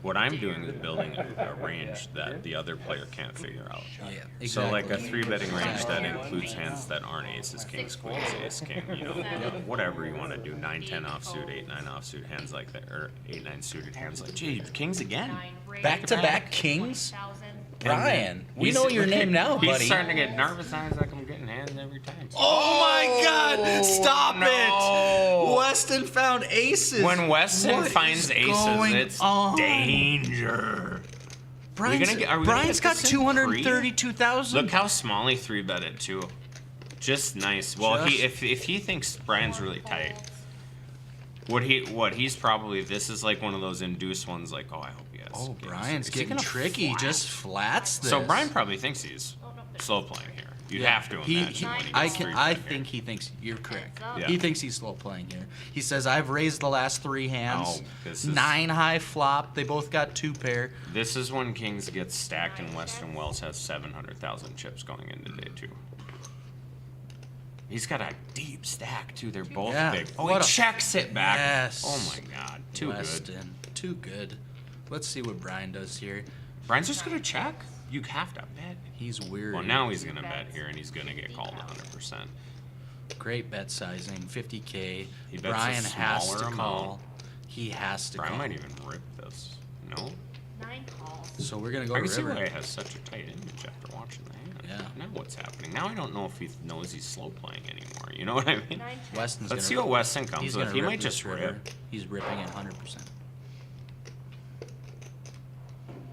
what I'm doing is building a range that the other player can't figure out. Yeah, So like a exactly. 3-betting range that includes hands that aren't aces, kings, queens, ace, king, you know, whatever you want to do, 9-10 offsuit, 8-9 offsuit, hands like that, or 8-9 suited hands like, gee, kings again. Back-to-back kings? Brian, we know your name now, He's buddy. starting to get nervous. I was like, I'm getting hands every time. Oh my God! Stop no. it! Weston found aces. When Weston What finds is aces, going it's on? danger. Brian's, are we gonna Brian's get got this in 232,000. Look how small he 3-betted too. Just nice. Well, Just- if he thinks Brian's really tight, what he's probably, this is like one of those induced ones. Like, oh, I hope he has. Oh, kings. Brian's Is he getting gonna tricky. flat? Just flats this. So Brian probably thinks he's slow playing here. You'd have to imagine when he I gets can. 3-bet I here. think he thinks you're correct. Yeah. He thinks he's slow playing here. He says, "I've raised the last 3 hands. Oh, this is- 9 high flop. They both got 2 pair. This is when Kings gets stacked and Weston Wells has 700,000 chips going into day 2. He's got a deep stack too. They're both Yeah, big. Oh, what he a- checks it back. Yes. Oh my God, too good. Weston, too good. Let's see what Brian does here. Brian's just gonna check. You have to bet. He's weird. Well, now he's gonna bet here, and he's gonna get called 100%. Great bet sizing, 50K. He bets a Brian has smaller to amount. call. He has to Brian call. might even rip this. No. 9 calls. So we're gonna go I can to see river. why he has such a tight image after watching the hand. Yeah. Now what's happening? Now I don't know if he knows he's slow playing anymore. You know what I mean? Weston's Let's gonna see what rip- Weston comes he's with. gonna He rip might this just river. rip. He's ripping it 100%.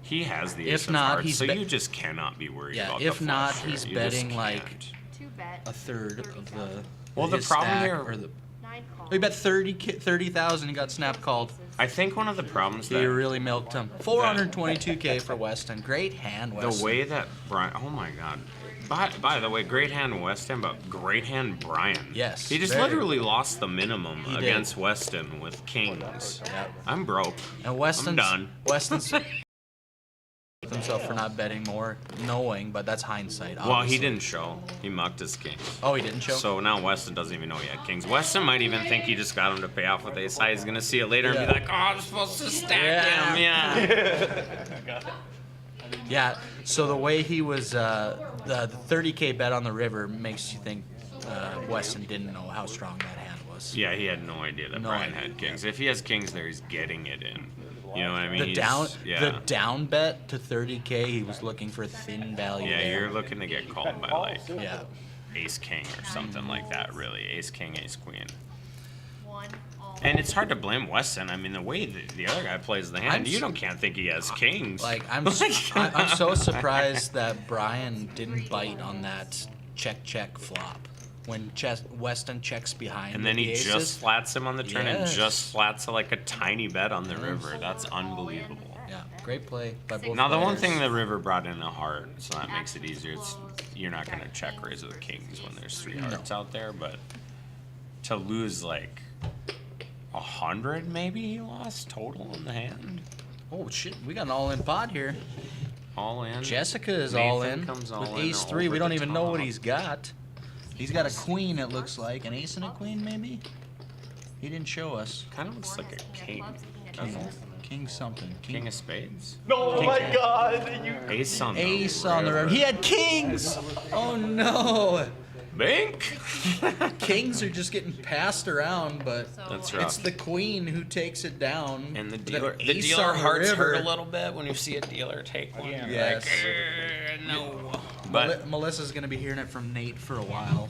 He has the If ace of not, hearts, he's so bet- you just cannot be worried Yeah, about if the not, flush here. he's You just betting like can't. a third of the. Well, the his problem stack here- Or the, 9 calls. he bet 30,000. He got snap called. I think one of the problems He that really milked him. 422K for Weston. Great hand, Weston. the way that Brian, oh my God. By the way, great hand Weston, but great hand Brian. Yes, He just very. literally lost the minimum He did. against Weston with kings. I'm broke. And Weston's I'm done. Weston's himself for not betting more, knowing, but that's hindsight. Well, he obviously. didn't show. He mucked his kings. Oh, he didn't show? So now Weston doesn't even know he had kings. Weston might even think he just got him to pay off with ace high. He's gonna see it later and be like, "Oh, I'm supposed to stack him." Yeah. Yeah. So the way he was, the 30K bet on the river makes you think Weston didn't know how strong that hand was. Yeah, he had no idea that No Brian idea. had kings. If he has kings there, he's getting it in. You know what I mean? The He's- the down bet to 30K, he was looking for thin value. Yeah, there. you're looking to get called by like Yeah. ace king or something like that. Really, ace king, ace queen. 1 all. And it's hard to blame Weston. I mean, the way the other guy plays the hand, can't think he has kings. Like I'm so surprised that Brian didn't bite on that check flop when Weston checks behind. And then with he the aces. just flats him on the turn and Yes. just flats like a tiny bet on the river. That's unbelievable. Yeah, great play by both Now the one players. thing the river brought in a heart, so that makes it easier. It's you're not gonna check raise with kings when there's 3 hearts out there, but to lose like 100 maybe he lost total in the hand. Oh shit, we got an all-in pot here. All in. Jessica is Nathan all in comes all with in ace 3. We over don't the even know what top. he's got. He's got a queen, it looks like. An ace and a queen, maybe? He didn't show us. Kind of looks like a king. King something. King of spades. Oh King- my God! Ace on the Ace on the river. He had kings! Oh no! Bank! Kings are just getting passed around, but That's it's rough. the queen who takes it down. And the With dealer, an the ace dealer on the hearts hurt river. a little bit when you see a dealer take one. You're Yes. like, no. But Melissa's gonna be hearing it from Nate for a while.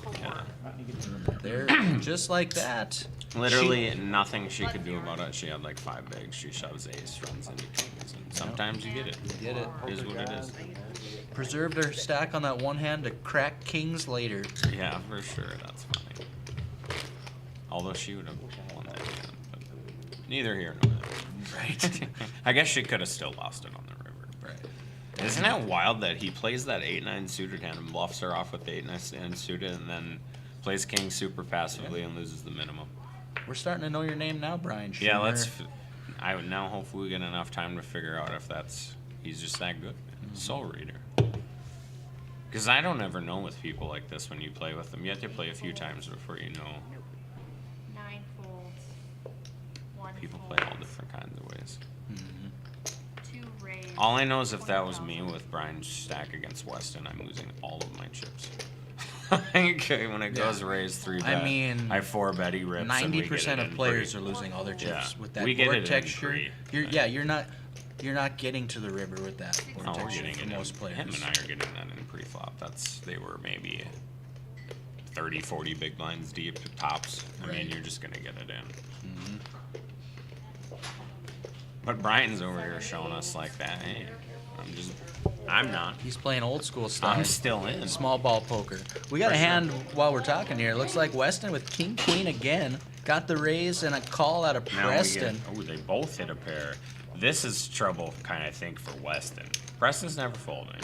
There, just like that. literally nothing she could do about it. She had like 5 bigs. She shoves ace, runs into kings, and sometimes you get it. You get it. It is what it is. Preserved her stack on that one hand to crack kings later. Yeah, for sure. That's funny. Although she would have won that hand, but neither here nor there. Right. I guess she could have still lost it on the river. Right. Isn't that wild that he plays that 8-9 suited hand and bluffs her off with the 8-9 suited and then plays king super passively and loses the minimum? We're starting to know your name now, Brian. Yeah, Schumer. let's. I would now hopefully we get enough time to figure out if he's just that good. Soul reader. Because I don't ever know with people like this when you play with them. You have to play a few times before you know. 9 folds. 1 People fold. play all different kinds of ways. 2 raise. All I know is if that was me with Brian's stack against Weston, I'm losing all of my chips. Okay, when it goes raise 3 bet, I mean, I 4 bet, he rips. 90% of players are losing all their chips Yeah, with that we get board it in texture. pre. You're not getting to the river with that board No, we're texture getting for it in. most players. Him and I are getting that in pre-flop. They were maybe 30, 40 big blinds deep tops. I mean, you're just gonna get it in. But Brian's over here showing us like that. Hey, I'm not. He's playing old school style. I'm still in. Small ball poker. We got For a sure. hand while we're talking here. Looks like Weston with king queen again. Got the raise and a call out of Now Preston. they both hit a pair. This is trouble, kind of think, for Weston. Preston's never folding.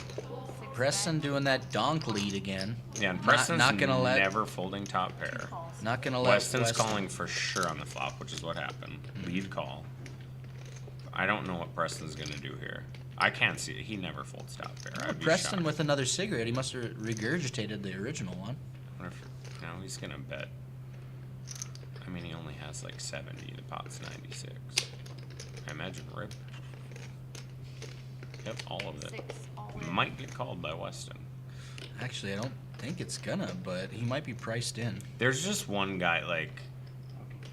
Preston doing that donk lead again. Yeah, and Preston's not gonna let never folding top pair. not gonna let Weston's Weston. calling for sure on the flop, which is what happened. Lead call. I don't know what Preston's gonna do here. I can't see it. He never folds top pair. I'd be Preston shocked. with another cigarette. He must have regurgitated the original one. What if- no, he's gonna bet. I mean, he only has like 70. The pot's 96. I imagine rip. Yep, all of it. 6 all in. Might get called by Weston. Actually, I don't think it's gonna, but he might be priced in. There's just one guy, like,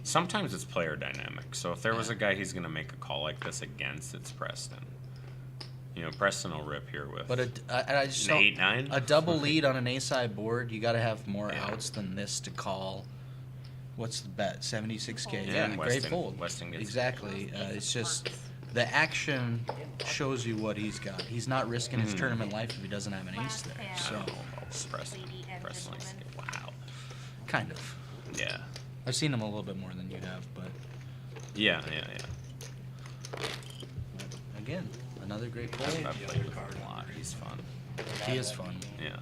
sometimes it's player dynamic. So if there was a guy he's going to make a call like this against, it's Preston. You know, Preston will rip here with But I just an don't, 8-9. a double lead on an ace-high board, you got to have more outs than this to call. What's the bet? 76K. Yeah, great Weston- fold. Weston gets exactly. It's just the action shows you what he's got. He's not risking his tournament life if he doesn't have an ace there. So, Preston. Preston likes to get wow. kind of. Yeah. I've seen him a little bit more than you have, but Yeah. again, another great I've fold. played with him a lot. He's fun. He is fun. Yeah.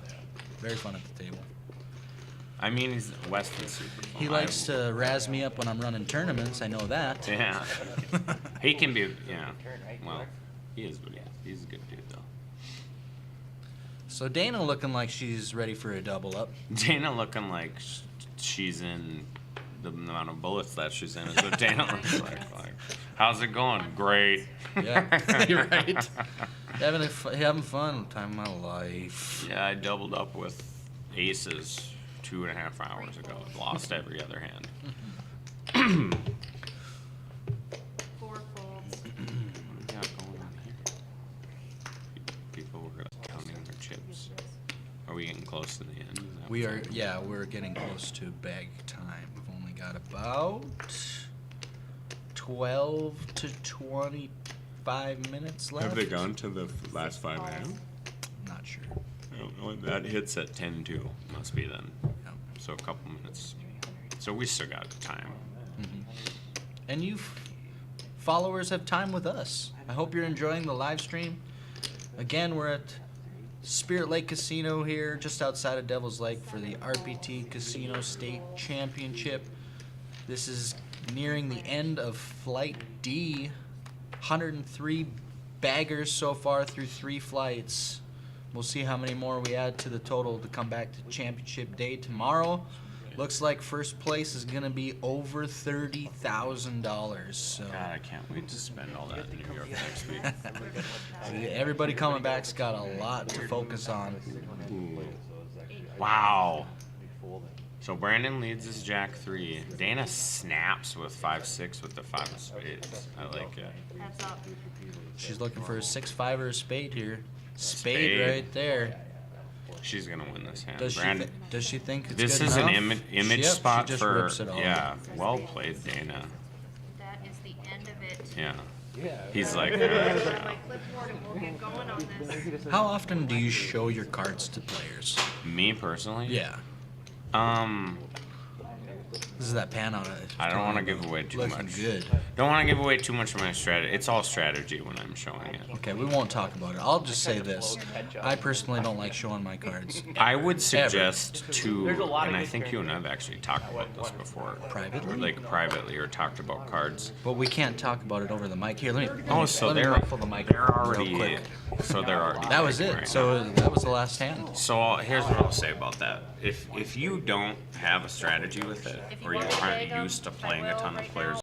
Very fun at the table. I mean, he's Weston's super fun. He likes to razz me up when I'm running tournaments. I know that. Yeah. He can be, yeah. Well, he is, but he's a good dude, though. So Dana looking like she's ready for a double up. Dana looking like she's in the amount of bullets that she's in is what Dana looks like. How's it going? Great. Yeah, you're right. Having fun. Time of my life. Yeah, I doubled up with aces 2.5 hours ago. Lost every other hand. 4 folds. What do we got going on here? People were counting their chips. Are we getting close to the end? Is that We what's are, up? yeah, we're getting close to bag time. We've only got about 12 to 25 minutes left. Have they gone to the last 5 a.m.? Not sure. Oh, that hits at 10:02. Must be then. So a couple minutes. So we still got time. And you followers have time with us. I hope you're enjoying the live stream. Again, we're at Spirit Lake Casino here, just outside of Devil's Lake for the RPT Casino State Championship. This is nearing the end of Flight D. 103 baggers so far through 3 flights. We'll see how many more we add to the total to come back to championship day tomorrow. Looks like first place is gonna be over $30,000. So God, I can't wait to spend all that in New York next week. everybody coming back's got a lot to focus on. Wow. So Brandon leads his Jack 3. Dana snaps with 5-6 with the 5 of spades. I like it. Heads up. She's looking for a 6-5 or a spade here. Spade Spade. right there. She's gonna win this hand. Does Brandon, she think it's this good is enough? an image Yep, spot she just for rips it all. yeah. Well played, Dana. That is the end of it. Yeah. He's like, My clipboard and we'll get going on this. How often do you show your cards to players? Me personally? Yeah. This is that pan on it. I don't want to give away too Looking much. good. Don't want to give away too much of my strategy. It's all strategy when I'm showing it. Okay, we won't talk about it. I'll just say this. I personally don't like showing my cards. I would suggest There's a lot of and I good think you and I've actually talked about this before. Privately? Like privately or talked about cards. But we can't talk about it over the mic. Here, let me They're muffle the mic they're real already quick. they're already That was taken it. right So now. that was the last hand. So here's what I'll say about that. If you don't have a strategy with it, or you're used to playing a ton of players